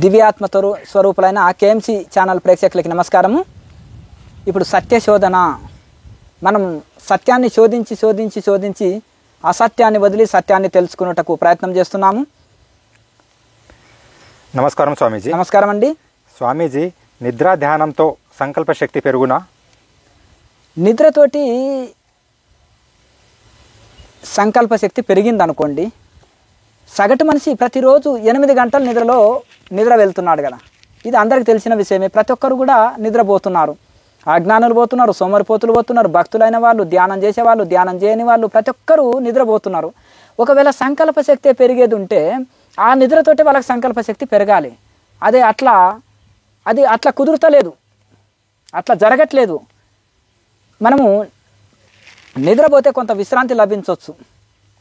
దివ్యాత్మ స్వరూపులైన KMC channel ప్రేక్షకులకి నమస్కారము. ఇప్పుడు సత్యశోధన, మనం సత్యాన్ని శోధించి అసత్యాన్ని వదిలి సత్యాన్ని తెలుసుకున్నటకు ప్రయత్నం చేస్తున్నాము. నమస్కారం స్వామీజీ. నమస్కారం అండి. స్వామీజీ, నిద్రా ధ్యానంతో సంకల్ప శక్తి పెరుగునా? నిద్రతోటి సంకల్ప శక్తి పెరిగిందనుకోండి, సగటు మనిషి ప్రతిరోజు 8 గంటల నిద్ర వెళ్తున్నాడు కదా, ఇది అందరికీ తెలిసిన విషయమే. ప్రతి ఒక్కరు కూడా నిద్రపోతున్నారు. అజ్ఞానులు పోతున్నారు, సోమరిపోతులు పోతున్నారు, భక్తులైన వాళ్ళు, ధ్యానం చేసేవాళ్ళు, ధ్యానం చేయని వాళ్ళు, ప్రతి ఒక్కరూ నిద్రపోతున్నారు. ఒకవేళ సంకల్ప శక్తి పెరిగేది ఉంటే ఆ నిద్రతోటి వాళ్ళకి సంకల్ప శక్తి పెరగాలి. అది అట్లా కుదురుతలేదు, అట్లా జరగట్లేదు. మనము నిద్రపోతే కొంత విశ్రాంతి లభించవచ్చు,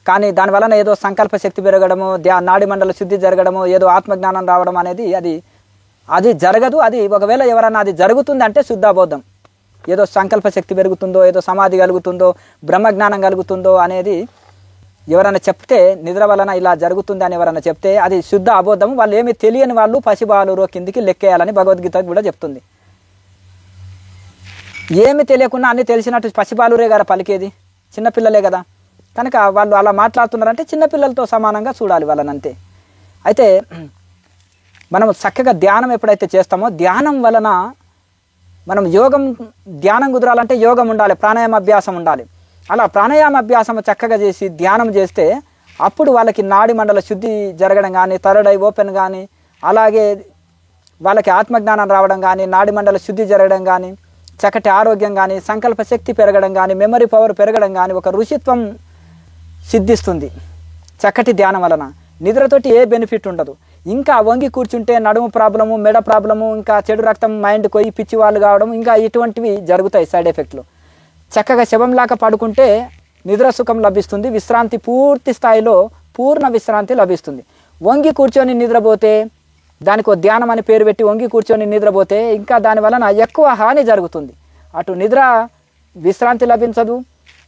కానీ దానివలన ఏదో సంకల్ప శక్తి పెరగడము, నాడి మండల శుద్ధి జరగడము, ఏదో ఆత్మజ్ఞానం రావడం అనేది అది జరగదు. అది ఒకవేళ ఎవరన్నా అది జరుగుతుంది అంటే శుద్ధాబోధం. ఏదో సంకల్ప శక్తి పెరుగుతుందో, ఏదో సమాధి కలుగుతుందో, బ్రహ్మజ్ఞానం కలుగుతుందో అనేది ఎవరైనా చెప్తే, నిద్ర వలన ఇలా జరుగుతుంది అని ఎవరైనా చెప్తే అది శుద్ధ అబోధం. వాళ్ళు ఏమి తెలియని వాళ్ళు పసిబాలురో కిందికి లెక్కేయాలని భగవద్గీత కూడా చెప్తుంది. ఏమి తెలియకుండా అన్ని తెలిసినట్టు పసిబాలురే కదా పలికేది, చిన్నపిల్లలే కదా. కనుక వాళ్ళు అలా మాట్లాడుతున్నారంటే చిన్నపిల్లలతో సమానంగా చూడాలి వాళ్ళని, అంతే. అయితే మనం చక్కగా ధ్యానం ఎప్పుడైతే చేస్తామో, ధ్యానం వలన మనం ధ్యానం కుదరాలంటే యోగం ఉండాలి, ప్రాణాయామ అభ్యాసం ఉండాలి. అలా ప్రాణాయామ అభ్యాసం చక్కగా చేసి ధ్యానం చేస్తే అప్పుడు వాళ్ళకి నాడి మండల శుద్ధి జరగడం కానీ, థర్డ్ ఐ ఓపెన్ కానీ, అలాగే వాళ్ళకి ఆత్మజ్ఞానం రావడం కానీ, నాడి మండల శుద్ధి జరగడం కానీ, చక్కటి ఆరోగ్యం కానీ, సంకల్ప శక్తి పెరగడం కానీ, మెమరీ పవర్ పెరగడం కానీ, ఒక ఋషిత్వం సిద్ధిస్తుంది చక్కటి ధ్యానం వలన. నిద్రతోటి ఏ బెనిఫిట్ ఉండదు. ఇంకా వంగి కూర్చుంటే నడుము ప్రాబ్లము, మెడ ప్రాబ్లము, ఇంకా చెడు రక్తం మైండ్ కొయ్యి పిచ్చి వాళ్ళు కావడం, ఇంకా ఇటువంటివి జరుగుతాయి సైడ్ ఎఫెక్ట్లు. చక్కగా శవంలాగా పడుకుంటే నిద్ర సుఖం లభిస్తుంది, విశ్రాంతి పూర్తి స్థాయిలో పూర్ణ విశ్రాంతి లభిస్తుంది. వంగి కూర్చొని నిద్రపోతే, దానికి ఒక ధ్యానం అని పేరు పెట్టి వంగి కూర్చొని నిద్రపోతే ఇంకా దాని వలన ఎక్కువ హాని జరుగుతుంది. అటు నిద్ర విశ్రాంతి లభించదు,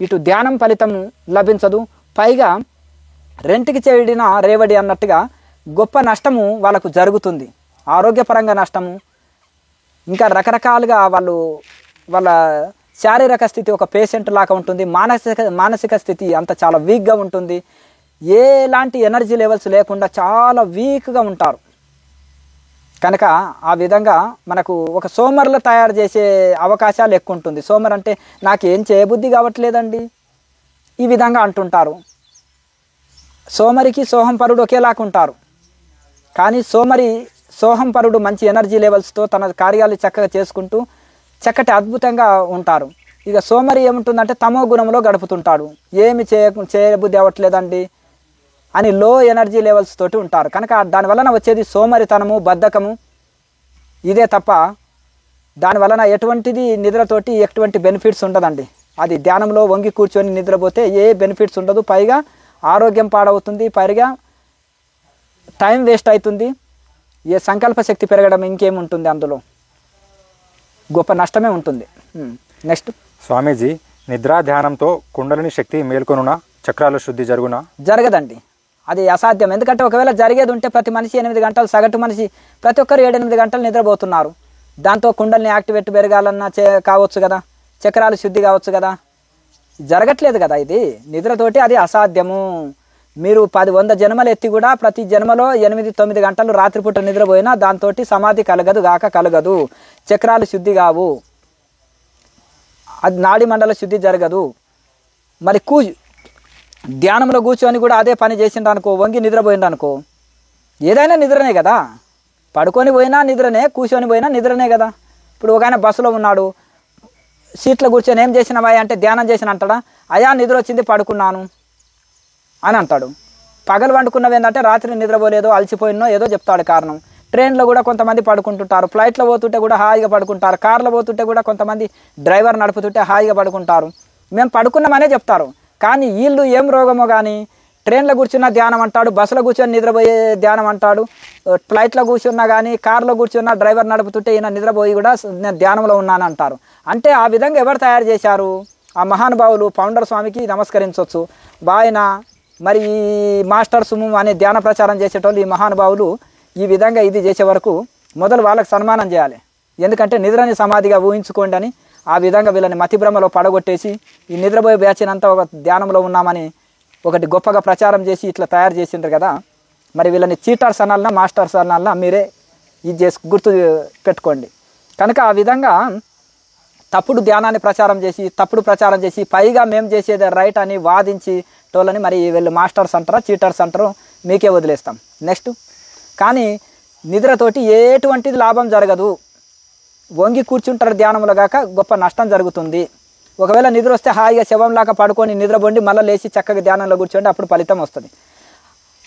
ఇటు ధ్యానం ఫలితం లభించదు. పైగా రెంటికి చెడిన రేవడి అన్నట్టుగా గొప్ప నష్టము వాళ్ళకు జరుగుతుంది. ఆరోగ్యపరంగా నష్టము, ఇంకా రకరకాలుగా వాళ్ళ శారీరక స్థితి ఒక పేషెంట్ లాగా ఉంటుంది, మానసిక స్థితి అంత చాలా వీక్గా ఉంటుంది, ఎలాంటి ఎనర్జీ లెవెల్స్ లేకుండా చాలా వీక్గా ఉంటారు. కనుక ఆ విధంగా మనకు ఒక సోమరులు తయారు చేసే అవకాశాలు ఎక్కువ ఉంటుంది. సోమరు అంటే నాకేం చేయబుద్ధి కావట్లేదండి ఈ విధంగా అంటుంటారు. సోమరికి సోహంపరుడు ఒకేలాగా ఉంటారు, కానీ సోహంపరుడు మంచి ఎనర్జీ లెవెల్స్తో తన కార్యాలు చక్కగా చేసుకుంటూ చక్కటి అద్భుతంగా ఉంటారు. ఇక సోమరి ఏముంటుందంటే తమో గుణంలో గడుపుతుంటాడు, ఏమి చేయబుద్ధి అవ్వట్లేదండి అని లో ఎనర్జీ లెవెల్స్ తోటి ఉంటారు. కనుక దానివలన వచ్చేది సోమరితనము, బద్ధకము, ఇదే తప్ప దానివలన ఎటువంటిది నిద్రతోటి ఎటువంటి బెనిఫిట్స్ ఉండదండి. అది ధ్యానంలో వంగి కూర్చొని నిద్రపోతే ఏ బెనిఫిట్స్ ఉండదు. పైగా ఆరోగ్యం పాడవుతుంది, పైగా టైం వేస్ట్ అవుతుంది. ఏ సంకల్ప శక్తి పెరగడం ఇంకేముంటుంది, అందులో గొప్ప నష్టమే ఉంటుంది. నెక్స్ట్ స్వామీజీ, నిద్రా ధ్యానంతో కుండలిని శక్తి మేల్కొనునా? చక్రాల శుద్ధి జరుగునా? జరగదండి, అది అసాధ్యం. ఎందుకంటే ఒకవేళ జరిగేది ఉంటే ప్రతి మనిషి 8 గంటలు, సగటు మనిషి ప్రతి ఒక్కరు 7-8 గంటలు నిద్రపోతున్నారు. దాంతో కుండల్ని యాక్టివేట్ పెరగాలన్నా కావచ్చు కదా, చక్రాలు శుద్ధి కావచ్చు కదా, జరగట్లేదు కదా. ఇది నిద్రతోటి అది అసాధ్యము. మీరు 10-100 జన్మలు ఎత్తి కూడా ప్రతి జన్మలో 8-9 గంటలు రాత్రిపూట నిద్రపోయినా దాంతో సమాధి కలగదు, చక్రాలు శుద్ధి కావు, అది నాడి మండల శుద్ధి జరగదు. మరి ధ్యానంలో కూర్చొని కూడా అదే పని చేసిండ్రు అనుకో, వంగి నిద్రపోయిండ్రు అనుకో, ఏదైనా నిద్రనే కదా. పడుకొని పోయినా నిద్రనే, కూర్చొని పోయినా నిద్రనే కదా. ఇప్పుడు ఒక ఆయన బస్సులో ఉన్నాడు, సీట్లో కూర్చొని ఏం చేసినవా అంటే ధ్యానం చేసిన అంటాడా? అయా నిద్ర వచ్చింది పడుకున్నాను అని అంటాడు. పగలు వండుకున్నవి ఏంటంటే రాత్రి నిద్రపోలేదో, అలసిపోయినో ఏదో చెప్తాడు కారణం. ట్రైన్లో కూడా కొంతమంది పడుకుంటుంటారు, ఫ్లైట్లో పోతుంటే కూడా హాయిగా పడుకుంటారు, కార్లో పోతుంటే కూడా కొంతమంది డ్రైవర్ నడుపుతుంటే హాయిగా పడుకుంటారు, మేము పడుకున్నామనే చెప్తారు. కానీ వీళ్ళు ఏం రోగమో కానీ ట్రైన్లో కూర్చున్న ధ్యానం అంటాడు, బస్సులో కూర్చొని నిద్రపోయే ధ్యానం అంటాడు, ఫ్లైట్లో కూర్చున్నా కానీ కార్లో కూర్చున్న డ్రైవర్ నడుపుతుంటే ఈయన నిద్రపోయి కూడా నేను ధ్యానంలో ఉన్నాను అంటారు. అంటే ఆ విధంగా ఎవరు తయారు చేశారు? ఆ మహానుభావులు ఫౌండర్ స్వామికి నమస్కరించవచ్చు. బాయన మరి ఈ మాస్టర్ సుము అనే ధ్యాన ప్రచారం చేసేటోళ్ళు ఈ మహానుభావులు ఈ విధంగా ఇది చేసే వరకు మొదలు వాళ్ళకి సన్మానం చేయాలి. ఎందుకంటే నిద్రని సమాధిగా ఊహించుకోండి అని ఆ విధంగా వీళ్ళని మతిభ్రమలో పడగొట్టేసి ఈ నిద్రపోయే బ్యాచినంతా ఒక ధ్యానంలో ఉన్నామని ఒకటి గొప్పగా ప్రచారం చేసి ఇట్లా తయారు చేసిండ్రు కదా. మరి వీళ్ళని చీటర్స్ అనాలన్నా మాస్టర్స్ అనాలన్నా మీరే ఇది చేసి గుర్తు పెట్టుకోండి. కనుక ఆ విధంగా తప్పుడు ధ్యానాన్ని తప్పుడు ప్రచారం చేసి పైగా మేము చేసేది రైట్ అని వాదించి టోళ్ళని మరి వీళ్ళు మాస్టర్స్ అంటారా చీటర్స్ అంటారో మీకే వదిలేస్తాం. నెక్స్ట్ కానీ నిద్రతోటి ఎటువంటిది లాభం జరగదు. వంగి కూర్చుంటారు ధ్యానంలో కాక గొప్ప నష్టం జరుగుతుంది. ఒకవేళ నిద్ర వస్తే హాయిగా శవంలాగా పడుకొని నిద్రపోండి, మళ్ళీ లేచి చక్కగా ధ్యానంలో కూర్చోండి, అప్పుడు ఫలితం వస్తుంది.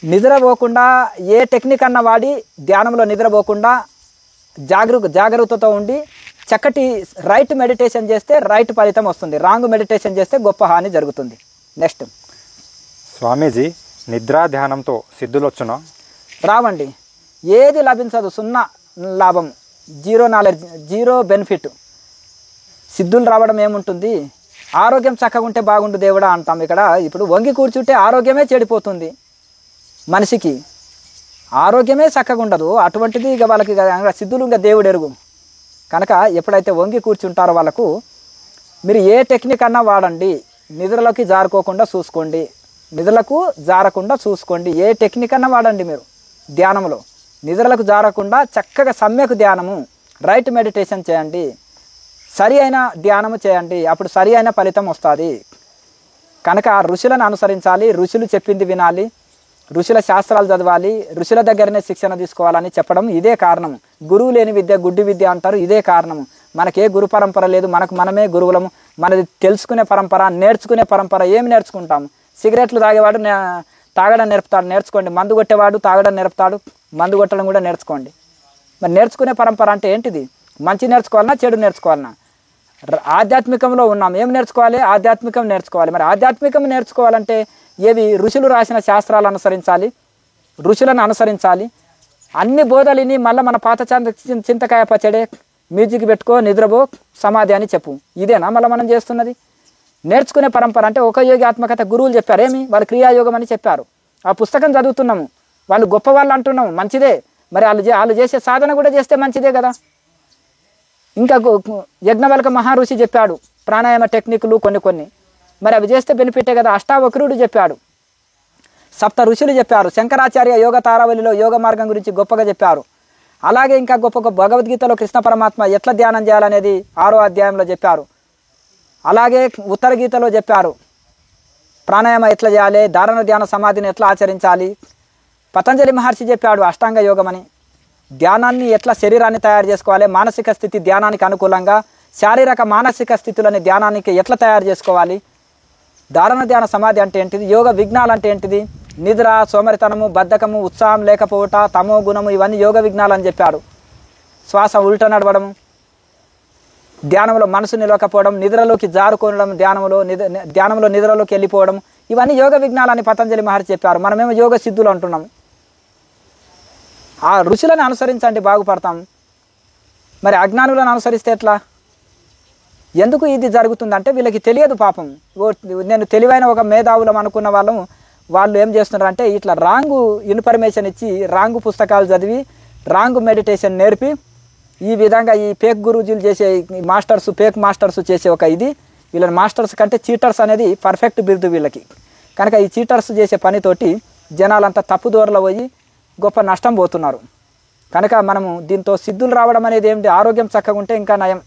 నిద్రపోకుండా ఏ టెక్నిక్ అన్న వాడి ధ్యానంలో నిద్రపోకుండా జాగరూకతతో ఉండి చక్కటి రైట్ మెడిటేషన్ చేస్తే రైట్ ఫలితం వస్తుంది. రాంగ్ మెడిటేషన్ చేస్తే గొప్ప హాని జరుగుతుంది. నెక్స్ట్ స్వామీజీ, నిద్రా ధ్యానంతో సిద్ధులొచ్చునా? రావండి. ఏది లభించదు, సున్నా లాభం, జీరో నాలెడ్జ్, జీరో బెనిఫిట్. సిద్ధులు రావడం ఏముంటుంది? ఆరోగ్యం చక్కగా ఉంటే బాగుండు దేవుడా అంటాం. ఇక్కడ ఇప్పుడు వంగి కూర్చుంటే ఆరోగ్యమే చెడిపోతుంది. మనిషికి ఆరోగ్యమే చక్కగా ఉండదు. అటువంటిది ఇక వాళ్ళకి సిద్ధులు ఇంకా దేవుడు ఎరుగు. కనుక ఎప్పుడైతే వంగి కూర్చుంటారో వాళ్ళకు మీరు ఏ టెక్నిక్ అన్నా వాడండి, నిద్రలోకి జారుకోకుండా చూసుకోండి. నిద్రలకు జారకుండా చూసుకోండి. ఏ టెక్నిక్ అన్నా వాడండి మీరు ధ్యానంలో. నిద్రలకు జారకుండా చక్కగా సమ్యక్ ధ్యానము, రైట్ మెడిటేషన్ చేయండి, సరి అయిన ధ్యానము చేయండి. అప్పుడు సరి అయిన ఫలితం వస్తుంది. కనుక ఋషులను అనుసరించాలి, ఋషులు చెప్పింది వినాలి, ఋషుల శాస్త్రాలు చదవాలి, ఋషుల దగ్గరనే శిక్షణ తీసుకోవాలని చెప్పడం ఇదే కారణం. గురువు లేని విద్య గుడ్డి విద్య అంటారు. ఇదే కారణము. మనకే గురు పరంపర లేదు, మనమే గురువులము. మనది తెలుసుకునే పరంపర, నేర్చుకునే పరంపర. ఏమి నేర్చుకుంటాము? సిగరెట్లు తాగేవాడు తాగడం నేర్పుతాడు, నేర్చుకోండి. మందు కొట్టేవాడు తాగడం నేర్పుతాడు, మందు కొట్టడం కూడా నేర్చుకోండి. మరి నేర్చుకునే పరంపర అంటే ఏంటిది? మంచి నేర్చుకోవాలన్నా చెడు నేర్చుకోవాలన్నా? ఆధ్యాత్మికంలో ఉన్నాం, ఏం నేర్చుకోవాలి? ఆధ్యాత్మికం నేర్చుకోవాలి. మరి ఆధ్యాత్మికం నేర్చుకోవాలంటే ఏవి? ఋషులు రాసిన శాస్త్రాలు అనుసరించాలి, ఋషులను అనుసరించాలి. అన్ని బోధలిని మళ్ళీ మన పాత చింతకాయ పచ్చడే, మ్యూజిక్ పెట్టుకో, నిద్రపో, సమాధి అని చెప్పు. ఇదేనా మళ్ళీ మనం చేస్తున్నది? నేర్చుకునే పరంపర అంటే ఒక యోగి ఆత్మకథ గురువులు చెప్పారు. ఏమి? వాళ్ళు క్రియాయోగం అని చెప్పారు. ఆ పుస్తకం చదువుతున్నాము, వాళ్ళు గొప్ప వాళ్ళు అంటున్నాము, మంచిదే. మరి వాళ్ళు చేసే సాధన కూడా చేస్తే మంచిదే కదా. ఇంకా యజ్ఞవల్క మహారుషి చెప్పాడు ప్రాణాయామ టెక్నిక్లు కొన్ని. మరి అవి చేస్తే బెనిఫిటే కదా. అష్టావక్రుడు చెప్పాడు, సప్త ఋషులు చెప్పారు, శంకరాచార్య యోగ తారావళిలో యోగ మార్గం గురించి గొప్పగా చెప్పారు. అలాగే ఇంకా గొప్ప భగవద్గీతలో కృష్ణ పరమాత్మ ఎట్లా ధ్యానం చేయాలనేది 6వ అధ్యాయంలో చెప్పారు. అలాగే ఉత్తర గీతలో చెప్పారు ప్రాణాయామ ఎట్లా చేయాలి, ధారణ ధ్యాన సమాధిని ఎట్లా ఆచరించాలి. పతంజలి మహర్షి చెప్పాడు అష్టాంగ యోగం అని. ధ్యానాన్ని ఎట్లా శరీరాన్ని తయారు చేసుకోవాలి, మానసిక స్థితి ధ్యానానికి అనుకూలంగా, శారీరక మానసిక స్థితులని ధ్యానానికి ఎట్లా తయారు చేసుకోవాలి. ధారణ ధ్యాన సమాధి అంటే ఏంటిది, యోగ విఘ్నాలు అంటే ఏంటిది, నిద్ర, సోమరితనము, బద్ధకము, ఉత్సాహం లేకపోవట, తమో గుణము, ఇవన్నీ యోగ విఘ్నాలు అని చెప్పాడు. శ్వాస ఉల్ట నడవడం, ధ్యానంలో మనసు నిలవకపోవడం, నిద్రలోకి జారుకోవడం, ధ్యానంలో నిద్రలోకి వెళ్ళిపోవడం, ఇవన్నీ యోగ విఘ్నాలని పతంజలి మహర్షి చెప్పారు. మనమేమో యోగ సిద్ధులు అంటున్నాము. ఆ ఋషులను అనుసరించండి, బాగుపడతాం. మరి అజ్ఞానులను అనుసరిస్తే ఎట్లా? ఎందుకు ఇది జరుగుతుందంటే వీళ్ళకి తెలియదు పాపం. నేను తెలివైన ఒక మేధావులం అనుకున్న వాళ్ళు ఏం చేస్తున్నారంటే ఇట్లా రాంగు ఇన్ఫర్మేషన్ ఇచ్చి, రాంగు పుస్తకాలు చదివి, రాంగు మెడిటేషన్ నేర్పి, ఈ విధంగా ఈ ఫేక్ గురూజీలు చేసే మాస్టర్స్, ఫేక్ మాస్టర్స్ చేసే ఒక ఇది, వీళ్ళని మాస్టర్స్ కంటే చీటర్స్ అనేది పర్ఫెక్ట్ బిరుదు వీళ్ళకి. కనుక ఈ చీటర్స్ చేసే పనితోటి జనాలంతా తప్పుదోరలో పోయి గొప్ప నష్టం పోతున్నారు. కనుక మనము దీంతో సిద్ధులు రావడం అనేది ఏమిటి? ఆరోగ్యం చక్కగా ఉంటే ఇంకా నయం.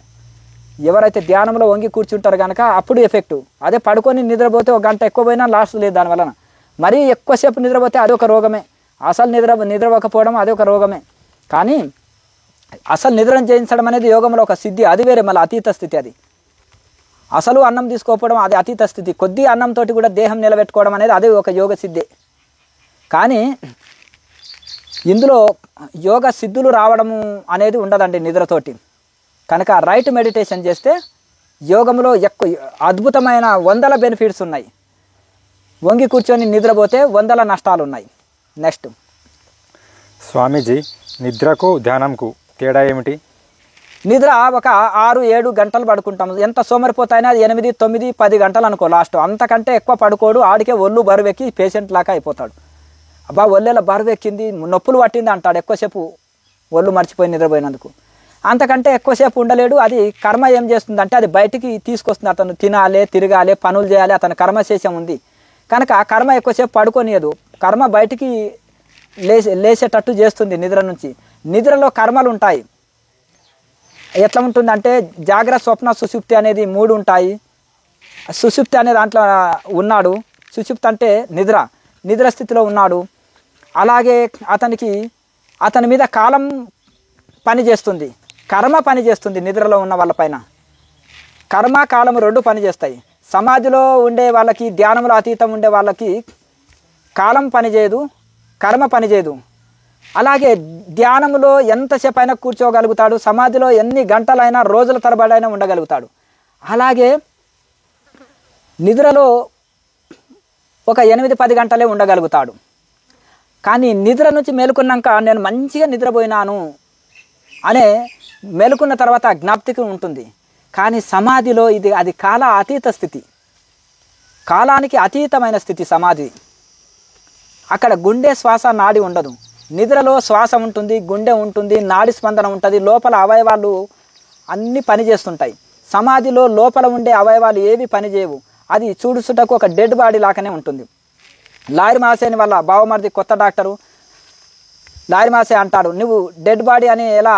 ఎవరైతే ధ్యానంలో వంగి కూర్చుంటారు కనుక అప్పుడు ఎఫెక్టు. అదే పడుకొని నిద్రపోతే ఒక గంట ఎక్కువ పోయినా లాస్ట్ లేదు దానివలన. మరీ ఎక్కువసేపు నిద్రపోతే అది ఒక రోగమే. అసలు నిద్రపోకపోవడం అది ఒక రోగమే. కానీ అసలు నిద్రను చేయించడం అనేది యోగంలో ఒక సిద్ధి, అది వేరే, మళ్ళీ అతీత స్థితి. అది అసలు అన్నం తీసుకోకపోవడం అది అతీత స్థితి. కొద్ది అన్నంతో కూడా దేహం నిలబెట్టుకోవడం అనేది అది ఒక యోగ సిద్ధి. కానీ ఇందులో యోగ సిద్ధులు రావడము అనేది ఉండదండి నిద్రతోటి. కనుక రైట్ మెడిటేషన్ చేస్తే యోగంలో ఎక్కువ అద్భుతమైన 100 బెనిఫిట్స్ ఉన్నాయి. వంగి కూర్చొని నిద్రపోతే 100 నష్టాలు ఉన్నాయి. నెక్స్ట్ స్వామీజీ, నిద్రకు ధ్యానంకు తేడా ఏమిటి? నిద్ర ఒక 6-7 గంటలు పడుకుంటాము. ఎంత సోమరిపోతాయినా అది 8, 9, 10 గంటలు అనుకో లాస్ట్. అంతకంటే ఎక్కువ పడుకోడు. ఆడికే ఒళ్ళు బరువెక్కి పేషెంట్ లాగా అయిపోతాడు. అబ్బా ఒళ్ళేలా బరువు ఎక్కింది, నొప్పులు పట్టింది అంటాడు ఎక్కువసేపు ఒళ్ళు మర్చిపోయి నిద్రపోయినందుకు. అంతకంటే ఎక్కువసేపు ఉండలేడు. అది కర్మ ఏం చేస్తుందంటే అది బయటికి తీసుకొస్తుంది. అతను తినాలి, తిరగాలి, పనులు చేయాలి, అతని కర్మశేషం ఉంది కనుక ఆ కర్మ ఎక్కువసేపు పడుకోనియదు. కర్మ బయటికి లేచేటట్టు చేస్తుంది నిద్ర నుంచి. నిద్రలో కర్మలు ఉంటాయి. ఎట్లా ఉంటుందంటే జాగ్రత్త, స్వప్న, సుషుప్తి అనేది 3 ఉంటాయి. సుషుప్తి అనే దాంట్లో ఉన్నాడు. సుషుప్తి అంటే నిద్ర స్థితిలో ఉన్నాడు. అలాగే అతని మీద కాలం పని చేస్తుంది, కర్మ పని చేస్తుంది. నిద్రలో ఉన్న వాళ్ళపైన కర్మ కాలం 2 పని చేస్తాయి. సమాధిలో ఉండే వాళ్ళకి, ధ్యానంలో అతీతం ఉండే వాళ్ళకి కాలం పనిచేయదు, కర్మ పనిచేయదు. అలాగే ధ్యానంలో ఎంతసేపు అయినా కూర్చోగలుగుతాడు, సమాధిలో ఎన్ని గంటలైనా రోజుల తరబడైనా ఉండగలుగుతాడు. అలాగే నిద్రలో ఒక 8-10 గంటలే ఉండగలుగుతాడు. కానీ నిద్ర నుంచి మేలుకున్నాక నేను మంచిగా నిద్రపోయినాను అనే మేలుకున్న తర్వాత జ్ఞాప్తికి ఉంటుంది. కానీ సమాధిలో అది కాల అతీత స్థితి, కాలానికి అతీతమైన స్థితి సమాధి. అక్కడ గుండె, శ్వాస, నాడి ఉండదు. నిద్రలో శ్వాస ఉంటుంది, గుండె ఉంటుంది, నాడి స్పందన ఉంటుంది, లోపల అవయవాలు అన్నీ పనిచేస్తుంటాయి. సమాధిలో లోపల ఉండే అవయవాలు ఏవి పనిచేయవు. అది చూడుచుటకు ఒక డెడ్ బాడీ లాగానే ఉంటుంది. లాయర్ మాసేని వల్ల బావమరిది కొత్త డాక్టరు లాయర్ మాసే అంటాడు, నువ్వు డెడ్ బాడీ అని ఎలా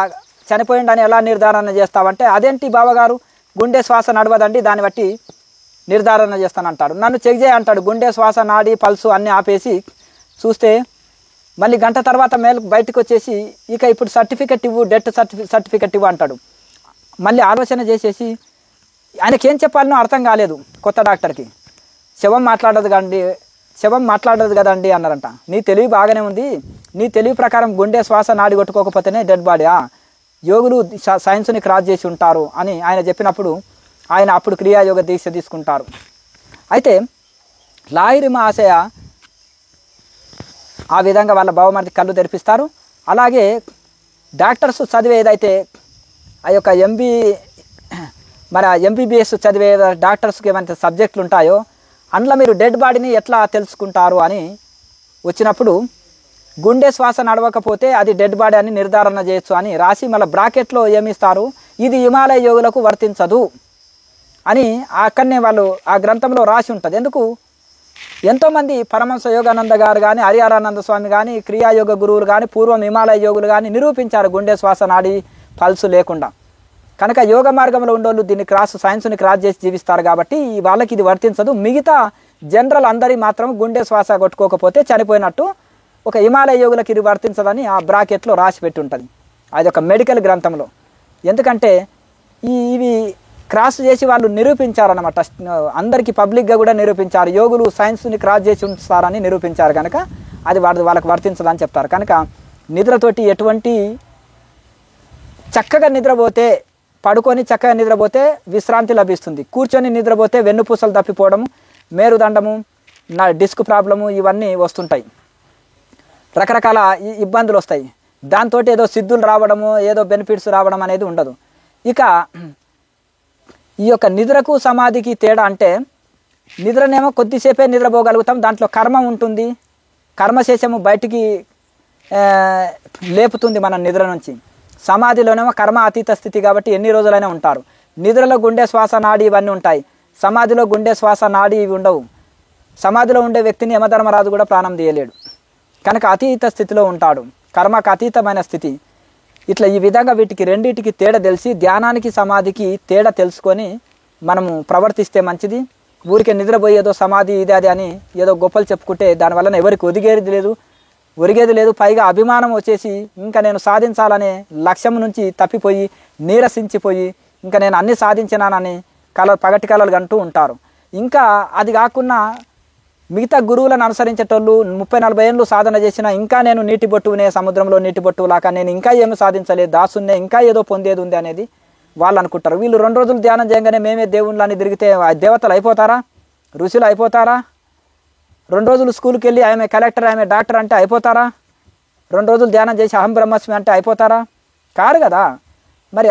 చనిపోయిండని ఎలా నిర్ధారణ చేస్తావంటే, అదేంటి బావగారు గుండె శ్వాస నడవదండి, దాన్ని బట్టి నిర్ధారణ చేస్తానంటాడు. నన్ను చెక్ చేయ అంటాడు. గుండె, శ్వాస, నాడి, పల్సు అన్నీ ఆపేసి చూస్తే మళ్ళీ గంట తర్వాత బయటకు వచ్చేసి ఇక ఇప్పుడు సర్టిఫికెట్ ఇవ్వు, డెత్ సర్టిఫికెట్ ఇవ్వు అంటాడు. మళ్ళీ ఆలోచన చేసేసి ఆయనకేం చెప్పాలనో అర్థం కాలేదు కొత్త డాక్టర్కి. శవం మాట్లాడదు కదండి అన్నారంట. నీ తెలివి బాగానే ఉంది, నీ తెలివి ప్రకారం గుండె, శ్వాస, నాడి కొట్టుకోకపోతేనే డెడ్ బాడీ, యోగులు సైన్స్ని క్రాస్ చేసి ఉంటారు అని ఆయన చెప్పినప్పుడు ఆయన అప్పుడు క్రియాయోగ దీక్ష తీసుకుంటారు. అయితే లాహిరి మహాశయ ఆ విధంగా వాళ్ళ బావమరిది కళ్ళు తెరిపిస్తారు. అలాగే డాక్టర్స్ చదివే ఏదైతే ఆ యొక్క ఎంబీబీఎస్ చదివే డాక్టర్స్కి ఏమైతే సబ్జెక్టులు ఉంటాయో అందులో మీరు డెడ్ బాడీని ఎట్లా తెలుసుకుంటారు అని వచ్చినప్పుడు గుండె శ్వాస నడవకపోతే అది డెడ్ బాడీ అని నిర్ధారణ చేయొచ్చు అని రాసి మళ్ళీ బ్రాకెట్లో ఏమిస్తారు, ఇది హిమాలయ యోగులకు వర్తించదు అని అక్కడనే వాళ్ళు ఆ గ్రంథంలో రాసి ఉంటుంది. ఎందుకు ఎంతోమంది పరమహంస యోగానంద గారు కానీ, హరిహరానంద స్వామి కానీ, క్రియాయోగ గురువులు కానీ, పూర్వం హిమాలయ యోగులు కానీ నిరూపించారు గుండె శ్వాస, నాడి, పల్సు లేకుండా. కనుక యోగ మార్గంలో ఉండేవాళ్ళు దీన్ని సైన్స్ని క్రాస్ చేసి జీవిస్తారు కాబట్టి వాళ్ళకి ఇది వర్తించదు. మిగతా జనరల్ అందరి మాత్రం గుండె శ్వాస కొట్టుకోకపోతే చనిపోయినట్టు, ఒక హిమాలయ యోగులకు ఇది వర్తించదని ఆ బ్రాకెట్లో రాసి పెట్టి ఉంటుంది. అది ఒక మెడికల్ గ్రంథంలో. ఎందుకంటే ఇవి క్రాస్ చేసి వాళ్ళు నిరూపించారన్నమాట. అందరికీ పబ్లిక్గా కూడా నిరూపించారు. యోగులు సైన్స్ని క్రాస్ చేసి ఉంచుతారని నిరూపించారు కనుక అది వాళ్ళకి వర్తించదని చెప్తారు. కనుక నిద్రతోటి ఎటువంటి చక్కగా నిద్రపోతే, పడుకొని చక్కగా నిద్రపోతే విశ్రాంతి లభిస్తుంది. కూర్చొని నిద్రపోతే వెన్నుపూసలు తప్పిపోవడము, మేరుదండము, డిస్క్ ప్రాబ్లము ఇవన్నీ వస్తుంటాయి. రకరకాల ఇబ్బందులు వస్తాయి. దాంతో ఏదో సిద్ధులు రావడము, ఏదో బెనిఫిట్స్ రావడం అనేది ఉండదు. ఇక ఈ యొక్క నిద్రకు సమాధికి తేడా అంటే, నిద్రనేమో కొద్దిసేపే నిద్రపోగలుగుతాం, దాంట్లో కర్మ ఉంటుంది, కర్మశేషము బయటికి లేపుతుంది మన నిద్ర నుంచి. సమాధిలోనేమో కర్మ అతీత స్థితి కాబట్టి ఎన్ని రోజులైనా ఉంటారు. నిద్రలో గుండె శ్వాస నాడి ఇవన్నీ ఉంటాయి, సమాధిలో గుండె శ్వాస నాడి ఇవి ఉండవు. సమాధిలో ఉండే వ్యక్తిని యమధర్మరాజు కూడా ప్రాణం తీయలేడు కనుక అతీత స్థితిలో ఉంటాడు, కర్మకు అతీతమైన స్థితి. ఇట్లా ఈ విధంగా వీటికి రెండింటికి తేడా తెలిసి ధ్యానానికి సమాధికి తేడా తెలుసుకొని మనము ప్రవర్తిస్తే మంచిది. ఊరికే నిద్రపోయేదో సమాధి ఇది అది అని ఏదో గొప్పలు చెప్పుకుంటే దానివల్ల ఎవరికి ఒరిగేది లేదు. పైగా అభిమానం వచ్చేసి ఇంకా నేను సాధించాలనే లక్ష్యం నుంచి తప్పిపోయి నీరసించిపోయి ఇంకా నేను అన్నీ సాధించినానని పగటి కలలు అంటూ ఉంటారు. ఇంకా అది కాకుండా మిగతా గురువులను అనుసరించేటోళ్ళు 30-40 ఏళ్ళు సాధన చేసినా ఇంకా నేను నీటి బొట్టునే, సముద్రంలో నీటి బొట్టు లాగా నేను ఇంకా ఏమీ సాధించలేదు, దాసున్నే, ఇంకా ఏదో పొందేది ఉంది అనేది వాళ్ళు అనుకుంటారు. వీళ్ళు 2 రోజులు ధ్యానం చేయగానే మేమే దేవుళ్ళని తిరిగితే దేవతలు అయిపోతారా, ఋషులు అయిపోతారా? 2 రోజులు స్కూల్కి వెళ్ళి ఆమె కలెక్టర్, ఆమె డాక్టర్ అంటే అయిపోతారా? 2 రోజులు ధ్యానం చేసి అహం బ్రహ్మస్మి అంటే అయిపోతారా? కారు కదా. మరి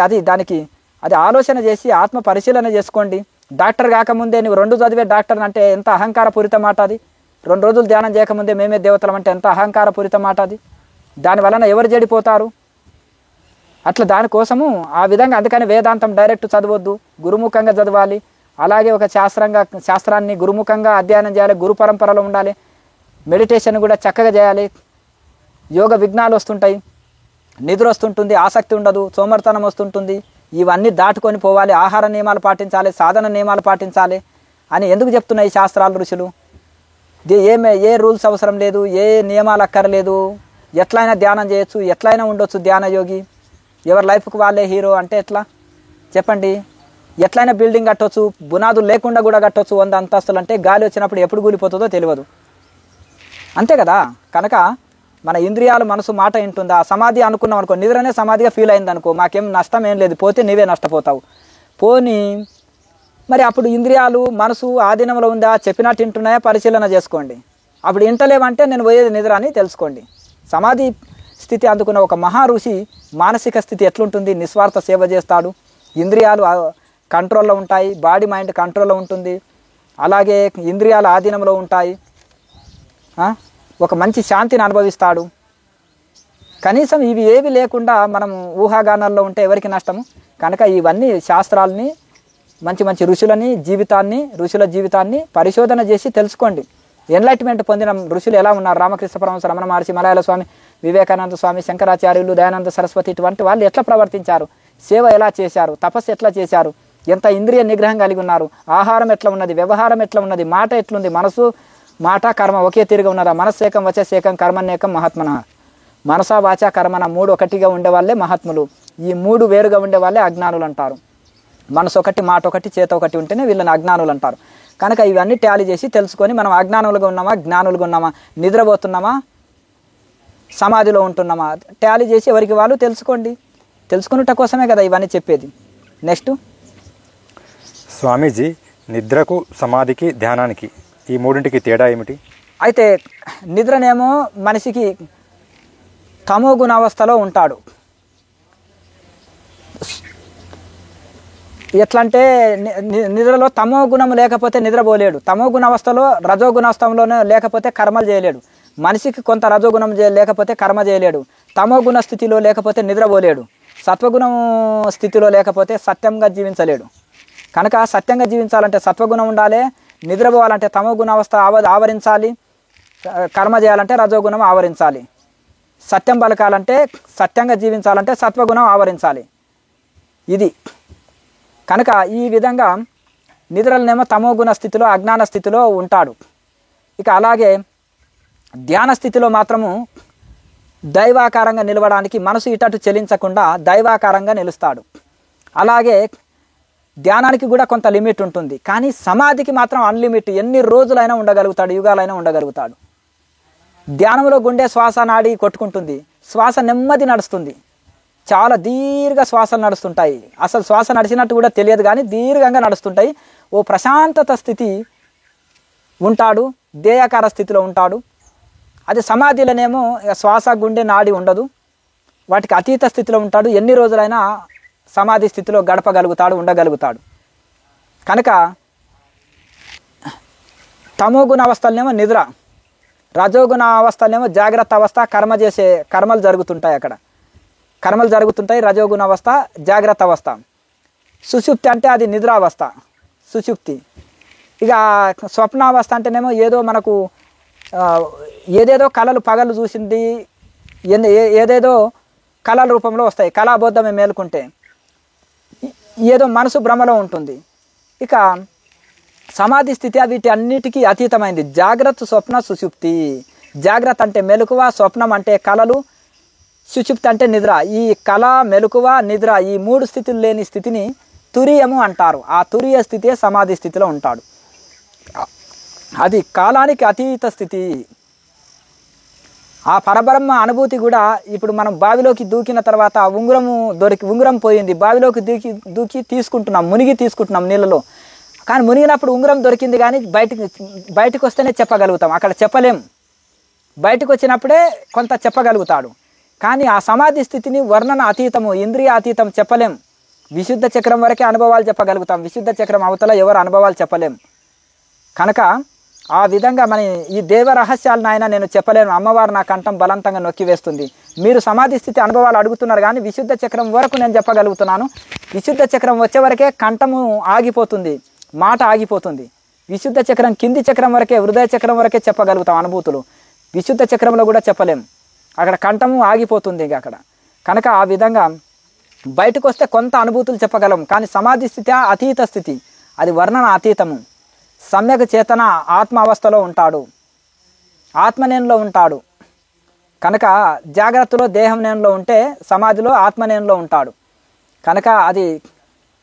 అది ఆలోచన చేసి ఆత్మ పరిశీలన చేసుకోండి. డాక్టర్ కాకముందే నువ్వు 2 చదివే డాక్టర్ అంటే ఎంత అహంకారపూరిత మాట అది. 2 రోజులు ధ్యానం చేయకముందే మేమే దేవతలం అంటే ఎంత అహంకారపూరిత మాట అది. దాని వలన ఎవరు చెడిపోతారు? అట్లా దానికోసము ఆ విధంగా అందుకని వేదాంతం డైరెక్ట్ చదవద్దు, గురుముఖంగా చదవాలి. అలాగే ఒక శాస్త్రాన్ని గురుముఖంగా అధ్యయనం చేయాలి, గురు పరంపరలో ఉండాలి. మెడిటేషన్ కూడా చక్కగా చేయాలి. యోగ విఘ్నాలు వస్తుంటాయి, నిద్ర వస్తుంటుంది, ఆసక్తి ఉండదు, సోమర్తనం వస్తుంటుంది. ఇవన్నీ దాటుకొని పోవాలి. ఆహార నియమాలు పాటించాలి, సాధన నియమాలు పాటించాలి అని ఎందుకు చెప్తున్నాయి ఈ శాస్త్రాలు, ఋషులు? ఏ రూల్స్ అవసరం లేదు, ఏ నియమాలు అక్కర్లేదు, ఎట్లయినా ధ్యానం చేయొచ్చు, ఎట్లయినా ఉండొచ్చు ధ్యాన యోగి. ఎవరి లైఫ్కి వాళ్ళే హీరో అంటే ఎట్లా చెప్పండి? ఎట్లయినా బిల్డింగ్ కట్టొచ్చు, బునాదులు లేకుండా కూడా కట్టొచ్చు 100 అంతస్తులు. అంటే గాలి వచ్చినప్పుడు ఎప్పుడు కూలిపోతుందో తెలియదు, అంతే కదా. కనుక మన ఇంద్రియాలు, మనసు మాట వింటుందా? సమాధి అనుకున్నాం అనుకో, నిద్రనే సమాధిగా ఫీల్ అయింది అనుకో, మాకేం నష్టం ఏం లేదు, పోతే నీవే నష్టపోతావు. పోనీ మరి అప్పుడు ఇంద్రియాలు, మనసు ఆధీనంలో ఉందా, చెప్పినట్టు వింటున్నాయా పరిశీలన చేసుకోండి. అప్పుడు వింటలేవంటే నేను పోయేది నిద్ర అని తెలుసుకోండి. సమాధి స్థితి అందుకున్న ఒక మహా ఋషి మానసిక స్థితి ఎట్లుంటుంది? నిస్వార్థ సేవ చేస్తాడు, ఇంద్రియాలు కంట్రోల్లో ఉంటాయి, బాడీ మైండ్ కంట్రోల్లో ఉంటుంది, అలాగే ఇంద్రియాల ఆధీనంలో ఉంటాయి, ఒక మంచి శాంతిని అనుభవిస్తాడు. కనీసం ఇవి ఏవి లేకుండా మనం ఊహాగానాల్లో ఉంటే ఎవరికి నష్టము? కనుక ఇవన్నీ శాస్త్రాలని, మంచి మంచి ఋషుల జీవితాన్ని పరిశోధన చేసి తెలుసుకోండి. ఎన్లైట్మెంట్ పొందిన ఋషులు ఎలా ఉన్నారు? రామకృష్ణ పరమహంస, రమణ మహర్షి, మలయాళ స్వామి, వివేకానంద స్వామి, శంకరాచార్యులు, దయానంద సరస్వతి, ఇటువంటి వాళ్ళు ఎట్లా ప్రవర్తించారు, సేవ ఎలా చేశారు, తపస్సు ఎట్లా చేశారు, ఎంత ఇంద్రియ నిగ్రహం కలిగి ఉన్నారు, ఆహారం ఎట్లా ఉన్నది, వ్యవహారం ఎట్లా ఉన్నది, మాట ఎట్లుంది, మనసు మాట కర్మ ఒకే తీరుగా ఉన్నదా? మనస్సేకం వచసేకం కర్మన్యేకం మహాత్మన. మనసా వాచ కర్మన 3 ఒకటిగా ఉండేవాళ్ళే మహాత్ములు. ఈ 3 వేరుగా ఉండేవాళ్ళే అజ్ఞానులు అంటారు. మనసు ఒకటి, మాట ఒకటి, చేత ఒకటి ఉంటేనే వీళ్ళని అజ్ఞానులు అంటారు. కనుక ఇవన్నీ టాలీ చేసి తెలుసుకొని మనం అజ్ఞానులుగా ఉన్నామా, జ్ఞానులుగా ఉన్నామా, నిద్రపోతున్నామా, సమాధిలో ఉంటున్నామా, టాలీ చేసి ఎవరికి వాళ్ళు తెలుసుకోండి. తెలుసుకున్నట కోసమే కదా ఇవన్నీ చెప్పేది. నెక్స్ట్, స్వామీజీ, నిద్రకు, సమాధికి, ధ్యానానికి ఈ మూడింటికి తేడా ఏమిటి? అయితే నిద్రనేమో మనిషికి తమో గుణావస్థలో ఉంటాడు. ఎట్లా అంటే నిద్రలో తమో గుణం లేకపోతే నిద్రపోలేడు, తమో గుణావస్థలో రజోగుణావస్థలోనే లేకపోతే కర్మలు చేయలేడు. మనిషికి కొంత రజోగుణం లేకపోతే కర్మ చేయలేడు, తమో గుణ స్థితిలో లేకపోతే నిద్రపోలేడు, సత్వగుణం స్థితిలో లేకపోతే సత్యంగా జీవించలేడు. కనుక సత్యంగా జీవించాలంటే సత్వగుణం ఉండాలి, నిద్రపోవాలంటే తమో గుణావస్థ ఆవరించాలి, కర్మ చేయాలంటే రజోగుణం ఆవరించాలి, సత్యం పలకాలంటే, సత్యంగా జీవించాలంటే సత్వగుణం ఆవరించాలి. ఇది కనుక ఈ విధంగా నిద్రలనేమో తమో గుణ స్థితిలో, అజ్ఞాన స్థితిలో ఉంటాడు. ఇక అలాగే ధ్యాన స్థితిలో మాత్రము దైవాకారంగా నిలవడానికి మనసు ఇటటు చెలించకుండా దైవాకారంగా నిలుస్తాడు. అలాగే ధ్యానానికి కూడా కొంత లిమిట్ ఉంటుంది, కానీ సమాధికి మాత్రం అన్లిమిట్, ఎన్ని రోజులైనా ఉండగలుగుతాడు, యుగాలైనా ఉండగలుగుతాడు. ధ్యానంలో గుండె శ్వాస నాడి కొట్టుకుంటుంది, శ్వాస నెమ్మది నడుస్తుంది, చాలా దీర్ఘ శ్వాసలు నడుస్తుంటాయి. అసలు శ్వాస నడిచినట్టు కూడా తెలియదు, కానీ దీర్ఘంగా నడుస్తుంటాయి. ఓ ప్రశాంతత స్థితి ఉంటాడు, దేయాకార స్థితిలో ఉంటాడు. అది సమాధిలోనేమో శ్వాస, గుండె, నాడి ఉండదు, వాటికి అతీత స్థితిలో ఉంటాడు. ఎన్ని రోజులైనా సమాధి స్థితిలో గడపగలుగుతాడు, ఉండగలుగుతాడు. కనుక తమోగుణ అవస్థలనేమో నిద్ర, రజోగుణ అవస్థలనేమో జాగ్రత్త అవస్థ, కర్మలు జరుగుతుంటాయి, అక్కడ కర్మలు జరుగుతుంటాయి. రజోగుణ అవస్థ, జాగ్రత్త అవస్థ. సుషుప్తి అంటే అది నిద్రావస్థ, సుషుప్తి. ఇక స్వప్నావస్థ అంటేనేమో ఏదో మనకు ఏదేదో పగలు చూసింది, ఏదేదో కళల రూపంలో వస్తాయి, కళాబోధమే మేలుకుంటే ఏదో మనసు భ్రమలో ఉంటుంది. ఇక సమాధి స్థితి వీటి అన్నిటికీ అతీతమైంది. జాగ్రత్త, స్వప్న, సుషుప్తి. జాగ్రత్త అంటే మెలకువ, స్వప్నం అంటే కళలు, సుషుప్తి అంటే నిద్ర. ఈ కళ, మెలకువ, నిద్ర ఈ 3 స్థితులు లేని స్థితిని తురియము అంటారు. ఆ తురియ స్థితే సమాధి స్థితిలో ఉంటాడు. అది కాలానికి అతీత స్థితి. ఆ పరబ్రహ్మ అనుభూతి కూడా ఇప్పుడు మనం బావిలోకి దూకిన తర్వాత ఉంగరం పోయింది, బావిలోకి దూకి తీసుకుంటున్నాం, మునిగి తీసుకుంటున్నాం నీళ్ళలో. కానీ మునిగినప్పుడు ఉంగరం దొరికింది, కానీ బయటకు వస్తేనే చెప్పగలుగుతాం, అక్కడ చెప్పలేం. బయటకు వచ్చినప్పుడే కొంత చెప్పగలుగుతాడు. కానీ ఆ సమాధి స్థితిని వర్ణన అతీతము, ఇంద్రియ అతీతం చెప్పలేం. విశుద్ధ చక్రం వరకే అనుభవాలు చెప్పగలుగుతాం, విశుద్ధ చక్రం అవతల ఎవరు అనుభవాలు చెప్పలేం. కనుక ఆ విధంగా మన ఈ దేవ రహస్యాలను ఆయన నేను చెప్పలేను, అమ్మవారు నా కంఠం బలవంతంగా నొక్కి వేస్తుంది. మీరు సమాధి స్థితి అనుభవాలు అడుగుతున్నారు కానీ విశుద్ధ చక్రం వరకు నేను చెప్పగలుగుతున్నాను. విశుద్ధ చక్రం వచ్చే వరకే కంఠము ఆగిపోతుంది, మాట ఆగిపోతుంది. విశుద్ధ చక్రం కింది చక్రం వరకే, హృదయ చక్రం వరకే చెప్పగలుగుతాం అనుభూతులు. విశుద్ధ చక్రంలో కూడా చెప్పలేము, అక్కడ కంఠము ఆగిపోతుంది ఇక అక్కడ. కనుక ఆ విధంగా బయటకు వస్తే కొంత అనుభూతులు చెప్పగలం. కానీ సమాధి స్థితి అతీత స్థితి, అది వర్ణన అతీతము. సమ్యక్ చేతన ఆత్మ అవస్థలో ఉంటాడు, ఆత్మనేనులో ఉంటాడు. కనుక జాగ్రత్తలో దేహం నేనులో ఉంటే సమాధిలో ఆత్మనేనులో ఉంటాడు. కనుక అది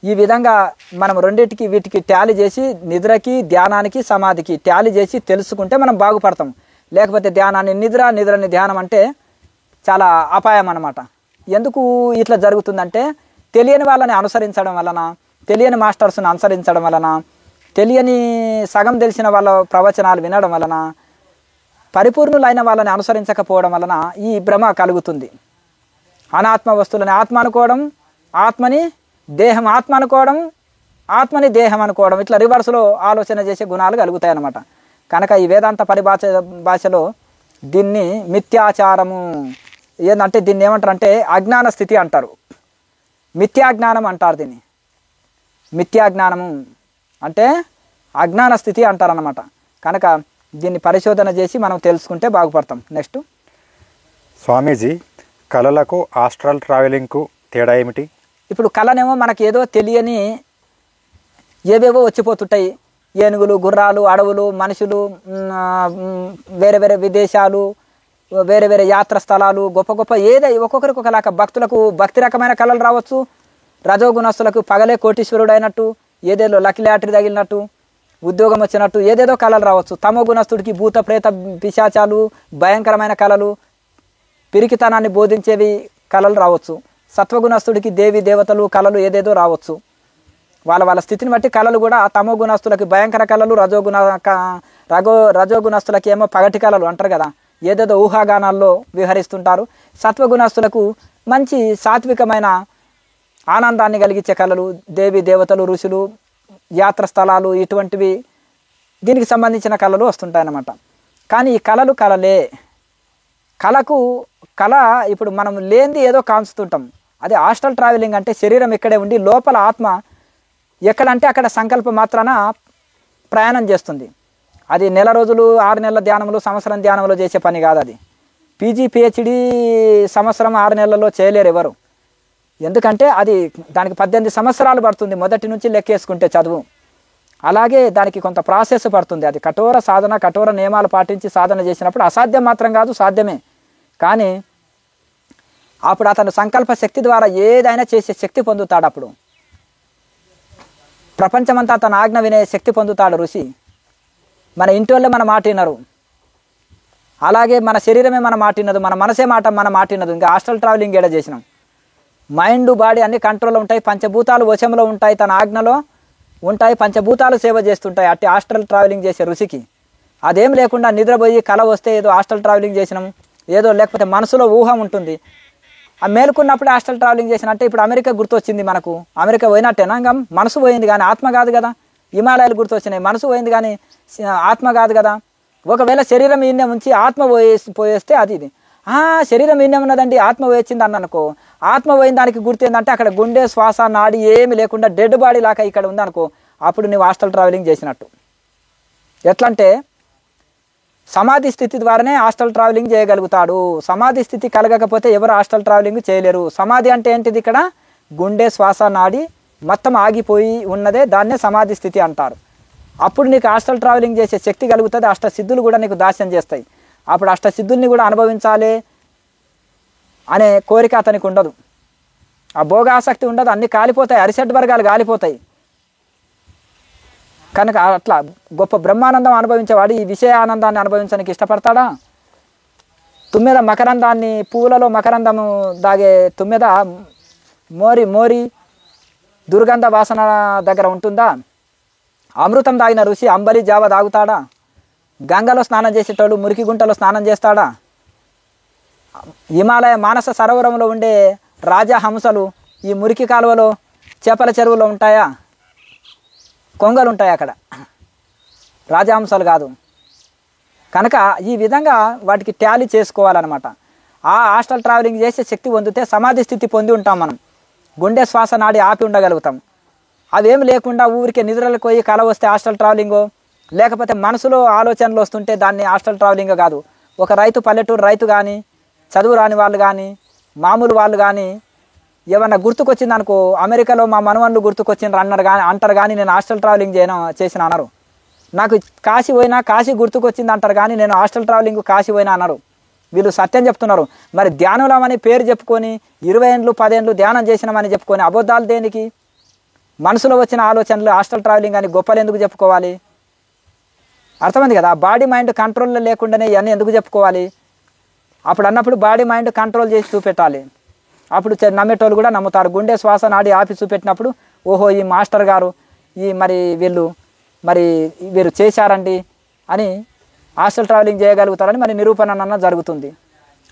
ఈ విధంగా మనం రెండింటికి వీటికి ట్యాలీ చేసి నిద్రకి ధ్యానానికి సమాధికి ట్యాలీ చేసి తెలుసుకుంటే మనం బాగుపడతాం. లేకపోతే ధ్యానాన్ని నిద్ర, నిద్రని ధ్యానం అంటే చాలా అపాయం అన్నమాట. ఎందుకు ఇట్లా జరుగుతుందంటే తెలియని వాళ్ళని అనుసరించడం వలన, తెలియని మాస్టర్స్ని అనుసరించడం వలన, తెలియని సగం తెలిసిన వాళ్ళ ప్రవచనాలు వినడం వలన, పరిపూర్ణులైన వాళ్ళని అనుసరించకపోవడం వలన ఈ భ్రమ కలుగుతుంది. అనాత్మ వస్తువులని ఆత్మ అనుకోవడం, ఆత్మని దేహం ఆత్మ అనుకోవడం, ఆత్మని దేహం అనుకోవడం, ఇట్లా రివర్స్లో ఆలోచన చేసే గుణాలు కలుగుతాయి అన్నమాట. కనుక ఈ వేదాంత భాషలో దీన్ని మిథ్యాచారము ఏంటంటే దీన్ని ఏమంటారు అంటే అజ్ఞాన స్థితి అంటారు, మిథ్యాజ్ఞానం అంటారు. దీన్ని మిథ్యాజ్ఞానము అంటే అజ్ఞాన స్థితి అంటారన్నమాట. కనుక దీన్ని పరిశోధన చేసి మనం తెలుసుకుంటే బాగుపడతాం. నెక్స్ట్ స్వామీజీ, కళలకు ఆస్ట్రల్ ట్రావెలింగ్కు తేడా ఏమిటి? ఇప్పుడు కళనేమో మనకి ఏదో తెలియని ఏవేవో వచ్చిపోతుంటాయి. ఏనుగులు, గుర్రాలు, అడవులు, మనుషులు, వేరే వేరే విదేశాలు, వేరే వేరే యాత్ర స్థలాలు, గొప్ప గొప్ప ఒక్కొక్కరికి ఒకలాగా. భక్తులకు భక్తి రకమైన కళలు రావచ్చు, రజోగుణస్తులకు పగలే కోటీశ్వరుడు అయినట్టు, ఏదేదో లకి లాటరీ తగిలినట్టు, ఉద్యోగం వచ్చినట్టు ఏదేదో కళలు రావచ్చు. తమో గుణస్తుడికి భూత ప్రేత పిశాచాలు, భయంకరమైన కళలు, పిరికితనాన్ని బోధించేవి కళలు రావచ్చు. సత్వగుణస్తుడికి దేవి దేవతలు కళలు ఏదేదో రావచ్చు. వాళ్ళ స్థితిని బట్టి కళలు కూడా తమో గుణస్తులకి భయంకర కళలు, రజోగుణస్తులకి ఏమో పగటి కళలు అంటారు కదా, ఏదేదో ఊహాగానాల్లో విహరిస్తుంటారు. సత్వగుణస్తులకు మంచి సాత్వికమైన ఆనందాన్ని కలిగించే కళలు, దేవి దేవతలు, ఋషులు, యాత్ర స్థలాలు, ఇటువంటివి దీనికి సంబంధించిన కళలు వస్తుంటాయన్నమాట. కానీ ఈ కళలు కళలే. కళ ఇప్పుడు మనం లేనిది ఏదో కాంచుతుంటాం. అది ఆస్ట్రల్ ట్రావెలింగ్ అంటే శరీరం ఇక్కడే ఉండి లోపల ఆత్మ ఎక్కడంటే అక్కడ సంకల్ప మాత్రాన ప్రయాణం చేస్తుంది. అది నెల రోజులు, 6 నెలల ధ్యానములు, సంవత్సరం ధ్యానంలో చేసే పని కాదు. అది పీజీ పిహెచ్డి సంవత్సరం 6 నెలల్లో చేయలేరు ఎవరు. ఎందుకంటే అది దానికి 18 సంవత్సరాలు పడుతుంది మొదటి నుంచి లెక్కేసుకుంటే చదువు. అలాగే దానికి కొంత ప్రాసెస్ పడుతుంది. అది కఠోర సాధన, కఠోర నియమాలు పాటించి సాధన చేసినప్పుడు అసాధ్యం మాత్రం కాదు, సాధ్యమే. కానీ అప్పుడు అతను సంకల్ప శక్తి ద్వారా ఏదైనా చేసే శక్తి పొందుతాడు. అప్పుడు ప్రపంచమంతా తన ఆజ్ఞ వినే శక్తి పొందుతాడు ఋషి. మన ఇంటి వాళ్ళే మన మాట వినరు, అలాగే మన శరీరమే మన మాట వినదు, మన మనసే మన మాట వినదు. ఇంకా ఆస్ట్రల్ ట్రావెలింగ్ ఏడ చేసినాం. మైండ్ బాడీ అన్ని కంట్రోల్లో ఉంటాయి, పంచభూతాలు వశంలో ఉంటాయి, తన ఆజ్ఞలో ఉంటాయి, పంచభూతాలు సేవ చేస్తుంటాయి. అట్టి ఆస్ట్రల్ ట్రావెలింగ్ చేసే ఋషికి అదేం లేకుండా నిద్రపోయి కళ వస్తే ఏదో ఆస్ట్రల్ ట్రావెలింగ్ చేసినాం ఏదో, లేకపోతే మనసులో ఊహ ఉంటుంది. ఆ మేలుకున్నప్పుడు ఆస్ట్రల్ ట్రావెలింగ్ చేసిన అంటే ఇప్పుడు అమెరికా గుర్తొచ్చింది మనకు, అమెరికా పోయినట్టేనా? ఇంకా మనసు పోయింది కానీ ఆత్మ కాదు కదా. హిమాలయాలు గుర్తొచ్చినాయి, మనసు పోయింది కానీ ఆత్మ కాదు కదా. ఒకవేళ శరీరం ఈయనే ఉంచి ఆత్మ పోయేస్తే అది ఇది శరీరం ఈయనే ఉన్నదండి ఆత్మ పోయింది అన్ననుకో, ఆత్మ పోయిన దానికి గుర్తు ఏంటంటే అక్కడ గుండె, శ్వాస, నాడి ఏమి లేకుండా డెడ్ బాడీ లాగా ఇక్కడ ఉందనుకో, అప్పుడు నువ్వు ఆస్ట్రల్ ట్రావెలింగ్ చేసినట్టు. ఎట్లంటే సమాధి స్థితి ద్వారానే ఆస్ట్రల్ ట్రావెలింగ్ చేయగలుగుతాడు. సమాధి స్థితి కలగకపోతే ఎవరు ఆస్ట్రల్ ట్రావెలింగ్ చేయలేరు. సమాధి అంటే ఏంటిది? ఇక్కడ గుండె, శ్వాస, నాడి మొత్తం ఆగిపోయి ఉన్నదే, దాన్నే సమాధి స్థితి అంటారు. అప్పుడు నీకు ఆస్ట్రల్ ట్రావెలింగ్ చేసే శక్తి కలుగుతుంది. అష్టసిద్ధులు కూడా నీకు దాస్యం చేస్తాయి. అప్పుడు అష్టసిద్ధుల్ని కూడా అనుభవించాలి అనే కోరిక అతనికి ఉండదు, ఆ భోగాసక్తి ఉండదు, అన్నీ కాలిపోతాయి, అరిషడ్ వర్గాలు కాలిపోతాయి. కనుక అట్లా గొప్ప బ్రహ్మానందం అనుభవించేవాడు ఈ విషయ ఆనందాన్ని అనుభవించడానికి ఇష్టపడతాడా? తుమ్మెద మకరందాన్ని, పువ్వులలో మకరందము దాగే తుమ్మెద మోరి దుర్గంధ వాసన దగ్గర ఉంటుందా? అమృతం తాగిన ఋషి అంబలి జావ తాగుతాడా? గంగలో స్నానం చేసేటోళ్ళు మురికి గుంటలో స్నానం చేస్తాడా? హిమాలయ మానస సరోవరంలో ఉండే రాజహంసలు ఈ మురికి కాలువలో చేపల చెరువులో ఉంటాయా? కొంగలు ఉంటాయి అక్కడ, రాజహంసలు కాదు. కనుక ఈ విధంగా వాటికి టాలీ చేసుకోవాలన్నమాట. ఆ హాస్టల్ ట్రావెలింగ్ చేసే శక్తి పొందితే సమాధి స్థితి పొంది ఉంటాం. మనం గుండె శ్వాస నాడి ఆపి ఉండగలుగుతాం. అవేమి లేకుండా ఊరికే నిద్రలకు పోయి కల వస్తే హాస్టల్ ట్రావెలింగో, లేకపోతే మనసులో ఆలోచనలు వస్తుంటే దాన్ని హాస్టల్ ట్రావెలింగ్ కాదు. ఒక రైతు, పల్లెటూరు రైతు కానీ, చదువు రాని వాళ్ళు కానీ, మామూలు వాళ్ళు కానీ ఏమన్నా గుర్తుకొచ్చింది అనుకో, అమెరికాలో మా మనవన్లు గుర్తుకొచ్చిండ్రు అంటారు కానీ నేను హాస్టల్ ట్రావెలింగ్ చేసిన అనరు. నాకు కాశీ పోయినా కాశీ గుర్తుకొచ్చింది అంటారు కానీ నేను హాస్టల్ ట్రావెలింగ్ కాశీ పోయినా అన్నారు. వీళ్ళు సత్యం చెప్తున్నారు. మరి ధ్యానంలోమని పేరు చెప్పుకొని 20 ఏళ్ళు 10 ఏళ్ళు ధ్యానం చేసినామని చెప్పుకొని అబద్ధాలు దేనికి? మనసులో వచ్చిన ఆలోచనలు హాస్టల్ ట్రావెలింగ్ అని గొప్పలు ఎందుకు చెప్పుకోవాలి? అర్థమైంది కదా. బాడీ మైండ్ కంట్రోల్లో లేకుండానే ఇవన్నీ ఎందుకు చెప్పుకోవాలి? అప్పుడు అన్నప్పుడు బాడీ మైండ్ కంట్రోల్ చేసి చూపెట్టాలి. అప్పుడు నమ్మేటోళ్ళు కూడా నమ్ముతారు. గుండె శ్వాస నాడి ఆపి చూపెట్టినప్పుడు ఓహో ఈ మాస్టర్ గారు వీరు చేశారండి అని హాస్టల్ ట్రావెలింగ్ చేయగలుగుతారని మరి నిరూపణ అన్న జరుగుతుంది.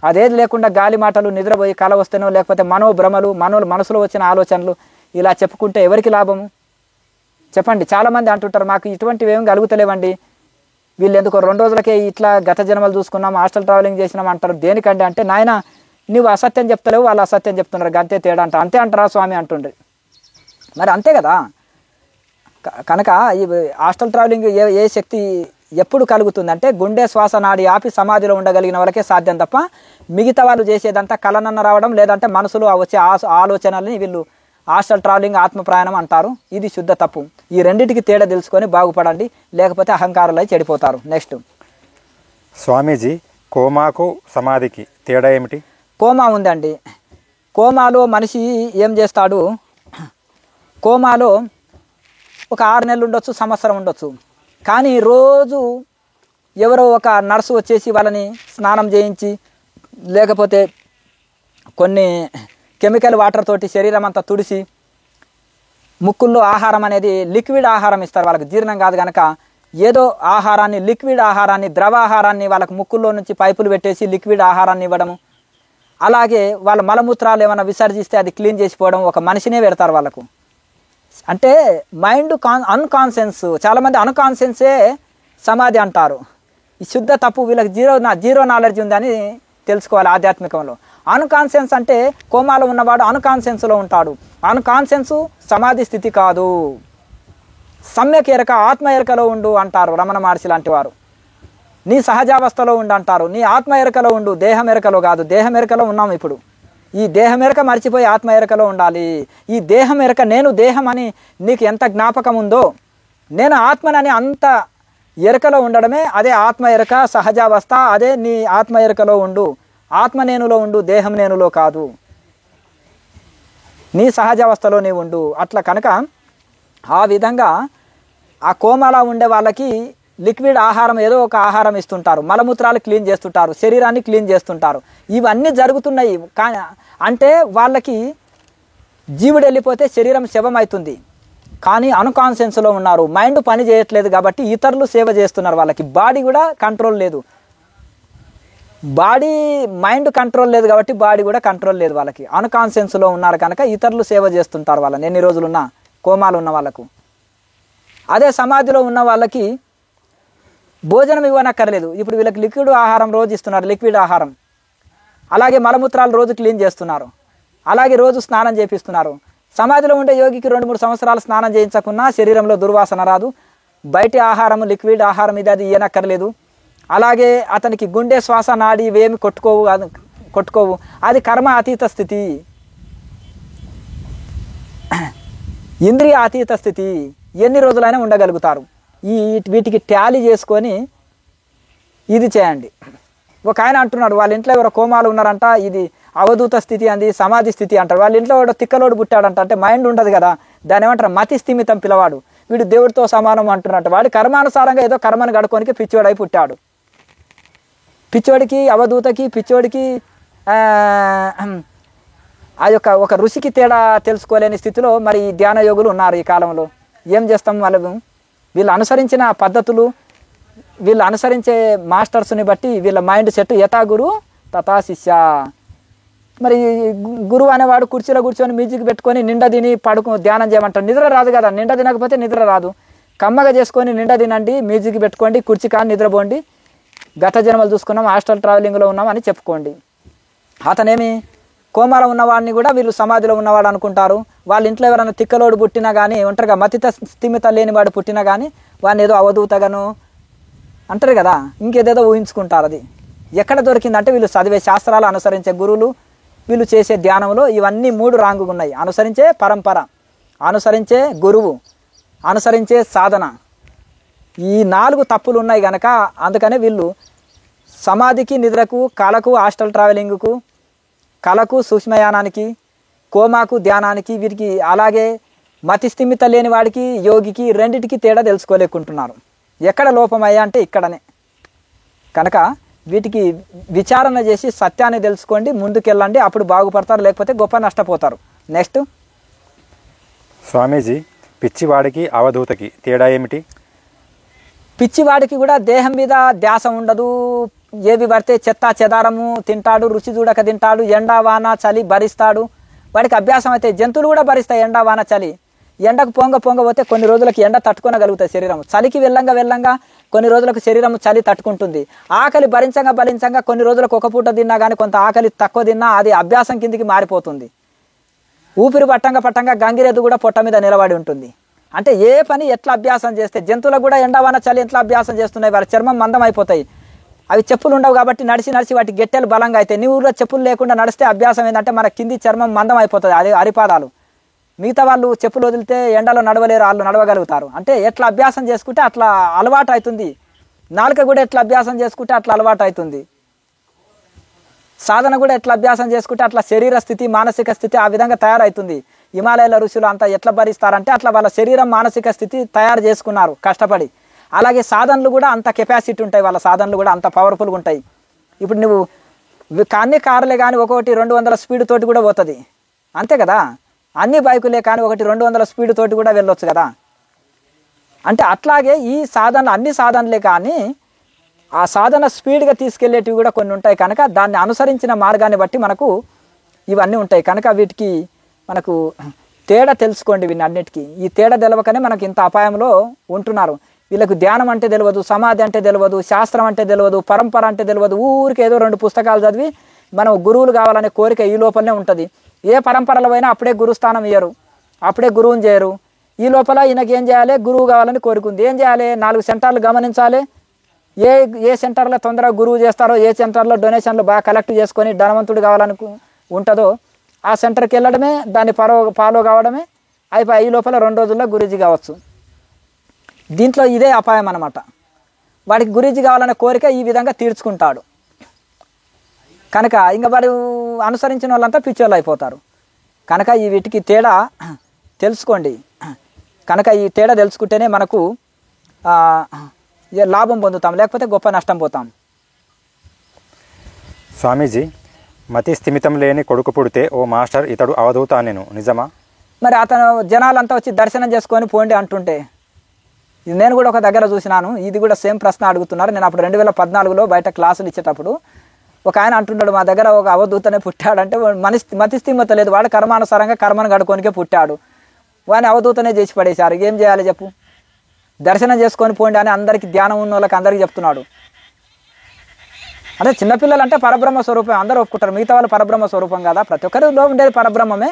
అదేది లేకుండా గాలి మాటలు, నిద్రపోయి కల వస్తేనో లేకపోతే మనోభ్రమలు, మనసులో వచ్చిన ఆలోచనలు ఇలా చెప్పుకుంటే ఎవరికి లాభము చెప్పండి? చాలామంది అంటుంటారు మాకు ఇటువంటివి ఏమి కలుగుతలేవండి, వీళ్ళు ఎందుకో 2 రోజులకే ఇట్లా గత జన్మలు చూసుకున్నాం హాస్టల్ ట్రావెలింగ్ చేసినాం అంటారు. దేనికంటే అంటే నాయన నువ్వు అసత్యం చెప్తలేవు, వాళ్ళు అసత్యం చెప్తున్నారు, అంతే తేడా అంతే అంటారా స్వామి అంటుండ్రి. మరి అంతే కదా. కనుక ఈ హాస్టల్ ట్రావెలింగ్ ఏ శక్తి ఎప్పుడు కలుగుతుందంటే గుండె శ్వాస నాడి ఆపి సమాధిలో ఉండగలిగిన వాళ్ళకే సాధ్యం తప్ప మిగతా వాళ్ళు చేసేదంతా కలనన్న రావడం లేదంటే మనసులో వచ్చే ఆలోచనల్ని వీళ్ళు హాస్టల్ ట్రావెలింగ్ ఆత్మ ప్రయాణం అంటారు. ఇది శుద్ధ తప్పు. ఈ రెండింటికి తేడా తెలుసుకొని బాగుపడండి, లేకపోతే అహంకారాలై చెడిపోతారు. నెక్స్ట్ స్వామీజీ, కోమాకు సమాధికి తేడా ఏమిటి? కోమా ఉందండి. కోమాలో మనిషి ఏం చేస్తాడు? కోమాలో ఒక 6 నెలలు ఉండొచ్చు, సంవత్సరం ఉండొచ్చు. కానీ రోజు ఎవరో ఒక నర్సు వచ్చేసి వాళ్ళని స్నానం చేయించి లేకపోతే కొన్ని కెమికల్ వాటర్ తోటి శరీరం అంతా తుడిసి ముక్కుల్లో ఆహారం అనేది లిక్విడ్ ఆహారం ఇస్తారు. వాళ్ళకి జీర్ణం కాదు కనుక ఏదో ఆహారాన్ని, లిక్విడ్ ఆహారాన్ని, ద్రవ ఆహారాన్ని వాళ్ళకు ముక్కుల్లో నుంచి పైపులు పెట్టేసి లిక్విడ్ ఆహారాన్ని ఇవ్వడము. అలాగే వాళ్ళ మలమూత్రాలు ఏమైనా విసర్జిస్తే అది క్లీన్ చేసిపోవడం, ఒక మనిషినే పెడతారు వాళ్ళకు. అంటే మైండ్ అన్కాన్షియన్స్. చాలామంది అన్కాన్షియన్సే సమాధి అంటారు. ఈ శుద్ధ తప్పు. వీళ్ళకి జీరో నాలెడ్జ్ ఉందని తెలుసుకోవాలి ఆధ్యాత్మికంలో. అన్కాన్షియన్స్ అంటే కోమాలో ఉన్నవాడు అన్కాన్షియన్స్లో ఉంటాడు. అన్కాన్షియన్స్ సమాధి స్థితి కాదు. సమ్యక్ ఎరక, ఆత్మ ఎరకలో ఉండు అంటారు రమణ మహర్షి లాంటి వారు. నీ సహజావస్థలో ఉండు అంటారు. నీ ఆత్మ ఎరకలో ఉండు, దేహం ఎరకలో కాదు. దేహం ఎరకలో ఉన్నాం ఇప్పుడు. ఈ దేహం ఎరక మర్చిపోయి ఆత్మ ఎరకలో ఉండాలి. ఈ దేహం ఎరక, నేను దేహం అని నీకు ఎంత జ్ఞాపకం ఉందో, నేను ఆత్మనని అంత ఎరకలో ఉండడమే అదే ఆత్మ ఎరక, సహజావస్థ. అదే నీ ఆత్మ ఎరకలో ఉండు. ఆత్మ నేనులో ఉండు, దేహం నేనులో కాదు. నీ సహజావస్థలో నీవు ఉండు. అట్లా కనుక ఆ విధంగా ఆ కోమాలో ఉండే వాళ్ళకి లిక్విడ్ ఆహారం, ఏదో ఒక ఆహారం ఇస్తుంటారు, మలమూత్రాలు క్లీన్ చేస్తుంటారు, శరీరాన్ని క్లీన్ చేస్తుంటారు. ఇవన్నీ జరుగుతున్నాయి. కానీ అంటే వాళ్ళకి జీవుడు వెళ్ళిపోతే శరీరం శవం అవుతుంది. కానీ అన్కాన్షియన్స్లో ఉన్నారు. మైండ్ పని చేయట్లేదు కాబట్టి ఇతరులు సేవ చేస్తున్నారు. వాళ్ళకి బాడీ కూడా కంట్రోల్ లేదు. మైండ్ కంట్రోల్ లేదు కాబట్టి బాడీ కూడా కంట్రోల్ లేదు వాళ్ళకి. అన్కాన్షియన్స్లో ఉన్నారు కనుక ఇతరులు సేవ చేస్తుంటారు వాళ్ళని ఎన్ని రోజులున్నా, కోమాలు ఉన్న వాళ్ళకు. అదే సమాధిలో ఉన్న వాళ్ళకి భోజనం ఇవ్వనక్కర్లేదు. ఇప్పుడు వీళ్ళకి లిక్విడ్ ఆహారం రోజు ఇస్తున్నారు, లిక్విడ్ ఆహారం. అలాగే మలమూత్రాలు రోజు క్లీన్ చేస్తున్నారు. అలాగే రోజు స్నానం చేపిస్తున్నారు. సమాధిలో ఉండే యోగికి 2-3 సంవత్సరాలు స్నానం చేయించకున్నా శరీరంలో దుర్వాసన రాదు. బయటి ఆహారం, లిక్విడ్ ఆహారం ఇది అది ఇవ్వనక్కర్లేదు. అలాగే అతనికి గుండె శ్వాస నాడి ఇవేమి కొట్టుకోవు. అది కర్మ అతీత స్థితి, ఇంద్రియ అతీత స్థితి. ఎన్ని రోజులైనా ఉండగలుగుతారు. వీటికి టాలీ చేసుకొని ఇది చేయండి. ఒక ఆయన అంటున్నాడు వాళ్ళ ఇంట్లో ఎవరో కోమాలు ఉన్నారంట, ఇది అవధూత స్థితి అంది, సమాధి స్థితి అంటారు. వాళ్ళ ఇంట్లో వాడు తిక్కలోడు పుట్టాడంట. అంటే మైండ్ ఉండదు కదా, దాని ఏమంటారు మతి స్థిమితం పిల్లవాడు. వీడు దేవుడితో సమానం అంటున్నట్టు. వాడి కర్మానుసారంగా ఏదో కర్మను గడుకోనికి పిచ్చోడై పుట్టాడు. పిచ్చోడికి, అవధూతకి, పిచ్చోడికి ఆ యొక్క ఒక ఋషికి తేడా తెలుసుకోలేని స్థితిలో మరి ధ్యాన యోగులు ఉన్నారు ఈ కాలంలో. ఏం చేస్తాం? వీళ్ళు అనుసరించిన పద్ధతులు, వీళ్ళు అనుసరించే మాస్టర్స్ని బట్టి వీళ్ళ మైండ్ సెట్ యథా గురు తథా శిష్య. మరి గురువు అనేవాడు కుర్చీలో కూర్చొని మ్యూజిక్ పెట్టుకొని నిండా తిని ధ్యానం చేయమంటాడు. నిద్ర రాదు కదా, నిండా తినకపోతే నిద్ర రాదు. కమ్మగా చేసుకొని నిండా తినండి, మ్యూజిక్ పెట్టుకోండి, కుర్చీ కానీ నిద్రపోండి, గత జన్మలు చూసుకున్నాం, హాస్టల్ ట్రావెలింగ్లో ఉన్నాం అని చెప్పుకోండి. అతనేమి కోమాలో ఉన్నవాడిని కూడా వీళ్ళు సమాధిలో ఉన్నవాడు అనుకుంటారు. వాళ్ళ ఇంట్లో ఎవరైనా తిక్కలోడు పుట్టినా కానీ ఒంటరిగా మతిత స్థిమిత లేనివాడు పుట్టినా కానీ వాడిని ఏదో అవధూతగాను అంటారు కదా, ఇంకేదేదో ఊహించుకుంటారు. అది ఎక్కడ దొరికిందంటే వీళ్ళు చదివే శాస్త్రాలు, అనుసరించే గురువులు, వీళ్ళు చేసే ధ్యానంలో ఇవన్నీ 3 రాంగుగా ఉన్నాయి. అనుసరించే పరంపర, అనుసరించే గురువు, అనుసరించే సాధన. ఈ 4 తప్పులు ఉన్నాయి కనుక అందుకనే వీళ్ళు సమాధికి, నిద్రకు, కళకు, హాస్టల్ ట్రావెలింగ్కు, కళకు, సూక్ష్మయానానికి, కోమాకు, ధ్యానానికి, వీరికి అలాగే మతి స్థిమిత లేని వాడికి, యోగికి రెండిటికి తేడా తెలుసుకోలేకుంటున్నారు. ఎక్కడ లోపమయ్యా అంటే ఇక్కడనే. కనుక వీటికి విచారణ చేసి సత్యాన్ని తెలుసుకోండి, ముందుకెళ్ళండి, అప్పుడు బాగుపడతారు, లేకపోతే గొప్ప నష్టపోతారు. నెక్స్ట్ స్వామీజీ, పిచ్చివాడికి అవధూతకి తేడా ఏమిటి? పిచ్చివాడికి కూడా దేహం మీద ధ్యాస ఉండదు, ఏవి పడితే చెత్త చెదారము తింటాడు, రుచి చూడక తింటాడు, ఎండా వాన చలి భరిస్తాడు. వాడికి అభ్యాసం అయితే జంతువులు కూడా భరిస్తాయి ఎండా వాన చలి. ఎండకు పొంగ పోతే కొన్ని రోజులకి ఎండ తట్టుకోగలుగుతాయి శరీరం. చలికి వెళ్ళంగా కొన్ని రోజులకు శరీరం చలి తట్టుకుంటుంది. ఆకలి భరించంగా కొన్ని రోజులకు ఒక పూట తిన్నా కానీ కొంత ఆకలి తక్కువ తిన్నా అది అభ్యాసం కిందికి మారిపోతుంది. ఊపిరి పట్టంగా గంగిరెద్దు కూడా పొట్ట మీద నిలబడి ఉంటుంది. అంటే ఏ పని ఎట్లా అభ్యాసం చేస్తే, జంతువులకు కూడా ఎండవాన చలి ఎట్లా అభ్యాసం చేస్తున్నాయి, వాళ్ళ చర్మం మందం అయిపోతాయి. అవి చెప్పులు ఉండవు కాబట్టి నడిచి వాటి గెట్టెలు బలంగా అవుతాయి. నీ ఊళ్ళో చెప్పులు లేకుండా నడిస్తే అభ్యాసం ఏంటంటే మన కింది చర్మం మందం అయిపోతుంది, అది అరిపాదాలు. మిగతా వాళ్ళు చెప్పులు వదిలితే ఎండలో నడవలేరు, వాళ్ళు నడవగలుగుతారు. అంటే ఎట్లా అభ్యాసం చేసుకుంటే అట్లా అలవాటు అవుతుంది. నాలుక కూడా ఎట్లా అభ్యాసం చేసుకుంటే అట్లా అలవాటు అవుతుంది. సాధన కూడా ఎట్లా అభ్యాసం చేసుకుంటే అట్లా శరీర స్థితి, మానసిక స్థితి ఆ విధంగా తయారవుతుంది. హిమాలయాల ఋషులు అంతా ఎట్లా భరిస్తారంటే అట్లా వాళ్ళ శరీరం, మానసిక స్థితి తయారు చేసుకున్నారు కష్టపడి. అలాగే సాధనలు కూడా అంత కెపాసిటీ ఉంటాయి, వాళ్ళ సాధనలు కూడా అంత పవర్ఫుల్గా ఉంటాయి. ఇప్పుడు నువ్వు అన్ని కార్లే కానీ ఒకటి 200 స్పీడ్ తోటి కూడా పోతుంది, అంతే కదా. అన్ని బైకులే కానీ ఒకటి 200 స్పీడ్ తోటి కూడా వెళ్ళొచ్చు కదా. అంటే అట్లాగే ఈ సాధనలు అన్ని సాధనలే కానీ ఆ సాధన స్పీడ్గా తీసుకెళ్లేటివి కూడా కొన్ని ఉంటాయి. కనుక దాన్ని అనుసరించిన మార్గాన్ని బట్టి మనకు ఇవన్నీ ఉంటాయి. కనుక వీటికి మనకు తేడా తెలుసుకోండి. వీళ్ళని అన్నిటికీ ఈ తేడా తెలవకనే మనకి ఇంత అపాయంలో ఉంటున్నారు. వీళ్ళకు ధ్యానం అంటే తెలియదు, సమాధి అంటే తెలియదు, శాస్త్రం అంటే తెలియదు, పరంపర అంటే తెలియదు. ఊరికి ఏదో 2 పుస్తకాలు చదివి మనం గురువులు కావాలనే కోరిక ఈ లోపలనే ఉంటుంది. ఏ పరంపరలో అయినా అప్పుడే గురుస్థానం ఇయ్యరు, అప్పుడే గురువుని చేయరు. ఈ లోపల ఈయనకి ఏం చేయాలి, గురువు కావాలని కోరుకుంది. ఏం చేయాలి, 4 సెంటర్లు గమనించాలి. ఏ సెంటర్లో తొందరగా గురువు చేస్తారో, ఏ సెంటర్లో డొనేషన్లు బాగా కలెక్ట్ చేసుకొని ధనవంతుడు కావాలని ఉంటుందో ఆ సెంటర్కి వెళ్ళడమే, దాన్ని ఫాలో కావడమే అయిపోయి ఈ లోపల 2 రోజుల్లో గురూజీ కావచ్చు. దీంట్లో ఇదే అపాయం అన్నమాట. వాడికి గురూజీ కావాలనే కోరిక ఈ విధంగా తీర్చుకుంటాడు. కనుక ఇంకా వాడు అనుసరించిన వాళ్ళంతా పిచ్చోళ్ళు అయిపోతారు. కనుక ఈ వీటికి తేడా తెలుసుకోండి. కనుక ఈ తేడా తెలుసుకుంటేనే మనకు లాభం పొందుతాం, లేకపోతే గొప్ప నష్టం పోతాం. స్వామీజీ, మతి స్థిమితం లేని కొడుకు పుడితే ఓ మాస్టర్ ఇతడు అవధూత అనేను, నిజమా? మరి అతను జనాలంతా వచ్చి దర్శనం చేసుకొని పోండి అంటుంటే, ఇది నేను కూడా ఒక దగ్గర చూసినాను. ఇది కూడా సేమ్ ప్రశ్న అడుగుతున్నారు. నేను అప్పుడు 2014లో బయట క్లాసులు ఇచ్చేటప్పుడు ఒక ఆయన అంటున్నాడు, మా దగ్గర ఒక అవధూతనే పుట్టాడంటే మతి స్థిమిత లేదు, వాడు కర్మానుసారంగా కర్మను గడుకోనికే పుట్టాడు, వాడిని అవధూతనే చేసి పడేశారు. ఏం చేయాలి చెప్పు? దర్శనం చేసుకొని పోండి అని అందరికీ, ధ్యానం ఉన్న వాళ్ళకి అందరికీ చెప్తున్నాడు. అంటే చిన్నపిల్లలు అంటే పరబ్రహ్మ స్వరూపం అందరూ ఒప్పుకుంటారు, మిగతా వాళ్ళు పరబ్రహ్మ స్వరూపం కదా, ప్రతి ఒక్కరిలో ఉండేది పరబ్రహ్మమే.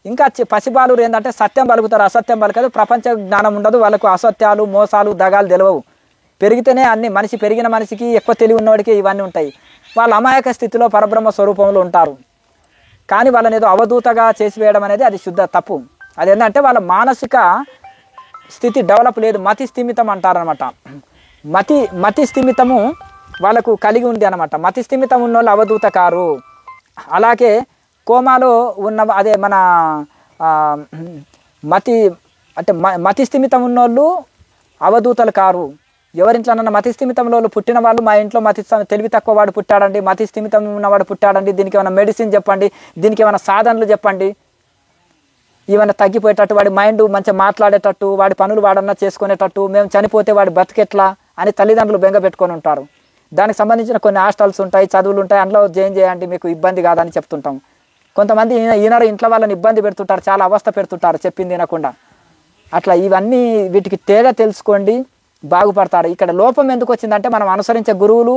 ఇంకా పసిబాలు ఏంటంటే సత్యం పలుకుతారు, అసత్యం పలకదు, ప్రపంచ జ్ఞానం ఉండదు వాళ్ళకు, అసత్యాలు మోసాలు దగాలు తెలియవు. పెరిగితేనే అన్ని మనిషి, పెరిగిన మనిషికి ఎక్కువ తెలివి ఉన్నవాడికి ఇవన్నీ ఉంటాయి. వాళ్ళ అమాయక స్థితిలో పరబ్రహ్మ స్వరూపంలో ఉంటారు. కానీ వాళ్ళని ఏదో అవధూతగా చేసివేయడం అనేది అది శుద్ధ తప్పు. అదేంటంటే వాళ్ళ మానసిక స్థితి డెవలప్ లేదు, మతి స్థిమితం అంటారనమాట. మతి స్థిమితము వాళ్ళకు కలిగి ఉంది అనమాట. మతి స్థిమితం ఉన్న వాళ్ళు అవధూత కారు. అలాగే కోమాలో ఉన్న అదే మన మతి స్థిమితం ఉన్నోళ్ళు అవధూతలు కారు. ఎవరింట్లోనన్నా మతి స్థిమితంలో పుట్టిన వాళ్ళు, మా ఇంట్లో తెలివి తక్కువ వాడు పుట్టాడండి, మతి స్థిమితం ఉన్నవాడు పుట్టాడండి, దీనికి ఏమైనా మెడిసిన్ చెప్పండి, దీనికి ఏమైనా సాధనలు చెప్పండి, ఏమైనా తగ్గిపోయేటట్టు, వాడి మైండ్ మంచిగా మాట్లాడేటట్టు, వాడి పనులు వాడన్నా చేసుకునేటట్టు, మేము చనిపోతే వాడి బతికెట్లా అని తల్లిదండ్రులు బెంగ పెట్టుకొని ఉంటారు. దానికి సంబంధించిన కొన్ని హాస్టల్స్ ఉంటాయి, చదువులు ఉంటాయి, అందులో జాయిన్ చేయండి మీకు ఇబ్బంది కాదని చెప్తుంటాం. కొంతమంది ఈయన ఇంట్లో వాళ్ళని ఇబ్బంది పెడుతుంటారు, చాలా అవస్థ పెడుతుంటారు చెప్పింది వినకుండా. అట్లా ఇవన్నీ వీటికి తేడా తెలుసుకోండి, బాగుపడతారు. ఇక్కడ లోపం ఎందుకు వచ్చిందంటే మనం అనుసరించే గురువులు,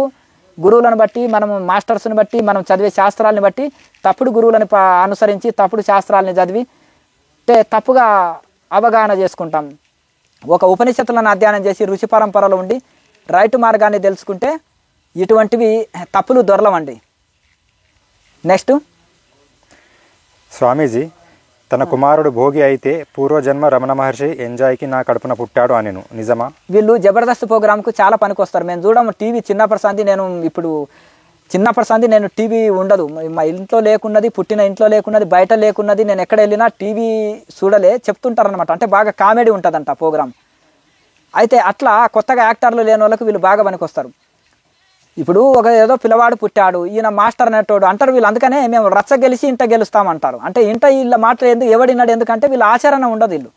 గురువులను బట్టి మనము మాస్టర్స్ని బట్టి మనం చదివే శాస్త్రాలని బట్టి తప్పుడు గురువులను అనుసరించి తప్పుడు శాస్త్రాలని చదివి తప్పుగా అవగాహన చేసుకుంటాం. ఒక ఉపనిషత్తులను అధ్యయనం చేసి ఋషి పరంపరలో ఉండి రైట్ మార్గాన్ని తెలుసుకుంటే ఇటువంటివి తప్పులు దొరలవండి. నెక్స్ట్, స్వామీజీ తన కుమారుడు భోగి అయితే పూర్వజన్మ రమణ మహర్షి ఎంజాయ్కి నా కడుపున పుట్టాడు అనెను, నిజమా? వీళ్ళు జబర్దస్త్ ప్రోగ్రామ్కు చాలా పనికొస్తారు. మేము చూడము టీవీ చిన్నప్పటి సంది నేను టీవీ ఉండదు, మా ఇంట్లో లేకున్నది, పుట్టిన ఇంట్లో లేకున్నది, బయట లేకున్నది, నేను ఎక్కడ వెళ్ళినా టీవీ చూడలే చెప్తుంటారనమాట. అంటే బాగా కామెడీ ఉంటుందంట ప్రోగ్రామ్. అయితే అట్లా కొత్తగా యాక్టర్లు లేని వాళ్ళకి వీళ్ళు బాగా పనికొస్తారు. ఇప్పుడు ఏదో పిల్లవాడు పుట్టాడు, ఈయన మాస్టర్ అనేటోడు అంటారు వీళ్ళు. అందుకనే మేము రచ్చ గెలిచి ఇంట గెలుస్తామంటారు. అంటే ఇంట వీళ్ళ మాటలు ఎవడిన్నాడు, ఎందుకంటే వీళ్ళ ఆచరణ ఉండదు. వీళ్ళు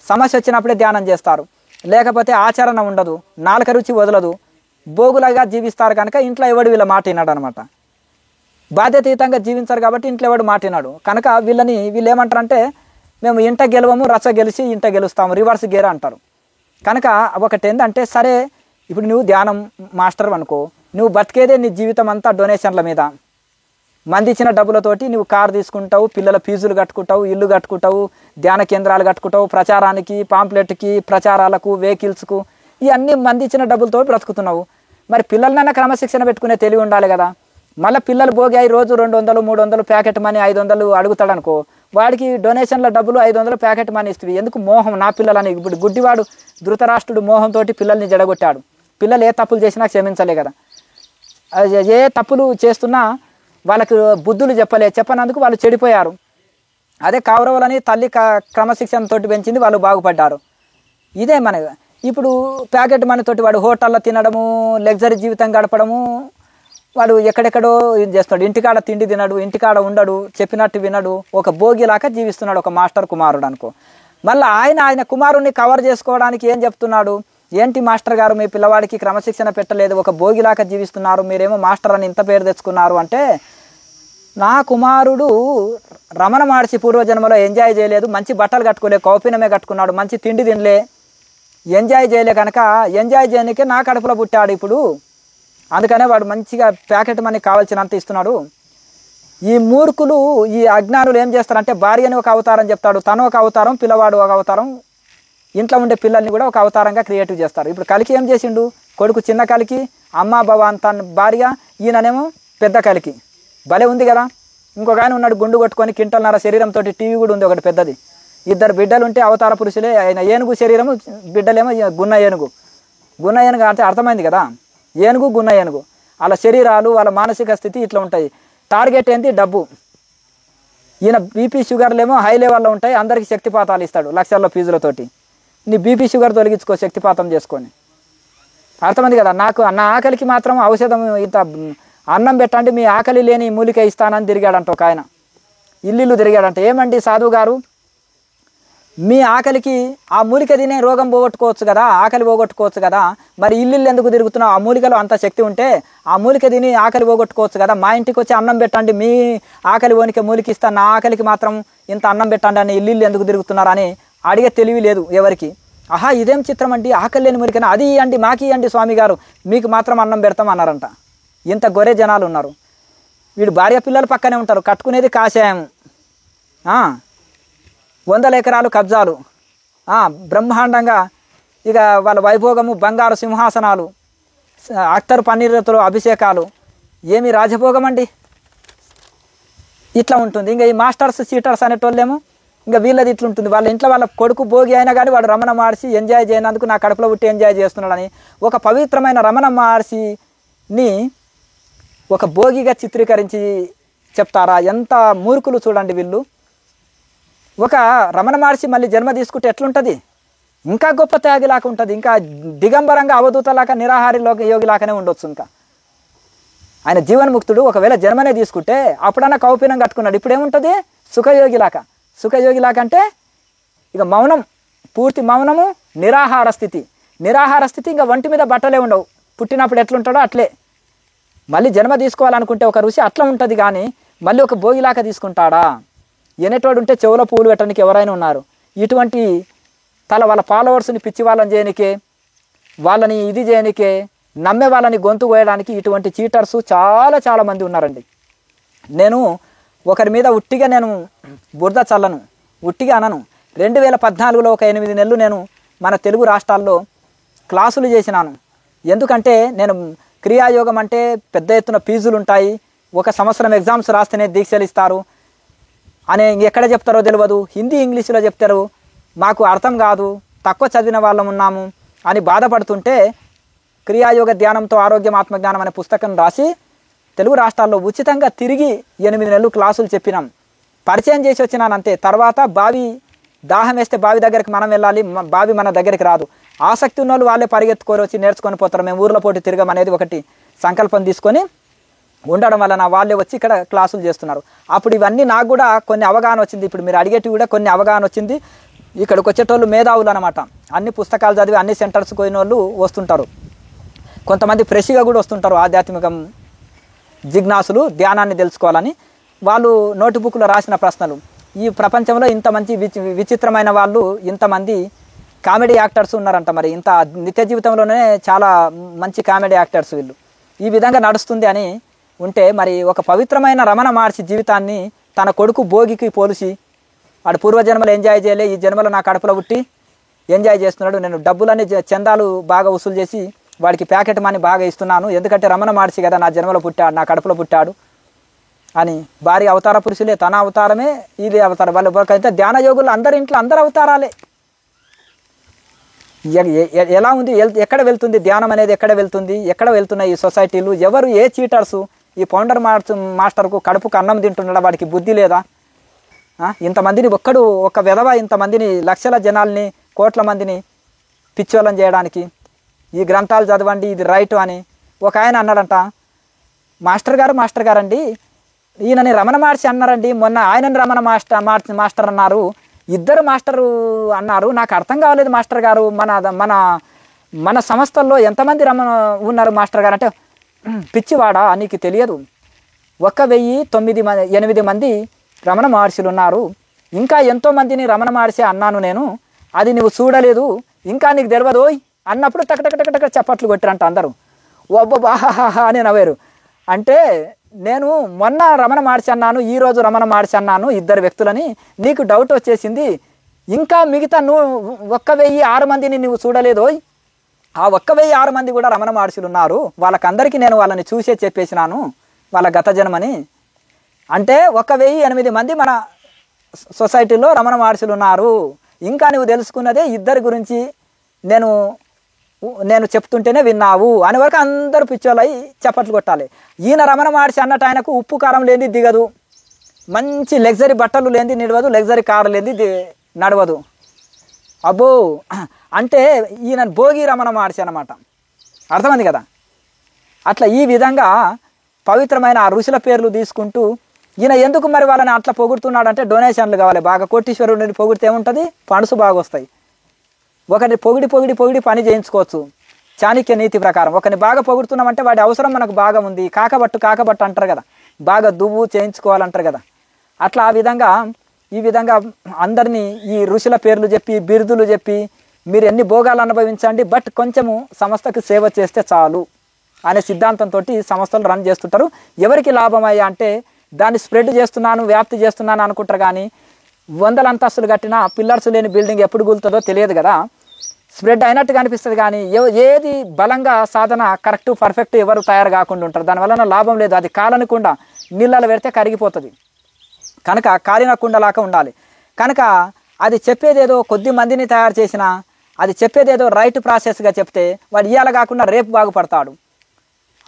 సమస్య వచ్చినప్పుడే ధ్యానం చేస్తారు, లేకపోతే ఆచరణ ఉండదు, నాలుక రుచి వదలదు, భోగులాగా జీవిస్తారు. కనుక ఇంట్లో ఎవడు వీళ్ళ మాట విన్నాడు అనమాట. బాధ్యతయుతంగా జీవించారు కాబట్టి ఇంట్లో ఎవడు మాట విన్నాడు. కనుక వీళ్ళు ఏమంటారంటే మేము ఇంట గెలవము, రచ్చ గెలిచి ఇంట గెలుస్తాము, రివర్స్ గేర్ అంటారు. కనుక ఒకటి ఏంటంటే, సరే ఇప్పుడు నువ్వు ధ్యానం మాస్టర్ అనుకో, నువ్వు బతికేదే నీ జీవితం అంతా డొనేషన్ల మీద, మంది ఇచ్చిన డబ్బులతోటి నువ్వు కారు తీసుకుంటావు, పిల్లల ఫీజులు కట్టుకుంటావు, ఇల్లు కట్టుకుంటావు, ధ్యాన కేంద్రాలు కట్టుకుంటావు, ప్రచారానికి, పాంప్లెట్కి, ప్రచారాలకు, వెహికల్స్కు, ఇవన్నీ మంది ఇచ్చిన డబ్బులతో బ్రతుకుతున్నావు. మరి పిల్లలనైనా క్రమశిక్షణ పెట్టుకునే తెలివి ఉండాలి కదా. మళ్ళీ పిల్లలు భోగి అయి రోజు 200, 300 ప్యాకెట్ మనీ 500 అడుగుతాడు అనుకో, వాడికి డొనేషన్ల డబ్బులు 500 ప్యాకెట్ మనీ ఇస్తుంది. ఎందుకు? మోహం, నా పిల్లలని. ఇప్పుడు గుడ్డివాడు ధృతరాష్ట్రుడు మోహంతో పిల్లల్ని జడగొట్టాడు. పిల్లలు ఏ తప్పులు చేసినా క్షమించలే కదా. ఏ తప్పులు చేస్తున్నా వాళ్ళకు బుద్ధులు చెప్పనందుకు వాళ్ళు చెడిపోయారు. అదే కౌరవులని తల్లి క్రమశిక్షణతో పెంచింది, వాళ్ళు బాగుపడ్డారు. ఇదే మన ఇప్పుడు ప్యాకెట్ మనీతోటి వాడు హోటల్లో తినడము, లగ్జరీ జీవితం గడపడము, వాడు ఎక్కడెక్కడో ఇది చేస్తాడు. ఇంటికాడ తిండి తినడు, ఇంటికాడ ఉండడు, చెప్పినట్టు వినడు, ఒక భోగిలాగా జీవిస్తున్నాడు ఒక మాస్టర్ కుమారుడు అనుకో. మళ్ళీ ఆయన కుమారుడిని కవర్ చేసుకోవడానికి ఏం చెప్తున్నాడు, ఏంటి మాస్టర్ గారు మీ పిల్లవాడికి క్రమశిక్షణ పెట్టలేదు, ఒక భోగిలాగా జీవిస్తున్నారు, మీరేమో మాస్టర్ అని ఇంత పేరు తెచ్చుకున్నారు అంటే, నా కుమారుడు రమణ మహర్షి పూర్వజన్మలో ఎంజాయ్ చేయలేదు, మంచి బట్టలు కట్టుకోలే, కౌపీనమే కట్టుకున్నాడు, మంచి తిండి తినలే, ఎంజాయ్ చేయలే. కనుక ఎంజాయ్ చేయడానికే నా కడుపులో పుట్టాడు ఇప్పుడు, అందుకనే వాడు మంచిగా ప్యాకెట్ మనీ కావాల్సినంత ఇస్తున్నాడు. ఈ మూర్ఖులు, ఈ అజ్ఞానులు ఏం చేస్తారంటే, భార్యని ఒక అవతారం చెప్తాడు, తను ఒక అవతారం, పిల్లవాడు ఒక అవతారం, ఇంట్లో ఉండే పిల్లల్ని కూడా ఒక అవతారంగా క్రియేటివ్ చేస్తారు. ఇప్పుడు కలికి ఏం చేసిండు, కొడుకు చిన్న కలికి, అమ్మ భవాన్ తన భార్య, ఈయననేమో పెద్ద కలికి. భలే ఉంది కదా. ఇంకొక ఆయన ఉన్నాడు గుండు కొట్టుకొని కింటల్నర శరీరంతో, టీవీ కూడా ఉంది ఒకటి పెద్దది. 2 బిడ్డలు ఉంటే అవతార పురుషులే. ఆయన ఏనుగు శరీరము, బిడ్డలేమో గున్న ఏనుగు. గున్న ఏనుగు అంటే అర్థమైంది కదా, ఏనుగు గున్న ఏనుగు. వాళ్ళ శరీరాలు, వాళ్ళ మానసిక స్థితి ఇట్లా ఉంటాయి. టార్గెట్ ఏంటి, డబ్బు. ఈయన బీపీ షుగర్లేమో హై లెవెల్లో ఉంటాయి, అందరికీ శక్తిపాతాలు ఇస్తాడు లక్షల్లో ఫీజులతోటి. నీ బీపీ షుగర్ తొలగించుకో శక్తిపాతం చేసుకొని. అర్థమైంది కదా. నా ఆకలికి మాత్రం ఔషధం, ఇంత అన్నం పెట్టండి, మీ ఆకలి లేని మూలిక ఇస్తానని తిరిగాడంట ఒక ఆయన. ఇల్లు తిరిగాడంట. ఏమండి సాధువు గారు, మీ ఆకలికి ఆ మూలిక తినే రోగం పోగొట్టుకోవచ్చు కదా, ఆకలి పోగొట్టుకోవచ్చు కదా, మరి ఇల్లు ఎందుకు తిరుగుతున్నావు? ఆ మూలికలో అంత శక్తి ఉంటే ఆ మూలిక తిని ఆకలి పోగొట్టుకోవచ్చు కదా, మా ఇంటికి వచ్చి అన్నం పెట్టండి, మీ ఆకలి ఓనికి మూలిక ఇస్తాను, నా ఆకలికి మాత్రం ఇంత అన్నం పెట్టండి అని ఇల్లు ఎందుకు తిరుగుతున్నారని అడిగే తెలివి లేదు ఎవరికి. ఆహా ఇదేం చిత్రం అండి, ఆకలి లేని మూలికనా, అది ఇవ్వండి, మాకు ఇవ్వండి స్వామి గారు, మీకు మాత్రం అన్నం పెడతాం అన్నారంట. ఇంత గొర్రె జనాలు ఉన్నారు. వీడు భార్య పిల్లలు పక్కనే ఉంటారు, కట్టుకునేది కాషాయం, 100 ఎకరాలు కబ్జాలు, బ్రహ్మాండంగా ఇక వాళ్ళ వైభోగము, బంగారు సింహాసనాలు, అఖ్తర్ పన్నీరుతో అభిషేకాలు, ఏమి రాజభోగం అండి. ఇట్లా ఉంటుంది. ఇంకా ఈ మాస్టర్స్ సీటర్స్ అనేటోళ్ళేమో ఇంకా వీళ్ళది ఇట్లుంటుంది. వాళ్ళ ఇంట్లో వాళ్ళ కొడుకు భోగి అయినా కానీ వాడు రమణ మహర్షి ఎంజాయ్ చేయనందుకు నా కడుపులో పుట్టి ఎంజాయ్ చేస్తున్నాడని ఒక పవిత్రమైన రమణ మహర్షిని ఒక భోగిగా చిత్రీకరించి చెప్తారా? ఎంత మూర్ఖులు చూడండి వీళ్ళు. ఒక రమణ మహర్షి మళ్ళీ జన్మ తీసుకుంటే ఎట్లుంటుంది, ఇంకా గొప్ప త్యాగిలాగా ఉంటుంది, ఇంకా దిగంబరంగా అవధూతలాగా నిరాహారి యోగిలాగానే ఉండొచ్చు. ఇంకా ఆయన జీవన్ముక్తుడు. ఒకవేళ జన్మనే తీసుకుంటే అప్పుడన్నా కౌపీనం కట్టుకున్నాడు, ఇప్పుడేముంటుంది సుఖయోగిలాగా. సుఖయోగిలాగా అంటే ఇక మౌనం, పూర్తి మౌనము, నిరాహార స్థితి. నిరాహార స్థితి ఇంకా ఒంటి మీద బట్టలే ఉండవు, పుట్టినప్పుడు ఎట్లుంటాడో అట్లే. మళ్ళీ జన్మ తీసుకోవాలనుకుంటే ఒక ఋషి అట్లా ఉంటుంది, కానీ మళ్ళీ ఒక భోగిలాగా తీసుకుంటాడా? ఎనేటోడు ఉంటే చెవులో పూలు పెట్టడానికి ఎవరైనా ఉన్నారు. ఇటువంటి వాళ్ళ ఫాలోవర్స్ని పిచ్చి వాళ్ళని చేయనికే, వాళ్ళని ఇది చేయనికే, నమ్మే వాళ్ళని గొంతు కోయడానికి ఇటువంటి చీటర్స్ చాలా చాలా మంది ఉన్నారండి. నేను ఒకరి మీద ఉట్టిగా నేను బురద చల్లను, ఉట్టిగా అనను. 2014లో ఒక 8 నెలలు నేను మన తెలుగు రాష్ట్రాల్లో క్లాసులు చేసినాను. ఎందుకంటే నేను క్రియాయోగం అంటే పెద్ద ఎత్తున ఫీజులు ఉంటాయి, 1 సంవత్సరం ఎగ్జామ్స్ రాస్తేనే దీక్షలు ఇస్తారు అని ఎక్కడ చెప్తారో తెలియదు, హిందీ ఇంగ్లీష్లో చెప్తారు, మాకు అర్థం కాదు, తక్కువ చదివిన వాళ్ళం ఉన్నాము అని బాధపడుతుంటే క్రియాయోగ ధ్యానంతో ఆరోగ్యం ఆత్మజ్ఞానం అనే పుస్తకం రాసి తెలుగు రాష్ట్రాల్లో ఉచితంగా తిరిగి 8 నెలలు క్లాసులు చెప్పినాం. పరిచయం చేసి వచ్చినాను అంతే. తర్వాత బావి దాహం వేస్తే బావి దగ్గరికి మనం వెళ్ళాలి, బావి మన దగ్గరికి రాదు. ఆసక్తి ఉన్న వాళ్ళు వాళ్ళే పరిగెత్తుకొని వచ్చి నేర్చుకొని పోతారు. మేము ఊర్ల పోటీ తిరగం అనేది ఒకటి సంకల్పం తీసుకొని ఉండడం వలన వాళ్ళే వచ్చి ఇక్కడ క్లాసులు చేస్తున్నారు. అప్పుడు ఇవన్నీ నాకు కూడా కొన్ని అవగాహన వచ్చింది. ఇప్పుడు మీరు అడిగేటివి కూడా కొన్ని అవగాహన వచ్చింది. ఇక్కడికి వచ్చేటోళ్ళు మేధావులు అనమాట. అన్ని పుస్తకాలు చదివి అన్ని సెంటర్స్ పోయిన వాళ్ళు వస్తుంటారు. కొంతమంది ఫ్రెష్గా కూడా వస్తుంటారు, ఆధ్యాత్మికం జిజ్ఞాసులు, ధ్యానాన్ని తెలుసుకోవాలని. వాళ్ళు నోట్బుక్లో రాసిన ప్రశ్నలు. ఈ ప్రపంచంలో ఇంత మంచి విచిత్రమైన వాళ్ళు, ఇంతమంది కామెడీ యాక్టర్స్ ఉన్నారంట. మరి ఇంత నిత్య జీవితంలోనే చాలా మంచి కామెడీ యాక్టర్స్ వీళ్ళు. ఈ విధంగా నడుస్తుంది అని ఉంటే మరి ఒక పవిత్రమైన రమణ మహర్షి జీవితాన్ని తన కొడుకు భోగికి పోలిసి వాడు పూర్వజన్మలు ఎంజాయ్ చేయలే, ఈ జన్మలో నా కడుపులో పుట్టి ఎంజాయ్ చేస్తున్నాడు, నేను డబ్బులన్నీ చందాలు బాగా వసూలు చేసి వాడికి ప్యాకెట్ మనీ బాగా ఇస్తున్నాను, ఎందుకంటే రమణ మహర్షి కదా నా జన్మలో పుట్టాడు, నా కడుపులో పుట్టాడు అని. భారీ అవతార పురుషులే, తన అవతారమే ఇది అవతారం. వాళ్ళకైతే ధ్యాన యోగులు అందరి ఇంట్లో అందరు అవతారాలే. ఎలా ఉంది, ఎక్కడ వెళ్తుంది ధ్యానం అనేది, ఎక్కడ వెళ్తుంది, ఎక్కడ వెళ్తున్నాయి ఈ సొసైటీలు? ఎవరు ఏ చీటర్సు? ఈ పౌండర్ మాస్టర్కు కడుపుకు అన్నం తింటున్నాడా? వాడికి బుద్ధి లేదా? ఇంతమందిని ఒక విధవ ఇంతమందిని లక్షల జనాల్ని కోట్ల మందిని పిచ్చోళం చేయడానికి ఈ గ్రంథాలు చదవండి, ఇది రైట్ అని. ఒక ఆయన అన్నాడంట, మాస్టర్ గారండి ఈయనని రమణ మహర్షి అన్నారండి, మొన్న ఆయనని రమణ మాస్టర్ అన్నారు, ఇద్దరు మాస్టరు అన్నారు, నాకు అర్థం కావలేదు మాస్టర్ గారు, మన మన సంస్థల్లో ఎంతమంది రమణ ఉన్నారు మాస్టర్ గారు అంటే, పిచ్చివాడా నీకు తెలియదు, 1008 మంది రమణ మహర్షులు ఉన్నారు, ఇంకా ఎంతోమందిని రమణ మహర్షి అన్నాను నేను, అది నువ్వు చూడలేదు, ఇంకా నీకు తెలియదు అన్నప్పుడు టక చప్పట్లు కొట్టారంట అందరూ. బాహా అని నవ్వారు. అంటే నేను మొన్న రమణ మహర్షి అన్నాను, ఈరోజు రమణ మహర్షి అన్నాను, ఇద్దరు వ్యక్తులని, నీకు డౌట్ వచ్చేసింది, ఇంకా మిగతా 1006 మందిని నువ్వు చూడలేదోయ్, ఆ 1006 మంది కూడా రమణ మహర్షులు ఉన్నారు, వాళ్ళకందరికీ నేను వాళ్ళని చూసే చెప్పేసినాను వాళ్ళ గత జన్మని. అంటే 1008 మంది మన సొసైటీలో రమణ మహర్షులు ఉన్నారు, ఇంకా నువ్వు తెలుసుకున్నదే ఇద్దరి గురించి నేను చెప్తుంటేనే విన్నావు అని వరకు అందరూ పిచ్చోళ్ళై చప్పట్లు కొట్టాలి. ఈయన రమణ మహర్షి అన్నట్టు ఆయనకు ఉప్పు కారం లేనిది దిగదు, మంచి లగ్జరీ బట్టలు లేనిది నడవదు, లగ్జరీ కారు లేనిది నడవదు. అబ్బో అంటే ఈయన భోగి రమణ మహర్షి అన్నమాట. అర్థమైంది కదా? అట్లా ఈ విధంగా పవిత్రమైన ఆ ఋషుల పేర్లు తీసుకుంటూ ఈయన ఎందుకు మరి వాళ్ళని అట్లా పొగుడుతున్నాడు అంటే, డొనేషన్లు కావాలి. బాగా కోటీశ్వరుడిని పొగిడితే ఏముంటుంది, ఫండ్స్ బాగా వస్తాయి. ఒకరిని పొగిడి పని చేయించుకోవచ్చు చాణక్య నీతి ప్రకారం. ఒకరిని బాగా పొగుడుతున్నామంటే వాడి అవసరం మనకు బాగా ఉంది, కాకబట్టు అంటారు కదా, బాగా దువ్వు చేయించుకోవాలంటారు కదా. అట్లా ఈ విధంగా అందరినీ ఈ ఋషుల పేర్లు చెప్పి బిరుదులు చెప్పి మీరు ఎన్ని భోగాలు అనుభవించండి, బట్ కొంచెము సంస్థకు సేవ చేస్తే చాలు అనే సిద్ధాంతంతో సంస్థలు రన్ చేస్తుంటారు. ఎవరికి లాభమయ్యా అంటే దాన్ని స్ప్రెడ్ చేస్తున్నాను, వ్యాప్తి చేస్తున్నాను అనుకుంటారు. కానీ 100 అంతస్తులు కట్టినా పిల్లర్స్ లేని బిల్డింగ్ ఎప్పుడు కూలుతుందో తెలియదు కదా. స్ప్రెడ్ అయినట్టుగా అనిపిస్తుంది, కానీ ఏది బలంగా సాధన కరెక్ట్ పర్ఫెక్ట్ ఎవరు తయారు కాకుండా ఉంటారు. దానివల్ల లాభం లేదు. అది కాలనకుండా నీళ్ళలో పెడితే కరిగిపోతుంది. కనుక కాలిన కుండలాగా ఉండాలి. కనుక అది చెప్పేదేదో కొద్ది మందిని తయారు చేసినా, అది చెప్పేదేదో రైట్ ప్రాసెస్గా చెప్తే వాడు ఇవాళ కాకుండా రేపు బాగుపడతాడు.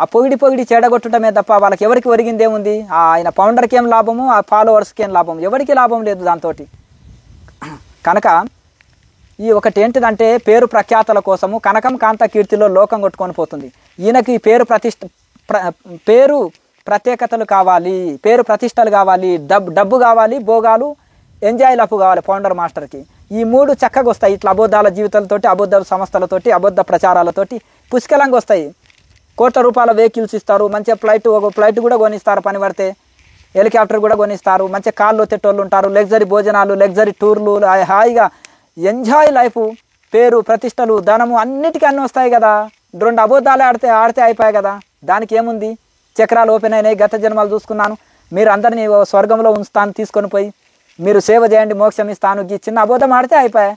ఆ పొగిడి చెడగొట్టడమే తప్ప వాళ్ళకి ఎవరికి ఒరిగిందేముంది? ఆయన ఫౌండర్కి ఏం లాభము, ఆ ఫాలోవర్స్కి ఏం లాభం? ఎవరికి లాభం లేదు దాంతో. కనుక ఈ ఒకటి ఏంటిదంటే పేరు ప్రఖ్యాతల కోసము కనకం కాంత కీర్తిలో లోకం కొట్టుకొని పోతుంది. ఈయనకి పేరు ప్రత్యేకతలు కావాలి, పేరు ప్రతిష్టలు కావాలి, డబ్బు కావాలి, భోగాలు, ఎంజాయ్ లఫ్ కావాలి ఫౌండర్ మాస్టర్కి. ఈ 3 చక్కగా వస్తాయి. ఇట్లా అబద్ధాల జీవితాలతోటి, అబద్ధ సంస్థలతోటి, అబద్ధ ప్రచారాలతోటి పుష్కలంగా వస్తాయి. కోట్ల రూపాయల వెహికల్స్ ఇస్తారు, మంచిగా ఒక ఫ్లైట్ కూడా కొనిస్తారు, పని పడితే హెలికాప్టర్ కూడా కొనిస్తారు, మంచిగా కాళ్ళు తెట్టోళ్ళు ఉంటారు, లగ్జరీ భోజనాలు, లగ్జరీ టూర్లు, హాయిగా ఎంజాయ్ లైఫ్, పేరు ప్రతిష్టలు, ధనము అన్నిటికీ అన్నీ వస్తాయి కదా. 2 అబద్ధాలు ఆడితే అయిపోయాయి కదా, దానికి ఏముంది? చక్రాలు ఓపెన్ అయినాయి, గత జన్మలు చూసుకున్నాను, మీరు అందరినీ స్వర్గంలో ఉంచుతాను తీసుకొని పోయి, మీరు సేవ చేయండి మోక్షం ఇస్తాను, ఈ చిన్న అబద్ధం ఆడితే అయిపోయాయి.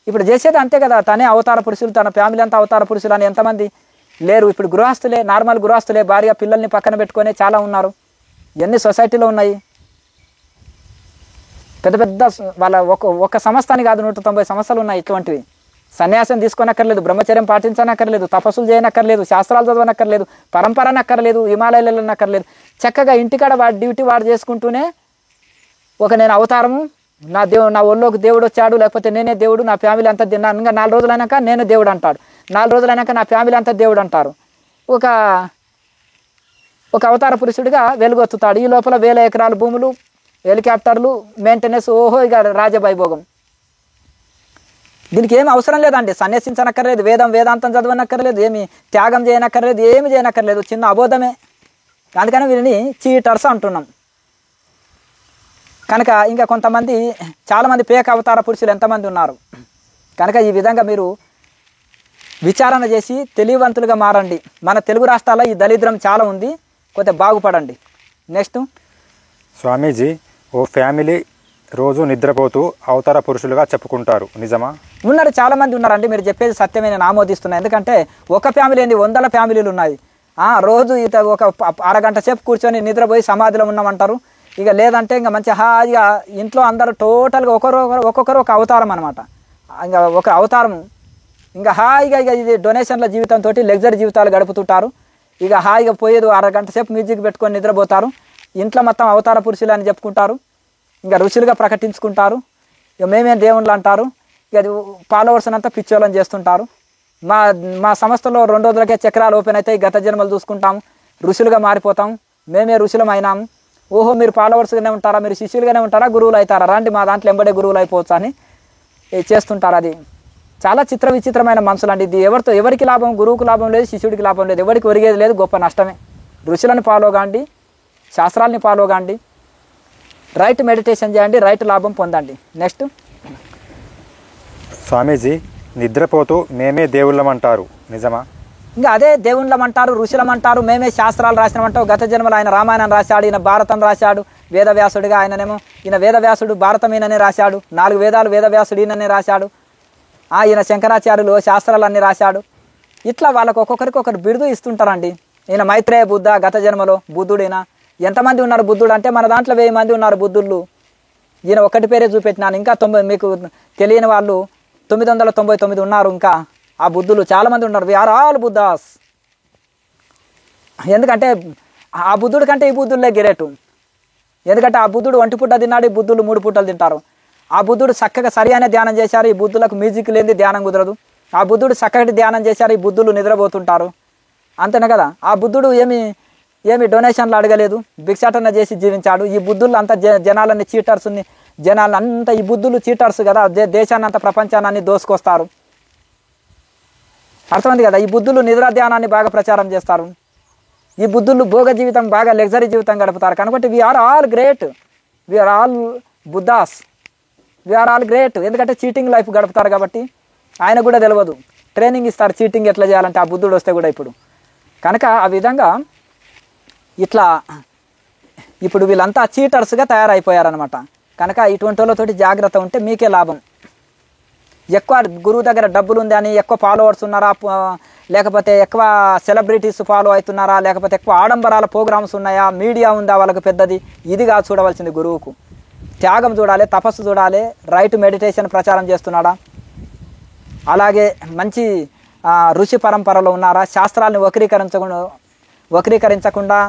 ఇప్పుడు చేసేది అంతే కదా, తనే అవతార పురుషులు, తన ఫ్యామిలీ అంతా అవతార పురుషులు అని ఎంతమంది లేరు? ఇప్పుడు గృహస్థులే, నార్మల్ గృహస్థులే, భార్య పిల్లల్ని పక్కన పెట్టుకొని చాలా ఉన్నారు. ఎన్ని సొసైటీలో ఉన్నాయి, పెద్ద పెద్ద వాళ్ళ ఒక సంస్థని కాదు 190 సంస్థలు ఉన్నాయి ఇటువంటివి. సన్యాసం తీసుకోనక్కర్లేదు, బ్రహ్మచర్యం పాటించనక్కర్లేదు, తపస్సులు చేయనక్కర్లేదు, శాస్త్రాలు చదవనక్కర్లేదు, పరంపరనక్కర్లేదు, హిమాలయాలు వెళ్ళనక్కర్లేదు. చక్కగా ఇంటికాడ వాడి డ్యూటీ వాడు చేసుకుంటూనే నేను అవతారము, నా ఒళ్ళోకి దేవుడు వచ్చాడు, లేకపోతే నేనే దేవుడు, నా ఫ్యామిలీ అంతా ఇంకా 4 రోజులైనాక నేను దేవుడు అంటాడు, 4 రోజులైనాక నా ఫ్యామిలీ అంతా దేవుడు అంటారు. ఒక అవతార పురుషుడిగా వెలుగొత్తుతాడు. ఈ లోపల 1000 ఎకరాల భూములు, హెలికాప్టర్లు, మెయింటెనెన్స్, ఓహో ఇక రాజవైభోగం. దీనికి ఏమి అవసరం లేదండి, సన్యసించనక్కర్లేదు, వేదాంతం చదవనక్కర్లేదు, ఏమి త్యాగం చేయనక్కర్లేదు, ఏమి చేయనక్కర్లేదు, చిన్న అబోధమే. అందుకని వీరిని చీటర్స్ అంటున్నాం. కనుక ఇంకా కొంతమంది చాలామంది పేక అవతార పురుషులు ఎంతమంది ఉన్నారు. కనుక ఈ విధంగా మీరు విచారణ చేసి తెలివివంతులుగా మారండి. మన తెలుగు రాష్ట్రాల్లో ఈ దరిద్రం చాలా ఉంది, కొద్దిగా బాగుపడండి. నెక్స్ట్, స్వామీజీ, ఓ ఫ్యామిలీ రోజు నిద్రపోతూ అవతార పురుషులుగా చెప్పుకుంటారు, నిజమా? ఉన్నారు, చాలామంది ఉన్నారండి. మీరు చెప్పేది సత్యమే, నేను ఆమోదిస్తున్నాను. ఎందుకంటే ఒక ఫ్యామిలీ ఏంది, 100 ఫ్యామిలీలు ఉన్నాయి. రోజు ఒక అరగంట సేపు కూర్చొని నిద్రపోయి సమాధిలో ఉన్నామంటారు. ఇక లేదంటే ఇంకా మంచి హాయిగా ఇంట్లో అందరూ టోటల్గా ఒక్కొక్కరు ఒక అవతారం అనమాట. ఇంకా ఒక అవతారం ఇంకా హాయిగా ఇక ఇది డొనేషన్ల జీవితంతో లగ్జరీ జీవితాలు గడుపుతుంటారు. ఇక హాయిగా పోయేది అరగంట సేపు మ్యూజిక్ పెట్టుకొని నిద్రపోతారు. ఇంట్లో మొత్తం అవతార పురుషులు అని చెప్పుకుంటారు, ఇంకా ఋషులుగా ప్రకటించుకుంటారు. ఇక మేమేం దేవుళ్ళు అంటారు. ఇక అది ఫాలోవర్స్ అంతా పిచ్చోళ్ళని చేస్తుంటారు. మా సంస్థలో 2 రోజులకే చక్రాలు ఓపెన్ అవుతాయి, గత జన్మలు చూసుకుంటాము, ఋషులుగా మారిపోతాం, మేమే ఋషులం అయినాము. ఓహో మీరు ఫాలోవర్స్గానే ఉంటారా, మీరు శిష్యులుగానే ఉంటారా, గురువులు అవుతారా, రండి మా దాంట్లో ఎంబడే గురువులు అయిపోవచ్చు అని చేస్తుంటారు. అది చాలా విచిత్రమైన మనుషులు అండి. ఇది ఎవరికి లాభం? గురువుకు లాభం లేదు, శిష్యుడికి లాభం లేదు, ఎవరికి ఒరిగేది లేదు, గొప్ప నష్టమే. ఋషులను ఫాలో కాండి, శాస్త్రాలని ఫాలో కాండి, రైట్ మెడిటేషన్ చేయండి, రైట్ లాభం పొందండి. నెక్స్ట్, స్వామీజీ, నిద్రపోతూ మేమే దేవుళ్ళమంటారు, నిజమా? ఇంకా అదే దేవుళ్ళమంటారు, ఋషులమంటారు, మేమే శాస్త్రాలు రాసినామంటావు. గత జన్మలో ఆయన రామాయణం రాశాడు, ఈయన భారతం రాశాడు, వేదవ్యాసుడిగా. ఈయన వేదవ్యాసుడు భారతం ఈయననే రాశాడు, 4 వేదాలు వేదవ్యాసుడు ఈయననే రాశాడు. ఈయన శంకరాచార్యులు శాస్త్రాలన్నీ రాశాడు. ఇట్లా వాళ్ళకు ఒక్కొక్కరికి ఒకరు బిరుదు ఇస్తుంటారండి. ఈయన మైత్రేయ బుద్ధ, గత జన్మలో బుద్ధుడు. ఈయన ఎంతమంది ఉన్నారు బుద్ధుడు అంటే, మన దాంట్లో 1000 మంది ఉన్నారు బుద్ధుళ్ళు. ఈయన ఒక్కటి పేరే చూపెట్టినాను. ఇంకా 90 మీకు తెలియని వాళ్ళు 999 ఉన్నారు. ఇంకా ఆ బుద్ధులు చాలామంది ఉన్నారు. We are all Buddhas. ఎందుకంటే ఆ బుద్ధుడి కంటే ఈ బుద్ధులే గిరేటు. ఎందుకంటే ఆ బుద్ధుడు 1 పూట తిన్నాడు, ఈ బుద్ధులు 3 పూటలు తింటారు. ఆ బుద్ధుడు చక్కగా సరి అయిన ధ్యానం చేశారు, ఈ బుద్ధులకు మ్యూజిక్ లేని ధ్యానం కుదరదు. ఆ బుద్ధుడు చక్కటి ధ్యానం చేశారు, ఈ బుద్ధులు నిద్రపోతుంటారు. అంతేనే కదా. ఆ బుద్ధుడు ఏమి డొనేషన్లు అడగలేదు, భిక్షాటన చేసి జీవించాడు. ఈ బుద్ధులు అంతా జనాలన్నీ చీటర్స్ని, జనాలంతా ఈ బుద్ధులు చీటర్స్ కదా, దేశాన్ని అంతా ప్రపంచాన్ని దోసుకొస్తారు. అర్థమైంది కదా. ఈ బుద్ధులు నిద్రా ధ్యానాన్ని బాగా ప్రచారం చేస్తారు. ఈ బుద్ధులు భోగ జీవితం, బాగా లగ్జరీ జీవితం గడుపుతారు. కాబట్టి we are all great, we are all Buddhas, we are all great. ఎందుకంటే చీటింగ్ లైఫ్ గడుపుతారు కాబట్టి. ఆయన కూడా తెలియదు, ట్రైనింగ్ ఇస్తారు చీటింగ్ ఎట్లా చేయాలంటే ఆ బుద్ధుడు వస్తే కూడా ఇప్పుడు. కనుక ఆ విధంగా ఇట్లా ఇప్పుడు వీళ్ళంతా చీటర్స్గా తయారైపోయారనమాట. కనుక ఇటువంటి వాళ్ళతోటి జాగ్రత్త ఉంటే మీకే లాభం. ఎక్కువ గురువు దగ్గర డబ్బులు ఉంది అని ఎక్కువ ఫాలోవర్స్ ఉన్నారా, లేకపోతే ఎక్కువ సెలబ్రిటీస్ ఫాలో అవుతున్నారా, లేకపోతే ఎక్కువ ఆడంబరాల ప్రోగ్రామ్స్ ఉన్నాయా, మీడియా ఉందా వాళ్ళకి పెద్దది, ఇది కాదు చూడవలసింది. గురువుకు త్యాగం చూడాలి, తపస్సు చూడాలి, రైట్ మెడిటేషన్ ప్రచారం చేస్తున్నాడా, అలాగే మంచి ఋషి పరంపరలో ఉన్నారా, శాస్త్రాలను వక్రీకరించకుండా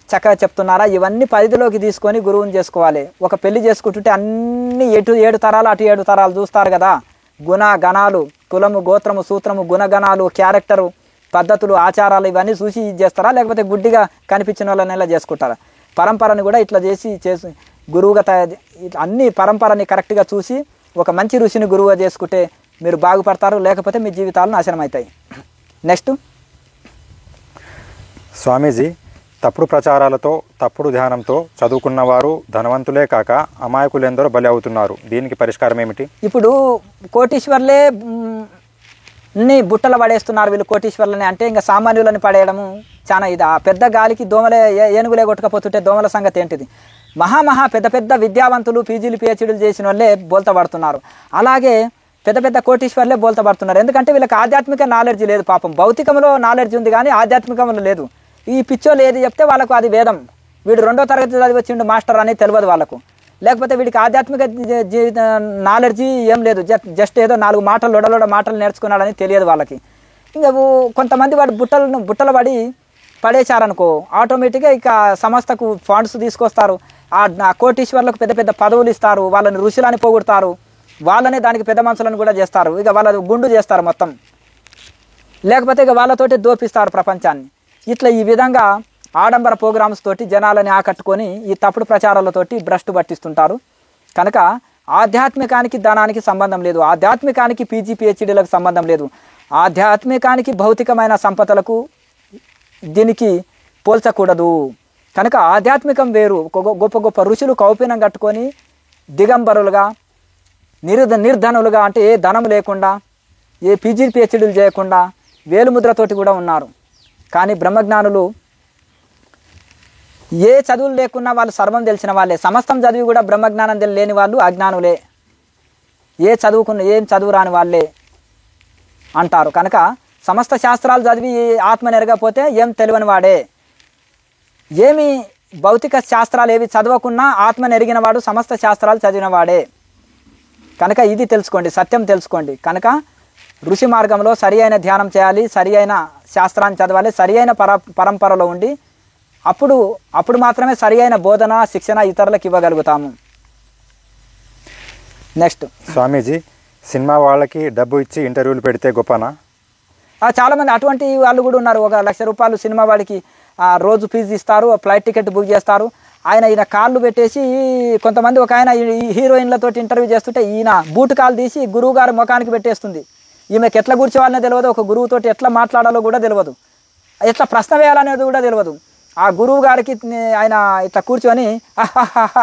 చక్కగా చెప్తున్నారా, ఇవన్నీ పరిధిలోకి తీసుకొని గురువుని చేసుకోవాలి. ఒక పెళ్లి చేసుకుంటుంటే అన్ని 7 తరాలు అటు 7 తరాలు చూస్తారు కదా. గుణ గణాలు, కులము, గోత్రము, సూత్రము, గుణగణాలు, క్యారెక్టరు, పద్ధతులు, ఆచారాలు ఇవన్నీ చూసి ఇది చేస్తారా, లేకపోతే గుడ్డిగా కనిపించిన వాళ్ళని ఇలా చేసుకుంటారా? పరంపరని కూడా ఇట్లా చేసి గురువుగా అన్ని పరంపరని కరెక్ట్గా చూసి ఒక మంచి ఋషిని గురువుగా చేసుకుంటే మీరు బాగుపడతారు, లేకపోతే మీ జీవితాలు నాశనం అవుతాయి. నెక్స్ట్, స్వామీజీ, తప్పుడు ప్రచారాలతో, తప్పుడు ధ్యానంతో చదువుకున్నవారు ధనవంతులే కాక అమాయకులెందరో బలి అవుతున్నారు. దీనికి పరిష్కారం ఏమిటి? ఇప్పుడు కోటీశ్వర్లే బుట్టలు పడేస్తున్నారు వీళ్ళు కోటీశ్వర్లని. అంటే ఇంకా సామాన్యులని పడేయడము చాలా ఇది. ఆ పెద్ద గాలికి దోమలే ఏనుగులే కొట్టుకపోతుంటే దోమల సంగతి ఏంటిది? మహా పెద్ద పెద్ద విద్యావంతులు పీజీలు పిహెచ్డీలు చేసిన వాళ్ళే బోల్తా పడుతున్నారు. అలాగే పెద్ద పెద్ద కోటీశ్వర్లే బోల్తా పడుతున్నారు. ఎందుకంటే వీళ్ళకి ఆధ్యాత్మిక నాలెడ్జ్ లేదు. పాపం భౌతికంలో నాలెడ్జ్ ఉంది కానీ ఆధ్యాత్మికంలో లేదు. ఈ పిచ్చోళ్ళు ఏది చెప్తే వాళ్ళకు అది వేదం. వీడు 2వ తరగతి చదివి వచ్చిండు మాస్టర్ అని తెలియదు వాళ్ళకు. లేకపోతే వీడికి ఆధ్యాత్మిక నాలెడ్జి ఏం లేదు. జస్ట్ ఏదో 4 మాటలు లొడలోడ మాటలు నేర్చుకున్నాడని తెలియదు వాళ్ళకి. ఇంకా కొంతమంది వాడు బుట్టలు పడి పడేశారనుకో, ఆటోమేటిక్గా ఇక సంస్థకు ఫండ్స్ తీసుకొస్తారు. ఆ కోటీశ్వర్లకు పెద్ద పెద్ద పదవులు ఇస్తారు. వాళ్ళని ఋషులని పోగొడతారు. వాళ్ళనే దానికి పెద్ద మనుషులను కూడా చేస్తారు. ఇక వాళ్ళ గుండు చేస్తారు మొత్తం. లేకపోతే ఇక వాళ్ళతోటి దోపిస్తారు ప్రపంచాన్ని. ఇట్లా ఈ విధంగా ఆడంబర ప్రోగ్రామ్స్ తోటి జనాలని ఆకట్టుకొని ఈ తప్పుడు ప్రచారాలతోటి భ్రష్టు పట్టిస్తుంటారు. కనుక ఆధ్యాత్మికానికి ధనానికి సంబంధం లేదు. ఆధ్యాత్మికానికి పీజీ పిహెచ్డీలకు సంబంధం లేదు. ఆధ్యాత్మికానికి భౌతికమైన సంపదలకు దీనికి పోల్చకూడదు. కనుక ఆధ్యాత్మికం వేరు. గొప్ప గొప్ప ఋషులు కౌపీనం కట్టుకొని దిగంబరులుగా నిర్ధనులుగా, అంటే ఏ ధనం లేకుండా ఏ పీజీ పిహెచ్డీలు చేయకుండా వేలుముద్రతోటి కూడా ఉన్నారు. కానీ బ్రహ్మజ్ఞానులు ఏ చదువులు లేకున్నా వాళ్ళు సర్వం తెలిసిన వాళ్ళే. సమస్తం చదివి కూడా బ్రహ్మజ్ఞానం లేని వాళ్ళు అజ్ఞానులే. ఏం చదువు రాని వాళ్ళే అంటారు. కనుక సమస్త శాస్త్రాలు చదివి ఆత్మ నెరగపోతే ఏం తెలియని వాడే. ఏమి భౌతిక శాస్త్రాలు ఏవి చదవకున్నా ఆత్మ నెరిగిన వాడు సమస్త శాస్త్రాలు చదివిన వాడే. కనుక ఇది తెలుసుకోండి, సత్యం తెలుసుకోండి. కనుక ఋషి మార్గంలో సరి అయిన ధ్యానం చేయాలి, సరి అయిన శాస్త్రాన్ని చదవాలి, సరి అయిన పరంపరలో ఉండి అప్పుడు మాత్రమే సరి అయిన బోధన శిక్షణ ఇతరులకు ఇవ్వగలుగుతాము. నెక్స్ట్, స్వామీజీ, సినిమా వాళ్ళకి డబ్బు ఇచ్చి ఇంటర్వ్యూలు పెడితే గొప్పనా? చాలామంది అటువంటి వాళ్ళు కూడా ఉన్నారు. 1 లక్ష రూపాయలు సినిమా వాడికి రోజు ఫీజు ఇస్తారు, ఫ్లైట్ టికెట్ బుక్ చేస్తారు. ఈయన కాళ్ళు పెట్టేసి కొంతమంది ఒక ఆయన హీరోయిన్లతో ఇంటర్వ్యూ చేస్తుంటే ఈయన బూటు కాలు తీసి గురువు గారి ముఖానికి పెట్టేస్తుంది. ఈమెకి ఎట్లా కూర్చోవాలనే తెలియదు, ఒక గురువుతోటి ఎట్లా మాట్లాడాలో కూడా తెలియదు, ఎట్లా ప్రశ్న వేయాలనేది కూడా తెలియదు. ఆ గురువు గారికి ఆయన ఇట్లా కూర్చొని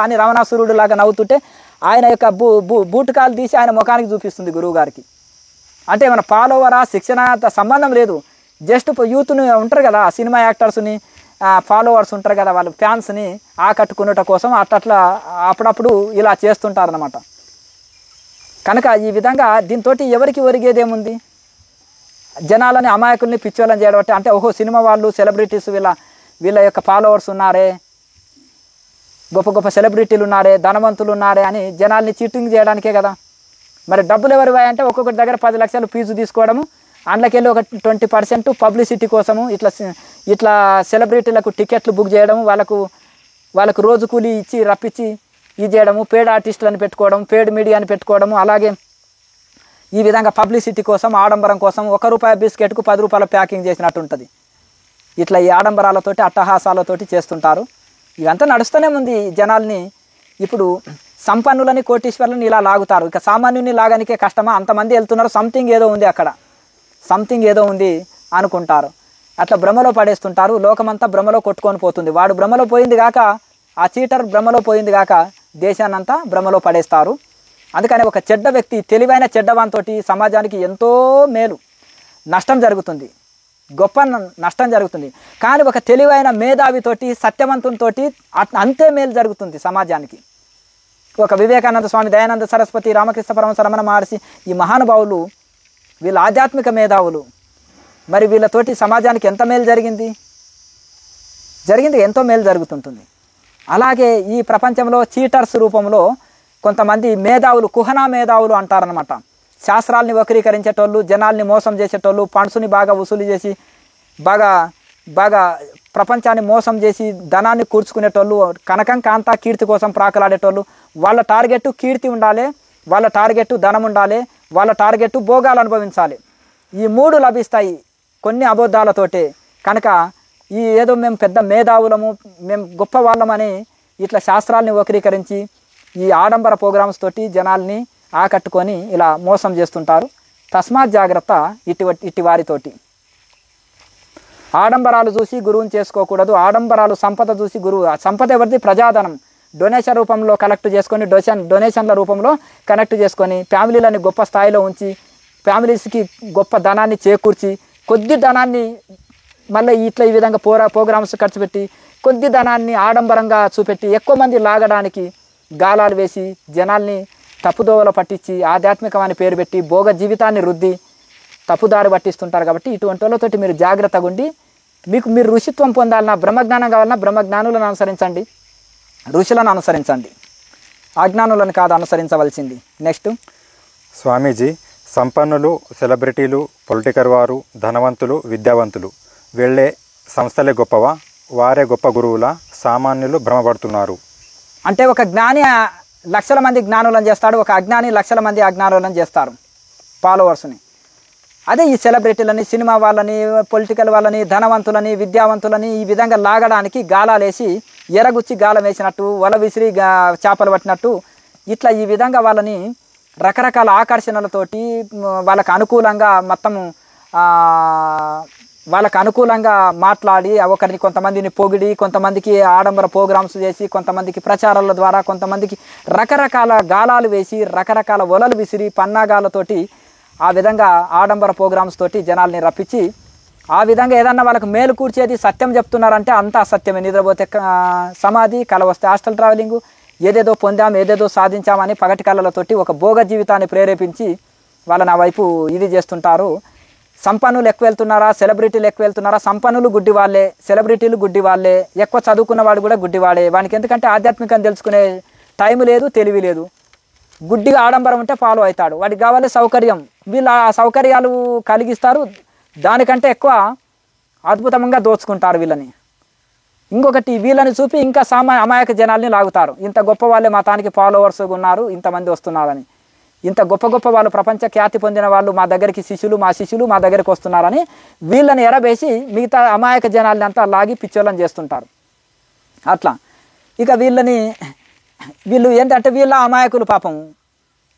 అని రావణాసురుడు లాగా నవ్వుతుంటే ఆయన యొక్క బూటు కాలు తీసి ఆయన ముఖానికి చూపిస్తుంది గురువు గారికి. అంటే మన ఫాలోవరా శిక్షణ సంబంధం లేదు. జస్ట్ యూత్ని ఉంటారు కదా, సినిమా యాక్టర్స్ని ఫాలోవర్స్ ఉంటారు కదా, వాళ్ళు ఫ్యాన్స్ని ఆకట్టుకునేట కోసం అట్లా అప్పుడప్పుడు ఇలా చేస్తుంటారనమాట. కనుక ఈ విధంగా దీంతో ఎవరికి ఒరిగేదేముంది? జనాలని అమాయకుల్ని పిచ్చోళ్ళని చేయడం. అంటే ఓహో సినిమా వాళ్ళు సెలబ్రిటీస్ వీళ్ళ యొక్క ఫాలోవర్స్ ఉన్నారే, గొప్ప గొప్ప సెలబ్రిటీలు ఉన్నారే, ధనవంతులు ఉన్నారే అని జనాల్ని చీటింగ్ చేయడానికే కదా. మరి డబ్బులు ఎవరివా అంటే ఒక్కొక్కటి దగ్గర 10 లక్షలు ఫీజు తీసుకోవడము, అందులోకెళ్ళి ఒక 20% పబ్లిసిటీ కోసము ఇట్లా సెలబ్రిటీలకు టికెట్లు బుక్ చేయడము, వాళ్ళకు రోజు కూలి ఇచ్చి రప్పించి ఇది చేయడము, పేడ్ ఆర్టిస్టులను పెట్టుకోవడం, పేడ్ మీడియాని పెట్టుకోవడము. అలాగే ఈ విధంగా పబ్లిసిటీ కోసం, ఆడంబరం కోసం ₹1 బిస్కెట్కు ₹10 ప్యాకింగ్ చేసినట్టు ఉంటుంది. ఇట్లా ఈ ఆడంబరాలతోటి అట్టహాసాలతోటి చేస్తుంటారు. ఇదంతా నడుస్తూనే ఉంది. జనాల్ని ఇప్పుడు సంపన్నులని కోటీశ్వర్లని ఇలా లాగుతారు. ఇక సామాన్యుని లాగానికే కష్టమా? అంతమంది వెళ్తున్నారు, సంథింగ్ ఏదో ఉంది అక్కడ, సంథింగ్ ఏదో ఉంది అనుకుంటారు. అట్లా భ్రమలో పడేస్తుంటారు. లోకమంతా భ్రమలో కొట్టుకొని పోతుంది. వాడు భ్రమలో పోయింది కాక, ఆ చీటర్ భ్రమలో పోయింది కాక దేశాన్నంతా భ్రమలో పడేస్తారు. అందుకని ఒక చెడ్డ వ్యక్తి, తెలివైన చెడ్డవానితోటి సమాజానికి ఎంతో మేలు, నష్టం జరుగుతుంది, గొప్ప నష్టం జరుగుతుంది. కానీ ఒక తెలివైన మేధావితోటి, సత్యవంతునితోటి అంతే మేలు జరుగుతుంది సమాజానికి. ఒక వివేకానంద స్వామి, దయానంద సరస్వతి, రామకృష్ణ పరమహంస, రమణ మహర్షి, ఈ మహానుభావులు వీళ్ళ ఆధ్యాత్మిక మేధావులు. మరి వీళ్ళతోటి సమాజానికి ఎంత మేలు జరిగింది, ఎంతో మేలు జరుగుతుంటుంది. అలాగే ఈ ప్రపంచంలో చీటర్స్ రూపంలో కొంతమంది మేధావులు, కుహనా మేధావులు అంటారనమాట. శాస్త్రాల్ని వక్రీకరించేటోళ్ళు, జనాల్ని మోసం చేసేటోళ్ళు, ఫండ్స్ని బాగా వసూలు చేసి బాగా ప్రపంచాన్ని మోసం చేసి ధనాన్ని కూర్చుకునేటోళ్ళు, కనకం కాంత కీర్తి కోసం ప్రాకలాడేటోళ్ళు. వాళ్ళ టార్గెట్ కీర్తి ఉండాలి, వాళ్ళ టార్గెట్ ధనం ఉండాలి, వాళ్ళ టార్గెట్ భోగాలు అనుభవించాలి. ఈ 3 లభిస్తాయి కొన్ని అబద్ధాలతోటే. కనుక ఈ ఏదో మేము పెద్ద మేధావులము, మేము గొప్ప వాళ్ళమని ఇట్లా శాస్త్రాల్ని వక్రీకరించి ఈ ఆడంబర ప్రోగ్రామ్స్ తోటి జనాల్ని ఆకట్టుకొని ఇలా మోసం చేస్తుంటారు. తస్మాత్ జాగ్రత్త ఇట్టి వారితోటి. ఆడంబరాలు చూసి గురువుని చేసుకోకూడదు. ఆడంబరాలు సంపద చూసి సంపద ఎవరిది? ప్రజాధనం. డొనేషన్ రూపంలో కలెక్ట్ చేసుకొని, డొనేషన్ల రూపంలో కనెక్ట్ చేసుకొని ఫ్యామిలీలని గొప్ప స్థాయిలో ఉంచి ఫ్యామిలీస్కి గొప్ప ధనాన్ని చేకూర్చి కొద్ది ధనాన్ని మళ్ళీ ఇట్లా ఈ విధంగా ప్రోగ్రామ్స్ ఖర్చు పెట్టి కొద్ది ధనాన్ని ఆడంబరంగా చూపెట్టి ఎక్కువ మంది లాగడానికి గాలాలు వేసి జనాల్ని తప్పుదోవలో పట్టించి ఆధ్యాత్మికం అని పేరు పెట్టి భోగ జీవితాన్ని రుద్ది తప్పుదారి పట్టిస్తుంటారు. కాబట్టి ఇటువంటి వాళ్ళతోటి మీరు జాగ్రత్తగా ఉండి మీరు ఋషిత్వం పొందాలన్నా బ్రహ్మజ్ఞానం కావాలన్నా బ్రహ్మజ్ఞానులను అనుసరించండి, ఋషులను అనుసరించండి, అజ్ఞానులను కాదు అనుసరించవలసింది. నెక్స్ట్ స్వామీజీ, సంపన్నులు, సెలబ్రిటీలు, పొలిటికల్ వారు, ధనవంతులు, విద్యావంతులు వీళ్ళే సంస్థలే గొప్పవా, వారే గొప్ప గురువులా, సామాన్యులు భ్రమపడుతున్నారు? అంటే ఒక జ్ఞాని లక్షల మంది జ్ఞానులను చేస్తాడు, ఒక అజ్ఞాని లక్షల మంది అజ్ఞానులను చేస్తారు ఫాలోవర్స్ని. అదే ఈ సెలబ్రిటీలని, సినిమా వాళ్ళని, పొలిటికల్ వాళ్ళని, ధనవంతులని, విద్యావంతులని ఈ విధంగా లాగడానికి గాలాలేసి ఎరగుచ్చి గాలం వేసినట్టు, వల విసిరి చేపలు పట్టినట్టు ఇట్లా ఈ విధంగా వాళ్ళని రకరకాల ఆకర్షణలతోటి వాళ్ళకు అనుకూలంగా మొత్తము వాళ్ళకు అనుకూలంగా మాట్లాడి ఒకరిని కొంతమందిని పొగిడి, కొంతమందికి ఆడంబర ప్రోగ్రామ్స్ చేసి, కొంతమందికి ప్రచారాల ద్వారా, కొంతమందికి రకరకాల గాలాలు వేసి, రకరకాల వలలు విసిరి పన్నాగాలతోటి ఆ విధంగా ఆడంబర ప్రోగ్రామ్స్ తోటి జనాల్ని రప్పించి ఆ విధంగా ఏదన్నా వాళ్ళకు మేలు కూర్చేది సత్యం చెప్తున్నారంటే అంతా అసత్యమే. నిద్రపోతే సమాధి, కల వస్తే హాస్టల్ ట్రావెలింగు, ఏదేదో పొందాం ఏదేదో సాధించామని పగటి కళలతోటి ఒక భోగ జీవితాన్ని ప్రేరేపించి వాళ్ళని ఆ వైపు ఇది చేస్తుంటారు. సంపన్నులు ఎక్కువ వెళ్తున్నారా, సెలబ్రిటీలు ఎక్కువ వెళ్తున్నారా? సంపన్నులు గుడ్డి వాళ్ళే, సెలబ్రిటీలు గుడ్డి వాళ్ళే, ఎక్కువ చదువుకున్నవాడు కూడా గుడ్డివాడే. వానికి ఎందుకంటే ఆధ్యాత్మికం తెలుసుకునే టైం లేదు, తెలివి లేదు. గుడ్డిగా ఆడంబరం ఉంటే ఫాలో అవుతాడు. వాడికి కావాలి సౌకర్యం, వీళ్ళు ఆ సౌకర్యాలు కలిగిస్తారు, దానికంటే ఎక్కువ అద్భుతంగా దోచుకుంటారు వీళ్ళని. ఇంకొకటి వీళ్ళని చూపి ఇంకా అమాయక జనాల్ని లాగుతారు. ఇంత గొప్ప వాళ్ళే మతానికి ఫాలోవర్స్ ఉన్నారు, ఇంతమంది వస్తున్నారని, ఇంత గొప్ప గొప్ప వాళ్ళు ప్రపంచ ఖ్యాతి పొందిన వాళ్ళు మా దగ్గరికి శిష్యులు మా దగ్గరికి వస్తున్నారని వీళ్ళని ఎరవేసి మిగతా అమాయక జనాల్ని అంతా లాగి పిచ్చోళ్ళని చేస్తుంటారు. అట్లా ఇక వీళ్ళు ఏంటంటే వీళ్ళ అమాయకులు పాపం,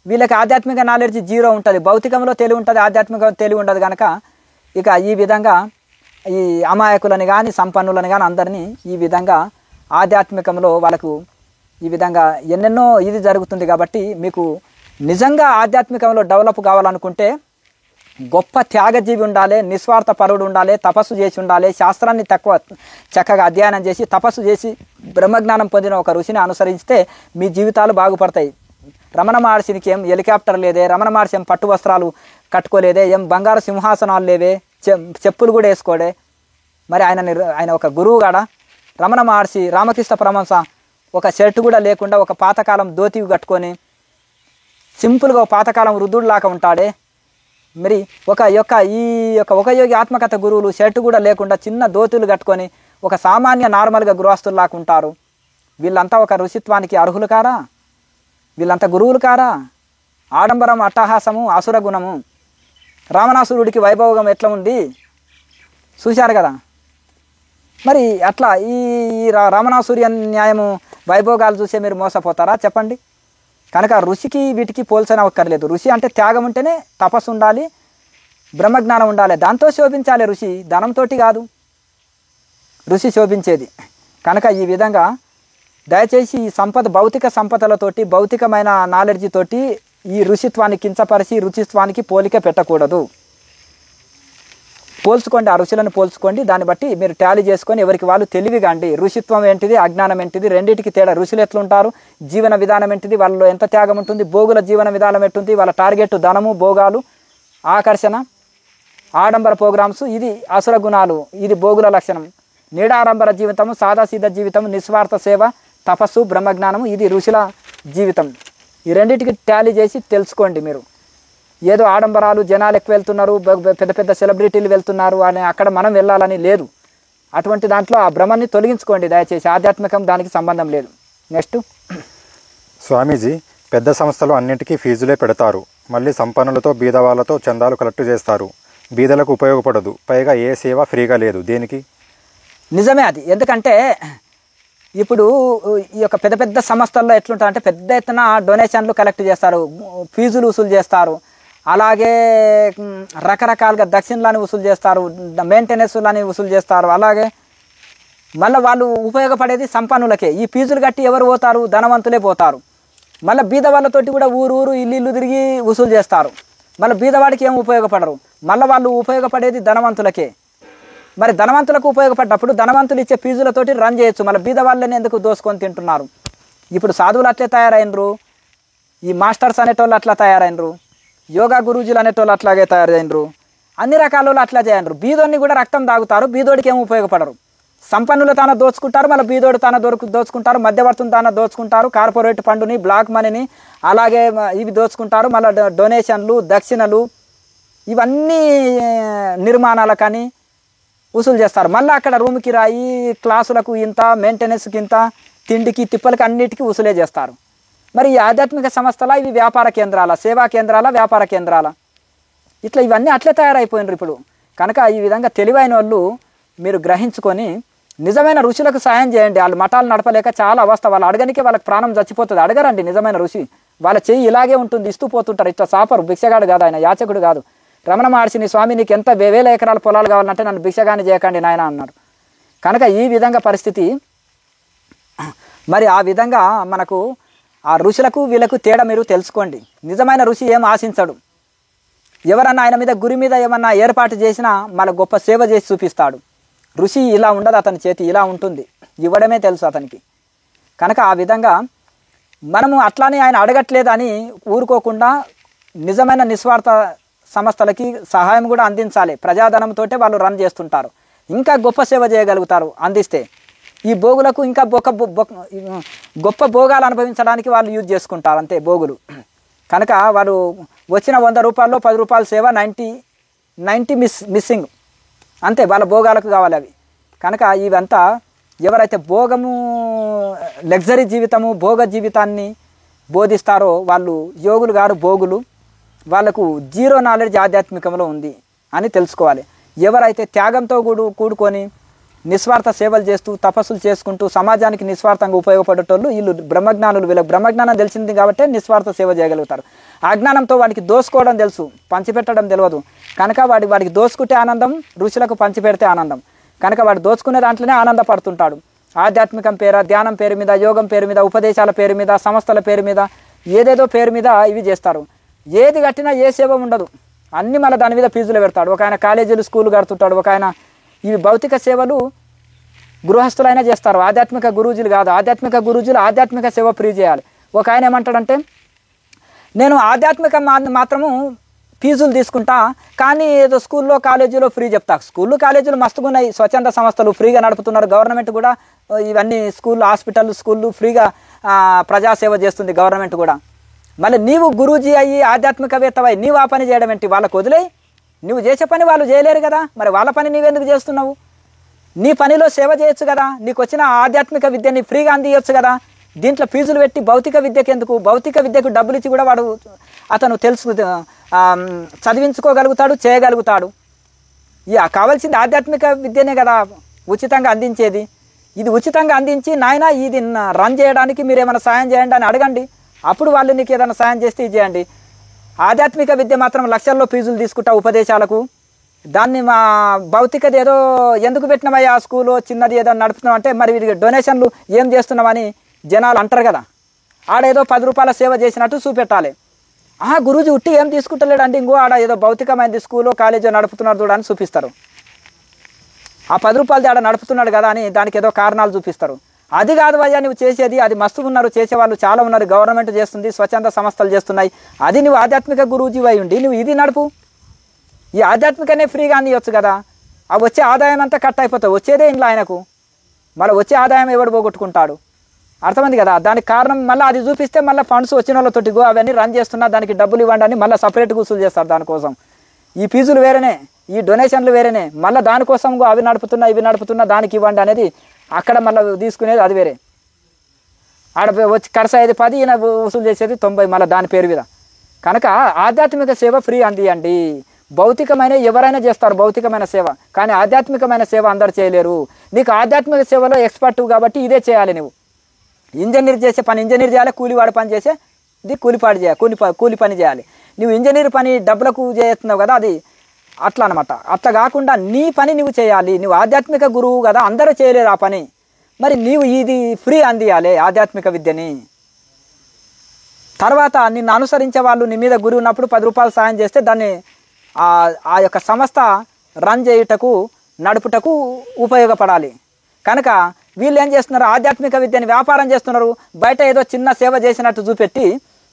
వీళ్ళకి ఆధ్యాత్మిక నాలెడ్జ్ జీరో ఉంటుంది, భౌతికంలో తెలివి ఉంటుంది, ఆధ్యాత్మిక తెలివి ఉండదు కనుక ఇక ఈ విధంగా ఈ అమాయకులని కానీ సంపన్నులని కానీ అందరినీ ఈ విధంగా ఆధ్యాత్మికంలో వాళ్ళకు ఈ విధంగా ఎన్నెన్నో ఇది జరుగుతుంది. కాబట్టి మీకు నిజంగా ఆధ్యాత్మికంలో డెవలప్ కావాలనుకుంటే గొప్ప త్యాగజీవి ఉండాలి, నిస్వార్థ పరుడు ఉండాలి, తపస్సు చేసి ఉండాలి, శాస్త్రాన్ని చక్కగా అధ్యయనం చేసి తపస్సు చేసి బ్రహ్మజ్ఞానం పొందిన ఒక ఋషిని అనుసరిస్తే మీ జీవితాలు బాగుపడతాయి. రమణ మహర్షికి ఏం హెలికాప్టర్ లేదే, రమణ మహర్షి ఏం పట్టు వస్త్రాలు కట్టుకోలేదే, ఏం బంగారు సింహాసనాలు లేవే, చెప్పులు కూడా వేసుకోడే. మరి ఆయన ఒక గురువు కాడా? రమణ మహర్షి, రామకృష్ణ పరమహంస ఒక షర్టు కూడా లేకుండా ఒక పాతకాలం ధోతి కట్టుకొని సింపుల్గా ఒక పాతకాలం వృద్ధుడిలాగా ఉంటాడే. మరి ఈ యొక్క యోగి ఆత్మకథ గురువులు షర్టు కూడా లేకుండా చిన్న ధోతులు కట్టుకొని ఒక సామాన్య నార్మల్గా గృహస్థుల్లాగా ఉంటారు. వీళ్ళంతా ఒక ఋషిత్వానికి అర్హులు కారా? వీళ్ళంతా గురువులు కారా? ఆడంబరం, అట్టహాసము, అసుర గుణము. రావణాసురుడికి వైభోగం ఎట్లా ఉంది చూశారు కదా. మరి అట్లా ఈ రావణాసుర్య న్యాయము వైభోగాలు చూసే మీరు మోసపోతారా చెప్పండి? కనుక ఋషికి వీటికి పోల్చనక్కర్లేదు. ఋషి అంటే త్యాగం ఉంటేనే తపస్సు ఉండాలి, బ్రహ్మజ్ఞానం ఉండాలి, దాంతో శోభించాలి. ఋషి ధనంతో కాదు ఋషి శోభించేది. కనుక ఈ విధంగా దయచేసి ఈ భౌతిక సంపదలతోటి, భౌతికమైన నాలెడ్జ్ తోటి ఈ ఋషిత్వాన్ని కించపరిచి ఋషిత్వానికి పోలిక పెట్టకూడదు. పోల్చుకోండి, ఆ ఋషులను పోల్చుకోండి, దాన్ని బట్టి మీరు టాలీ చేసుకొని ఎవరికి వాళ్ళు తెలివిగా అండి. ఋషిత్వం ఏంటిది, అజ్ఞానం ఏంటిది, రెండింటికి తేడా. ఋషులు ఎట్లుంటారు, జీవన విధానం ఏంటిది, వాళ్ళలో ఎంత త్యాగం ఉంటుంది, భోగుల జీవన విధానం ఎట్టుంది, వాళ్ళ టార్గెట్ ధనము, భోగాలు, ఆకర్షణ, ఆడంబర ప్రోగ్రామ్స్, ఇది అసుర గుణాలు, ఇది భోగుల లక్షణం. నీడాడంబర జీవితము, సాదాసీద జీవితం, నిస్వార్థ సేవ, తపస్సు, బ్రహ్మజ్ఞానము, ఇది ఋషుల జీవితం. ఈ రెండింటికి టాలీ చేసి తెలుసుకోండి. మీరు ఏదో ఆడంబరాలు, జనాలు ఎక్కువ వెళ్తున్నారు, పెద్ద పెద్ద సెలబ్రిటీలు వెళ్తున్నారు అని అక్కడ మనం వెళ్ళాలని లేదు. అటువంటి దాంట్లో ఆ భ్రమని తొలగించుకోండి దయచేసి. ఆధ్యాత్మికం దానికి సంబంధం లేదు. నెక్స్ట్ స్వామీజీ, పెద్ద సంస్థలు అన్నింటికీ ఫీజులే పెడతారు, మళ్ళీ సంపన్నులతో బీద వాళ్ళతో చందాలు కలెక్ట్ చేస్తారు. బీదలకు ఉపయోగపడదు, పైగా ఏ సేవ ఫ్రీగా లేదు. దేనికి? నిజమే అది. ఎందుకంటే ఇప్పుడు ఈ యొక్క పెద్ద పెద్ద సంస్థల్లో ఎట్లుంటారంటే పెద్ద ఎత్తున డొనేషన్లు కలెక్ట్ చేస్తారు, ఫీజులు వసూలు చేస్తారు, అలాగే రకరకాలుగా దక్షిణలని వసూలు చేస్తారు, మెయింటెనెన్స్లని వసూలు చేస్తారు. అలాగే మళ్ళీ వాళ్ళు ఉపయోగపడేది సంపన్నులకే. ఈ ఫీజులు కట్టి ఎవరు పోతారు? ధనవంతులే పోతారు. మళ్ళీ బీద వాళ్ళతోటి కూడా ఊరు ఇల్లు తిరిగి వసూలు చేస్తారు. మళ్ళీ బీదవాడికి ఏం ఉపయోగపడరు. మళ్ళీ వాళ్ళు ఉపయోగపడేది ధనవంతులకే. మరి ధనవంతులకు ఉపయోగపడ్డప్పుడు ధనవంతులు ఇచ్చే ఫీజులతోటి రన్ చేయొచ్చు. మళ్ళీ బీద వాళ్ళని ఎందుకు దోసుకొని తింటున్నారు? ఇప్పుడు సాధువులు అట్లే తయారైనరు, ఈ మాస్టర్స్ అనేటోళ్ళు అట్లా తయారైనరు, యోగా గురూజీలు అనేటోళ్ళు అట్లాగే తయారైనరు, అన్ని రకాల వాళ్ళు అట్లా చేయనరు. బీదోడిని కూడా రక్తం తాగుతారు, బీదోడికి ఏం ఉపయోగపడరు. సంపన్నులు తాన దోచుకుంటారు, మళ్ళీ బీదోడు తాన దోచుకుంటారు, మధ్యవర్తులు తాన దోచుకుంటారు, కార్పొరేట్ ఫండుని, బ్లాక్ మనీని, అలాగే ఇవి దోచుకుంటారు. మళ్ళీ డొనేషన్లు, దక్షిణలు, ఇవన్నీ నిర్మాణాలకని వసూలు చేస్తారు. మళ్ళీ అక్కడ రూమ్ కిరాయి, క్లాసులకు ఇంత, మెయింటెనెన్స్కి ఇంత, తిండికి తిప్పలకి అన్నిటికీ వసూలే చేస్తారు. మరి ఈ ఆధ్యాత్మిక సంస్థల ఇవి వ్యాపార కేంద్రాల, సేవా కేంద్రాల, వ్యాపార కేంద్రాల, ఇట్లా ఇవన్నీ అట్లే తయారైపోయినారు ఇప్పుడు. కనుక ఈ విధంగా తెలివైన వాళ్ళు మీరు గ్రహించుకొని నిజమైన ఋషులకు సాయం చేయండి. వాళ్ళు మఠాలు నడపలేక చాలా అవస్థ, వాళ్ళు అడగనికే వాళ్ళకి ప్రాణం చచ్చిపోతుంది. అడగరండి నిజమైన ఋషి, వాళ్ళ చెయ్యి ఇలాగే ఉంటుంది, ఇస్తూ పోతుంటారు. ఇట్లా సాపరు, భిక్షగాడు కాదు ఆయన, యాచకుడు కాదు. రమణ మహర్షి, నీ స్వామి నీకు ఎంత వేల ఎకరాల పొలాలు కావాలంటే నన్ను భిక్షగాని చేయకండి నాయన అన్నాడు. కనుక ఈ విధంగా పరిస్థితి. మరి ఆ విధంగా మనకు ఆ ఋషులకు వీళ్ళకు తేడా మీరు తెలుసుకోండి. నిజమైన ఋషి ఏం ఆశించడు. ఎవరన్నా ఆయన మీద గురి మీద ఏమన్నా ఏర్పాటు చేసినా మన గొప్ప సేవ చేసి చూపిస్తాడు. ఋషి ఇలా ఉండదు, అతని చేతి ఇలా ఉంటుంది, ఇవ్వడమే తెలుసు అతనికి. కనుక ఆ విధంగా మనము అట్లానే ఆయన అడగట్లేదని ఊరుకోకుండా నిజమైన నిస్వార్థ సంస్థలకి సహాయం కూడా అందించాలి. ప్రజాధనంతో వాళ్ళు రన్ చేస్తుంటారు, ఇంకా గొప్ప సేవ చేయగలుగుతారు అందిస్తే. ఈ భోగులకు ఇంకా గొప్ప భోగాలు అనుభవించడానికి వాళ్ళు యూజ్ చేసుకుంటారు అంతే భోగులు. కనుక వారు వచ్చిన 100 రూపాయల్లో 10 రూపాయల సేవ 90 మిస్సింగ్ అంతే, వాళ్ళ భోగాలకు కావాలి అవి. కనుక ఇవంతా ఎవరైతే భోగము, లగ్జరీ జీవితము, భోగ జీవితాన్ని బోధిస్తారో వాళ్ళు యోగులు గారు భోగులు. వాళ్ళకు జీరో నాలెడ్జ్ ఆధ్యాత్మికంలో ఉంది అని తెలుసుకోవాలి. ఎవరైతే త్యాగంతో కూడుకొని నిస్వార్థ సేవలు చేస్తూ తపస్సులు చేసుకుంటూ సమాజానికి నిస్వార్థంగా ఉపయోగపడేటోళ్ళు వీళ్ళు బ్రహ్మజ్ఞానులు. వీళ్ళకి బ్రహ్మజ్ఞానం తెలిసింది కాబట్టి నిస్వార్థ సేవ చేయగలుగుతారు. అజ్ఞానంతో వాడికి దోసుకోవడం తెలుసు, పంచిపెట్టడం తెలియదు. కనుక వాడికి దోసుకుంటే ఆనందం, ఋషులకు పంచిపెడితే ఆనందం. కనుక వాడు దోచుకునే దాంట్లోనే ఆనందపడుతుంటాడు. ఆధ్యాత్మికం పేర, ధ్యానం పేరు మీద, యోగం పేరు మీద, ఉపదేశాల పేరు మీద, సంస్థల పేరు మీద, ఏదేదో పేరు మీద ఇవి చేస్తారు. ఏది కట్టినా ఏ సేవ ఉండదు, అన్నీ మళ్ళీ దాని మీద ఫీజులు పెడతాడు. ఒక ఆయన కాలేజీలు, స్కూలు కడుతుంటాడు, ఒక ఆయన ఇవి భౌతిక సేవలు గృహస్థులైనా చేస్తారు, ఆధ్యాత్మిక గురూజీలు కాదు. ఆధ్యాత్మిక గురూజీలు ఆధ్యాత్మిక సేవ ఫ్రీ చేయాలి. ఒక ఆయన ఏమంటాడంటే, నేను ఆధ్యాత్మిక మాత్రము ఫీజులు తీసుకుంటా, కానీ ఏదో స్కూల్లో కాలేజీలో ఫ్రీ చెప్తా. స్కూళ్ళు కాలేజీలు మస్తుగా ఉన్నాయి, స్వచ్ఛంద సంస్థలు ఫ్రీగా నడుపుతున్నారు. గవర్నమెంట్ కూడా ఇవన్నీ స్కూళ్ళు, హాస్పిటల్, స్కూళ్ళు ఫ్రీగా ప్రజాసేవ చేస్తుంది గవర్నమెంట్ కూడా. మళ్ళీ నీవు గురూజీ అయ్యి ఆధ్యాత్మికవేత్తవై నీవు ఆ పని చేయడం ఏంటి? వాళ్ళకు వదిలేయి, నువ్వు చేసే పని వాళ్ళు చేయలేరు కదా, మరి వాళ్ళ పని నీవెందుకు చేస్తున్నావు? నీ పనిలో సేవ చేయొచ్చు కదా, నీకు వచ్చిన ఆధ్యాత్మిక విద్యని ఫ్రీగా అందియొచ్చు కదా. దీంట్లో ఫీజులు పెట్టి భౌతిక విద్యకి ఎందుకు? భౌతిక విద్యకు డబ్బులు ఇచ్చి కూడా అతను చదివించుకోగలుగుతాడు, చేయగలుగుతాడు. కావాల్సింది ఆధ్యాత్మిక విద్యనే కదా ఉచితంగా అందించేది. ఇది ఉచితంగా అందించి నాయన ఇది రన్ చేయడానికి మీరు ఏమైనా సాయం చేయండి అని అడగండి. అప్పుడు వాళ్ళు నీకు ఏదైనా సాయం చేస్తే ఇది చేయండి. ఆధ్యాత్మిక విద్య మాత్రం లక్షల్లో ఫీజులు తీసుకుంటా ఉపదేశాలకు. దాన్ని మా భౌతికది ఏదో ఎందుకు పెట్టినామయ్యా స్కూలు చిన్నది ఏదో నడుపుతున్నాం అంటే, మరి వీరికి డొనేషన్లు ఏం చేస్తున్నామని జనాలు అంటారు కదా. ఆడేదో 10 రూపాయల సేవ చేసినట్టు చూపెట్టాలి. గురూజీ ఉట్టి ఏం తీసుకుంటలేడండి, ఇంకో ఆడ ఏదో భౌతికమైనది స్కూలో కాలేజో నడుపుతున్నాడు చూడని చూపిస్తారు. ఆ 10 రూపాయలది ఆడ నడుపుతున్నాడు కదా అని దానికి ఏదో కారణాలు చూపిస్తారు. అది కాదు అయ్యా నువ్వు చేసేది, అది మస్తు ఉన్నారు, చేసేవాళ్ళు చాలా ఉన్నారు, గవర్నమెంట్ చేస్తుంది, స్వచ్ఛంద సంస్థలు చేస్తున్నాయి. అది నువ్వు ఆధ్యాత్మిక గురూజీ అయి ఉండి నువ్వు ఇది నడుపు. ఈ ఆధ్యాత్మికనే ఫ్రీగా అందియొచ్చు కదా. ఆ వచ్చే ఆదాయం అంతా కట్ అయిపోతుంది, వచ్చేదే ఇంట్లో ఆయనకు. మళ్ళీ వచ్చే ఆదాయం ఎవడు పోగొట్టుకుంటాడు? అర్థమైంది కదా. దానికి కారణం మళ్ళీ అది చూపిస్తే మళ్ళీ ఫండ్స్ వచ్చిన వాళ్ళతోటి అవన్నీ రన్ చేస్తున్నా, దానికి డబ్బులు ఇవ్వండి అని మళ్ళీ సపరేట్గా వసూలు చేస్తారు. దానికోసం ఈ ఫీజులు వేరేనే, ఈ డొనేషన్లు వేరేనే, మళ్ళీ దానికోసం అవి నడుపుతున్నా ఇవి నడుపుతున్నా దానికి ఇవ్వండి అనేది అక్కడ మళ్ళీ తీసుకునేది అది వేరే. ఆడ వచ్చి ఖర్చు అయ్యేది 10, ఈయన వసూలు చేసేది 90 మళ్ళీ దాని పేరు మీద. కనుక ఆధ్యాత్మిక సేవ ఫ్రీ అందియండి. భౌతికమైన ఎవరైనా చేస్తారు భౌతికమైన సేవ, కానీ ఆధ్యాత్మికమైన సేవ అందరు చేయలేరు. నీకు ఆధ్యాత్మిక సేవలో ఎక్స్పర్ట్ కాబట్టి ఇదే చేయాలి. నువ్వు ఇంజనీర్ చేసే పని ఇంజనీర్ చేయాలి, కూలివాడు పని చేసే ఇది కూలిపాడు చేయాలి, కూలి పని చేయాలి. నువ్వు ఇంజనీర్ పని డబ్బులకు చేస్తున్నావు కదా, అది అట్లా అనమాట. అట్లా కాకుండా నీ పని నువ్వు చేయాలి. నువ్వు ఆధ్యాత్మిక గురువు కదా, అందరూ చేయలేరు ఆ పని. మరి నీవు ఇది ఫ్రీ అందియాలి ఆధ్యాత్మిక విద్యని. తర్వాత నిన్ను అనుసరించే వాళ్ళు నీ మీద గురి ఉన్నప్పుడు 10 రూపాయలు సాయం చేస్తే దాన్ని ఆ యొక్క సంస్థ రన్ చేయుటకు నడుపుటకు ఉపయోగపడాలి. కనుక వీళ్ళు ఏం చేస్తున్నారు, ఆధ్యాత్మిక విద్యని వ్యాపారం చేస్తున్నారు. బయట ఏదో చిన్న సేవ చేసినట్టు చూపెట్టి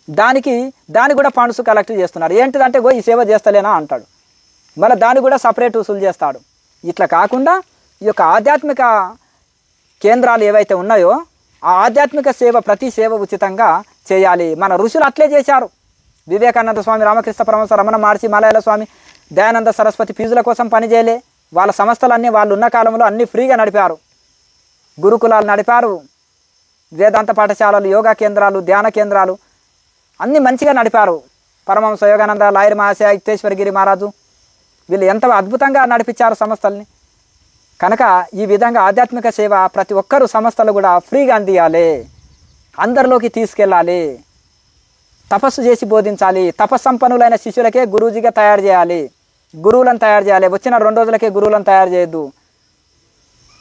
దాన్ని కూడా ఫండ్స్ కలెక్ట్ చేస్తున్నారు. ఏంటిదంటే ఈ సేవ చేస్తలేనా అంటాడు, మళ్ళీ దాన్ని కూడా సపరేట్ వసూలు చేస్తాడు. ఇట్లా కాకుండా ఈ యొక్క ఆధ్యాత్మిక కేంద్రాలు ఏవైతే ఉన్నాయో ఆ ఆధ్యాత్మిక సేవ, ప్రతి సేవ ఉచితంగా చేయాలి. మన ఋషులు అట్లే చేశారు. వివేకానంద స్వామి, రామకృష్ణ పరమహంస, రమణ మహర్షి, మలయాళ స్వామి, దయానంద సరస్వతి ఫీజుల కోసం పనిచేయలే. వాళ్ళ సంస్థలన్నీ వాళ్ళు ఉన్న కాలంలో అన్నీ ఫ్రీగా నడిపారు. గురుకులాలు నడిపారు, వేదాంత పాఠశాలలు, యోగా కేంద్రాలు, ధ్యాన కేంద్రాలు అన్నీ మంచిగా నడిపారు. పరమహంస యోగానంద, లాయర్ మహాశయ, యుక్తేశ్వరగిరి మహారాజు వీళ్ళు ఎంత అద్భుతంగా నడిపించారు సంస్థల్ని. కనుక ఈ విధంగా ఆధ్యాత్మిక సేవ ప్రతి ఒక్కరు సంస్థలు కూడా ఫ్రీగా అందియాలి, అందరిలోకి తీసుకెళ్ళాలి, తపస్సు చేసి బోధించాలి. తపస్సంపన్నులైన శిష్యులకే గురూజీగా తయారు చేయాలి, గురువులను తయారు చేయాలి. వచ్చిన 2 రోజులకే గురువులను తయారు చేయొద్దు,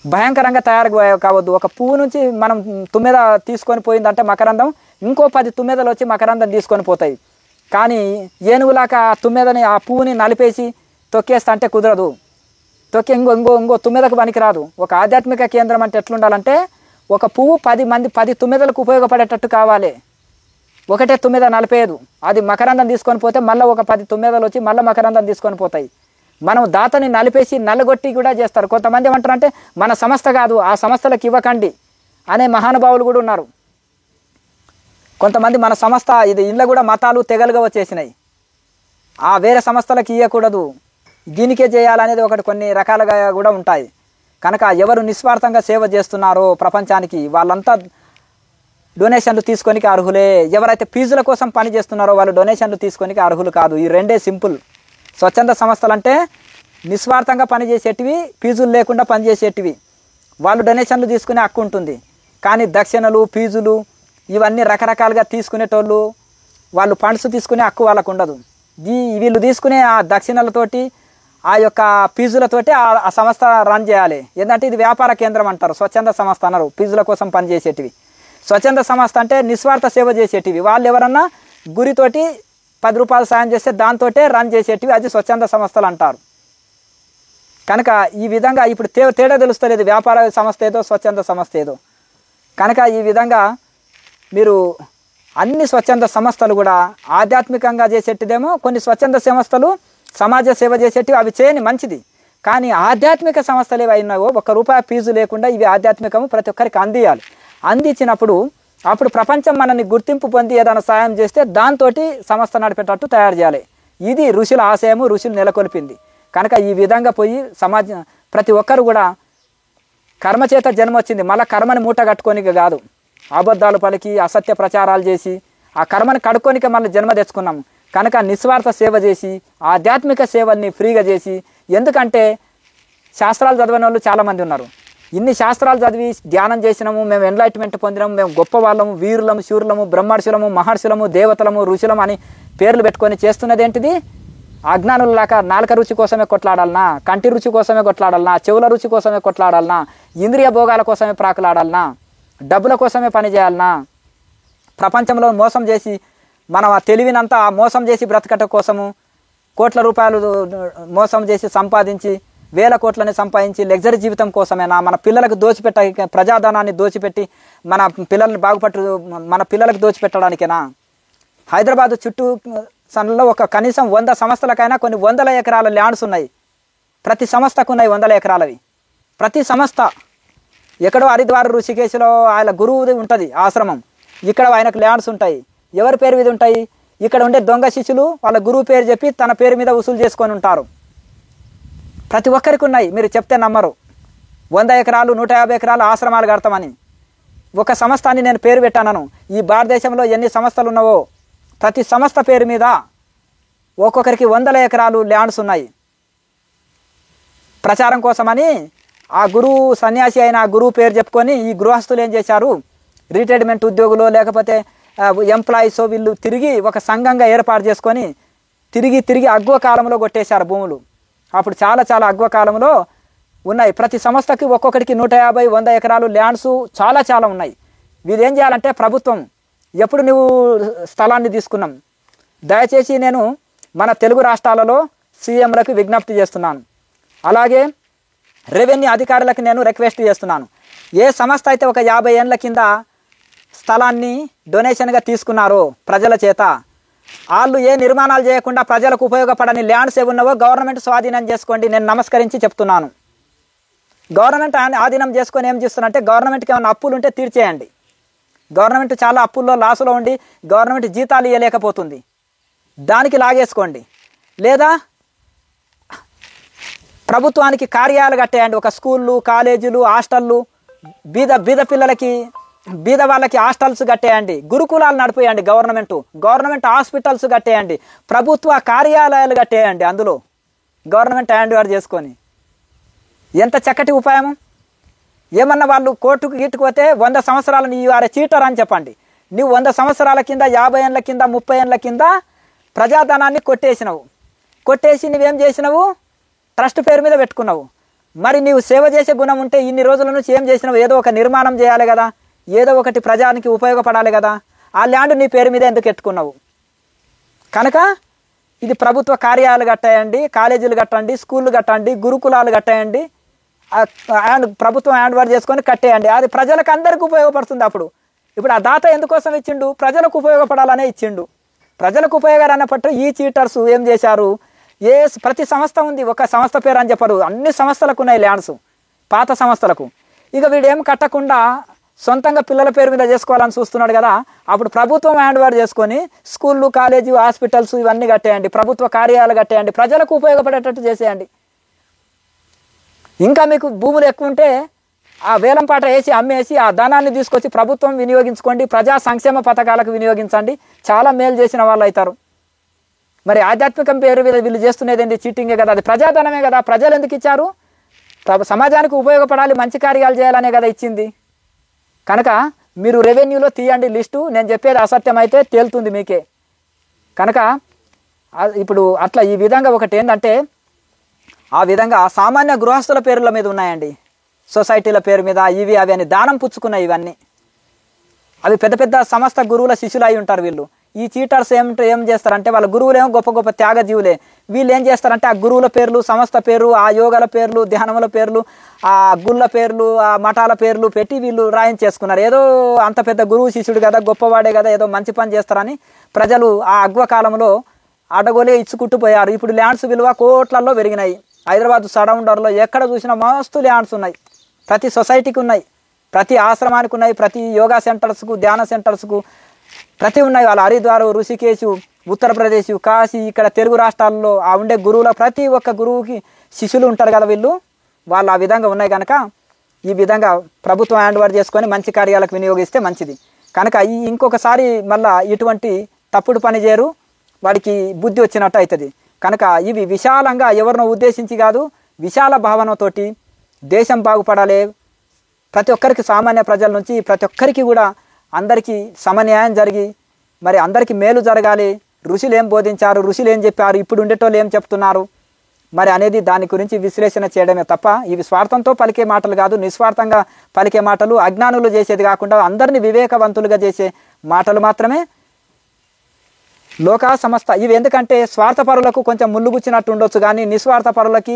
భయంకరంగా తయారు కావద్దు. ఒక పువ్వు నుంచి మనం తుమ్మెద తీసుకొని పోయిందంటే మకరందం, ఇంకో 10 తుమ్మెదలు వచ్చి మకరందం తీసుకొని పోతాయి. కానీ ఏనుగులాక ఆ తుమ్మెదని, ఆ పువ్వుని నలిపేసి తొక్కేస్తా అంటే కుదరదు. ఇంకో తుమ్మెదకు పనికిరాదు. ఒక ఆధ్యాత్మిక కేంద్రం అంటే ఎట్లుండాలంటే ఒక పువ్వు 10 తుమ్మెదలకు ఉపయోగపడేటట్టు కావాలి. ఒకటే తుమ్మెద నలిపేయదు, అది మకరందం తీసుకొని పోతే మళ్ళీ ఒక 10 తుమ్మెదలు వచ్చి మళ్ళీ మకరందం తీసుకొని పోతాయి. మనం దాతని నలిపేసి నల్లగొట్టి కూడా చేస్తారు. కొంతమంది ఏమంటారు అంటే మన సంస్థ కాదు, ఆ సంస్థలకు ఇవ్వకండి అనే మహానుభావులు కూడా ఉన్నారు. కొంతమంది మన సంస్థ ఇది, ఇంట్లో కూడా మతాలు తెగలుగా వచ్చేసినాయి, ఆ వేరే సంస్థలకు ఇవ్వకూడదు, దీనికే చేయాలనేది కొన్ని రకాలుగా కూడా ఉంటాయి. కనుక ఎవరు నిస్వార్థంగా సేవ చేస్తున్నారో ప్రపంచానికి వాళ్ళంతా డొనేషన్లు తీసుకోనికి అర్హులే. ఎవరైతే ఫీజుల కోసం పని చేస్తున్నారో వాళ్ళు డొనేషన్లు తీసుకోనికి అర్హులు కాదు. ఈ రెండే సింపుల్. స్వచ్ఛంద సంస్థలు అంటే నిస్వార్థంగా పనిచేసేటివి, ఫీజులు లేకుండా పనిచేసేటివి. వాళ్ళు డొనేషన్లు తీసుకునే హక్కు ఉంటుంది. కానీ దక్షిణలు, ఫీజులు ఇవన్నీ రకరకాలుగా తీసుకునేటోళ్ళు, వాళ్ళు ఫండ్స్ తీసుకునే హక్కు వాళ్ళకు ఉండదు. వీళ్ళు తీసుకునే ఆ దక్షిణలతోటి, ఆ యొక్క ఫీజులతోటి ఆ సంస్థ రన్ చేయాలి. ఏంటంటే ఇది వ్యాపార కేంద్రం అంటారు, స్వచ్ఛంద సంస్థ అన్నారు. ఫీజుల కోసం పనిచేసేటివి స్వచ్ఛంద సంస్థ అంటే నిస్వార్థ సేవ చేసేటివి. వాళ్ళు ఎవరన్నా గురితోటి 10 రూపాయలు సాయం చేస్తే దాంతోటే రన్ చేసేటివి, అది స్వచ్ఛంద సంస్థలు అంటారు. కనుక ఈ విధంగా ఇప్పుడు తేడా తెలుస్తలేదు, వ్యాపార సంస్థ ఏదో స్వచ్ఛంద సంస్థ ఏదో. కనుక ఈ విధంగా మీరు అన్ని స్వచ్ఛంద సంస్థలు కూడా ఆధ్యాత్మికంగా చేసేటిదేమో, కొన్ని స్వచ్ఛంద సంస్థలు సమాజ సేవ చేసేటివి, అవి చేయని మంచిది. కానీ ఆధ్యాత్మిక సంస్థలు ఏవి అయినావో ₹1 ఫీజు లేకుండా ఇవి ఆధ్యాత్మికము ప్రతి ఒక్కరికి అందియాలి. అందించినప్పుడు అప్పుడు ప్రపంచం మనల్ని గుర్తింపు పొంది ఏదైనా సాయం చేస్తే దాంతో సంస్థ నడిపేటట్టు తయారు చేయాలి. ఇది ఋషుల ఆశయము, ఋషులు నెలకొల్పింది. కనుక ఈ విధంగా పోయి ప్రతి ఒక్కరు కూడా కర్మ చేత జన్మ వచ్చింది, మళ్ళీ కర్మని మూట కట్టుకోనిక కాదు. అబద్ధాలు పలికి అసత్య ప్రచారాలు చేసి ఆ కర్మని కడుక్కోనిక మళ్ళీ జన్మ తెచ్చుకున్నాము. కనుక నిస్వార్థ సేవ చేసి ఆధ్యాత్మిక సేవల్ని ఫ్రీగా చేసి, ఎందుకంటే శాస్త్రాలు చదివిన వాళ్ళు చాలామంది ఉన్నారు. ఇన్ని శాస్త్రాలు చదివి ధ్యానం చేసినాము, మేము ఎన్లైట్మెంట్ పొందినాము, మేము గొప్ప వాళ్ళము, వీరులము, శూరులము, బ్రహ్మర్షులము, మహర్షులము, దేవతలము, ఋషులము అని పేర్లు పెట్టుకొని చేస్తున్నది ఏంటిది? అజ్ఞానులలాగా నాలుక రుచి కోసమే కొట్లాడాలనా, కంటి రుచి కోసమే కొట్లాడాలనా, చెవుల రుచి కోసమే కొట్లాడాలనా, ఇంద్రియ భోగాల కోసమే ప్రాకులాడాలనా, డబ్బుల కోసమే పనిచేయాలనా, ప్రపంచంలో మోసం చేసి మనం ఆ తెలివినంతా మోసం చేసి బ్రతకట కోసము కోట్ల రూపాయలు మోసం చేసి సంపాదించి 1000 కోట్లని సంపాదించి లగ్జరీ జీవితం కోసమేనా? మన పిల్లలకు ప్రజాధనాన్ని దోచిపెట్టి మన పిల్లల్ని మన పిల్లలకు దోచిపెట్టడానికేనా? హైదరాబాద్ చుట్టూ సన్లో కనీసం 100 సంస్థలకైనా కొన్ని 100 ఎకరాల ల్యాండ్స్ ఉన్నాయి. ప్రతి సంస్థకు ఉన్నాయి 100 ఎకరాలవి. ప్రతి సంస్థ ఎక్కడో హరిద్వార్, ఋషికేశ్లో ఆయన గురువుది ఉంటుంది ఆశ్రమం, ఇక్కడ ఆయనకు ల్యాండ్స్ ఉంటాయి. ఎవరి పేరు మీద ఉంటాయి? ఇక్కడ ఉండే దొంగ శిష్యులు వాళ్ళ గురువు పేరు చెప్పి తన పేరు మీద వసూలు చేసుకొని ఉంటారు. ప్రతి ఒక్కరికి ఉన్నాయి, మీరు చెప్తే నమ్మరు. 100 ఎకరాలు 150 ఎకరాలు ఆశ్రమాలు కడతామని ఒక సంస్థ అని నేను పేరు పెట్టాను. ఈ భారతదేశంలో ఎన్ని సంస్థలు ఉన్నావో ప్రతి సంస్థ పేరు మీద ఒక్కొక్కరికి 100 ఎకరాలు ల్యాండ్స్ ఉన్నాయి. ప్రచారం కోసమని ఆ గురువు సన్యాసి అయిన ఆ గురువు పేరు చెప్పుకొని ఈ గృహస్థులు ఏం చేశారు, రిటైర్మెంట్ ఉద్యోగులు లేకపోతే ఎంప్లాయీస్ వీళ్ళు తిరిగి ఒక సంఘంగా ఏర్పాటు చేసుకొని తిరిగి అగ్వ కాలంలో కొట్టేశారు భూములు. అప్పుడు చాలా అగ్వ కాలంలో ఉన్నాయి. ప్రతి సంస్థకి ఒక్కొక్కడికి 150-100 ఎకరాలు ల్యాండ్స్ చాలా ఉన్నాయి. వీళ్ళు ఏం చేయాలంటే ప్రభుత్వం ఎప్పుడు నువ్వు స్థలాన్ని తీసుకున్నాం? దయచేసి నేను మన తెలుగు రాష్ట్రాలలో సీఎంలకు విజ్ఞప్తి చేస్తున్నాను, అలాగే రెవెన్యూ అధికారులకు నేను రిక్వెస్ట్ చేస్తున్నాను. ఏ సంస్థ అయితే ఒక 50 ఏళ్ళ కింద స్థలాన్ని డొనేషన్గా తీసుకున్నారో ప్రజల చేత, వాళ్ళు ఏ నిర్మాణాలు చేయకుండా ప్రజలకు ఉపయోగపడని ల్యాండ్స్ ఏమున్నావో గవర్నమెంట్ స్వాధీనం చేసుకోండి. నేను నమస్కరించి చెప్తున్నాను. గవర్నమెంట్ ఆధీనం చేసుకొని ఏం చేస్తున్నారంటే, గవర్నమెంట్కి ఏమైనా అప్పులు ఉంటే తీర్చేయండి. గవర్నమెంట్ చాలా అప్పుల్లో లాసులో ఉండి గవర్నమెంట్ జీతాలు ఇవ్వలేకపోతుంది, దానికి లాగేసుకోండి. లేదా ప్రభుత్వానికి కార్యాలయాలు కట్టేయండి. ఒక స్కూళ్ళు, కాలేజీలు, హాస్టళ్ళు, బీద పిల్లలకి, బీద వాళ్ళకి హాస్టల్స్ కట్టేయండి. గురుకులాలు నడిపేయండి. Government hospitals కట్టేయండి. ప్రభుత్వ కార్యాలయాలు కట్టేయండి. అందులో గవర్నమెంట్ హ్యాండ్ ఓవర్ చేసుకొని ఎంత చక్కటి ఉపాయం. ఏమన్నా వాళ్ళు కోర్టుకు గిట్టుకుపోతే 100 సంవత్సరాలు నీ ఆరే చీటర్ అని చెప్పండి. నువ్వు 100 సంవత్సరాల కింద, 50 ఏళ్ళ కింద, 30 ఏళ్ళ కింద ప్రజాధనాన్ని కొట్టేసి నువ్వేం చేసినావు? ట్రస్ట్ పేరు మీద పెట్టుకున్నావు. మరి నీవు సేవ చేసే గుణం ఉంటే ఇన్ని రోజుల నుంచి ఏం చేసినావు? ఏదో ఒక నిర్మాణం చేయాలి కదా, ఏదో ఒకటి ప్రజానికి ఉపయోగపడాలి కదా. ఆ ల్యాండ్ నీ పేరు మీద ఎందుకు పెట్టుకున్నావు? కనుక ఇది ప్రభుత్వ కార్యాలయాలు కట్టేయండి, కాలేజీలు కట్టండి, స్కూళ్ళు కట్టండి, గురుకులాలు కట్టేయండి, ప్రభుత్వం హ్యాండ్ ఓవర్ చేసుకొని కట్టేయండి. అది ప్రజలకు అందరికీ ఉపయోగపడుతుంది. ఇప్పుడు ఆ దాత ఎందుకోసం ఇచ్చిండు? ప్రజలకు ఉపయోగపడాలనే ఇచ్చిండు. ప్రజలకు ఉపయోగపట్టు ఈ చీటర్స్ ఏం చేశారు? ప్రతి సంస్థ ఉంది, ఒక సంస్థ పేరు అని చెప్పరు, అన్ని సంస్థలకు ఉన్నాయి ల్యాండ్స్, పాత సంస్థలకు. ఇక వీడేం కట్టకుండా సొంతంగా పిల్లల పేరు మీద చేసుకోవాలని చూస్తున్నాడు కదా. అప్పుడు ప్రభుత్వం హ్యాండ్ ఓవర్ చేసుకొని స్కూళ్ళు, కాలేజీ, హాస్పిటల్స్ ఇవన్నీ కట్టేయండి, ప్రభుత్వ కార్యాలయాలు కట్టేయండి, ప్రజలకు ఉపయోగపడేటట్టు చేసేయండి. ఇంకా మీకు భూములు ఎక్కువ ఉంటే ఆ వేలంపాట వేసి అమ్మేసి ఆ ధనాన్ని తీసుకొచ్చి ప్రభుత్వం వినియోగించుకోండి, ప్రజా సంక్షేమ పథకాలకు వినియోగించండి, చాలా మేలు చేసిన వాళ్ళు అవుతారు. మరి ఆధ్యాత్మికం పేరు మీద వీళ్ళు చేస్తున్నది ఏంటి? చీటింగే కదా, అది ప్రజాధనమే కదా. ప్రజలు ఎందుకు ఇచ్చారు? సమాజానికి ఉపయోగపడాలి, మంచి కార్యాలు చేయాలనే కదా ఇచ్చింది. కనుక మీరు రెవెన్యూలో తీయండి లిస్టు. నేను చెప్పేది అసత్యం అయితే తేలుతుంది మీకే. కనుక ఇప్పుడు అట్లా ఈ విధంగా ఒకటి ఏంటంటే, ఆ విధంగా సామాన్య గృహస్థుల పేర్ల మీద ఉన్నాయండి, సొసైటీల పేరు మీద ఇవి అవి అని దానం పుచ్చుకున్నాయి. ఇవన్నీ అవి పెద్ద పెద్ద సమస్త గురువుల శిష్యులు అయి ఉంటారు వీళ్ళు. ఈ చీటర్స్ ఏం చేస్తారంటే, వాళ్ళ గురువులేమో గొప్ప గొప్ప త్యాగజీవులే. వీళ్ళు ఏం చేస్తారంటే ఆ గురువుల పేర్లు, సంస్థ పేరు, ఆ యోగాల పేర్లు, ధ్యానముల పేర్లు, ఆ గుళ్ళ పేర్లు, ఆ మఠాల పేర్లు పెట్టి వీళ్ళు రాయించేసుకున్నారు. ఏదో అంత పెద్ద గురువు శిష్యుడు కదా, గొప్పవాడే కదా, ఏదో మంచి పని చేస్తారని ప్రజలు ఆ అగ్వకాలంలో అడగోలే ఇచ్చుకుంటూ పోయారు. ఇప్పుడు ల్యాండ్స్ విలువ కోట్లలో పెరిగినాయి. హైదరాబాద్ సరౌండర్లో ఎక్కడ చూసినా మస్తు ల్యాండ్స్ ఉన్నాయి. ప్రతి సొసైటీకి ఉన్నాయి, ప్రతి ఆశ్రమానికి ఉన్నాయి, ప్రతి యోగా సెంటర్స్కు, ధ్యాన సెంటర్స్కు ప్రతి ఉన్నాయి. వాళ్ళ హరిద్వార్, ఋషికేశు, ఉత్తరప్రదేశ్, కాశీ, ఇక్కడ తెలుగు రాష్ట్రాల్లో ఆ ఉండే గురువుల ప్రతి ఒక్క గురువుకి శిష్యులు ఉంటారు కదా వీళ్ళు. వాళ్ళు ఆ విధంగా ఉన్నాయి. కనుక ఈ విధంగా ప్రభుత్వం హ్యాండ్ ఓవర్ చేసుకొని మంచి కార్యాలకు వినియోగిస్తే మంచిది. కనుక ఇంకొకసారి మళ్ళా ఇటువంటి తప్పుడు పని చేయరు, వాడికి బుద్ధి వచ్చినట్టు అవుతుంది. కనుక ఇవి విశాలంగా ఎవరినో ఉద్దేశించి కాదు, విశాల భావనతోటి దేశం బాగుపడాలి, ప్రతి ఒక్కరికి, సామాన్య ప్రజల నుంచి ప్రతి ఒక్కరికి కూడా అందరికీ సమన్యాయం జరిగి మరి అందరికీ మేలు జరగాలి. ఋషులు ఏం బోధించారు, ఋషులు ఏం చెప్పారు, ఇప్పుడు ఉండేటోళ్ళు ఏం చెప్తున్నారు మరి అనేది దాని గురించి విశ్లేషణ చేయడమే తప్ప ఇవి స్వార్థంతో పలికే మాటలు కాదు, నిస్వార్థంగా పలికే మాటలు, అజ్ఞానులు చేసేది కాకుండా అందరినీ వివేకవంతులుగా చేసే మాటలు మాత్రమే. లోకా సమస్త ఇవి ఎందుకంటే స్వార్థపరులకు కొంచెం ముళ్ళుగుచ్చినట్టు ఉండొచ్చు, కానీ నిస్వార్థపరులకి,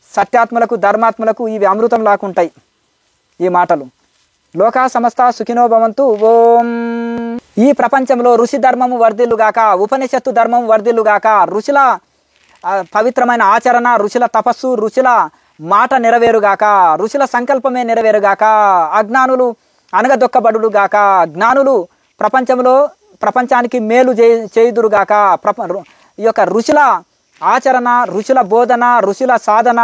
సత్యాత్మలకు, ధర్మాత్మలకు ఇవి అమృతం లాకుంటాయి ఈ మాటలు. లోకా సమస్త సుఖినో భవంతు. ఓం. ఈ ప్రపంచంలో ఋషి ధర్మము వర్ధిల్లుగాక, ఉపనిషత్తు ధర్మము వర్ధిల్లుగాక, ఋషుల పవిత్రమైన ఆచరణ, ఋషుల తపస్సు, ఋషుల మాట నెరవేరుగాక, ఋషుల సంకల్పమే నెరవేరుగాక, అజ్ఞానులు అనగదొక్కబడుగాక, జ్ఞానులు ప్రపంచానికి మేలు చేయుదురుగాక. ఈ యొక్క ఋషుల ఆచరణ, ఋషుల బోధన, ఋషుల సాధన,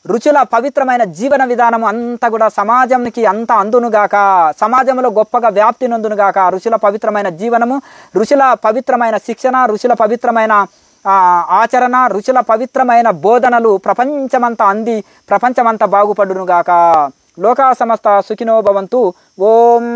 ఋషుల పవిత్రమైన జీవన విధానం అంతా కూడా సమాజానికి అంత అందునుగాక, సమాజంలో గొప్పగా వ్యాప్తి నొందునుగాక. ఋషుల పవిత్రమైన జీవనము, ఋషుల పవిత్రమైన శిక్షణ, ఋషుల పవిత్రమైన ఆచరణ, ఋషుల పవిత్రమైన బోధనలు ప్రపంచమంతా అంది ప్రపంచమంతా బాగుపడునుగాక. లోకా సమస్త సుఖినో భవంతు. ఓం.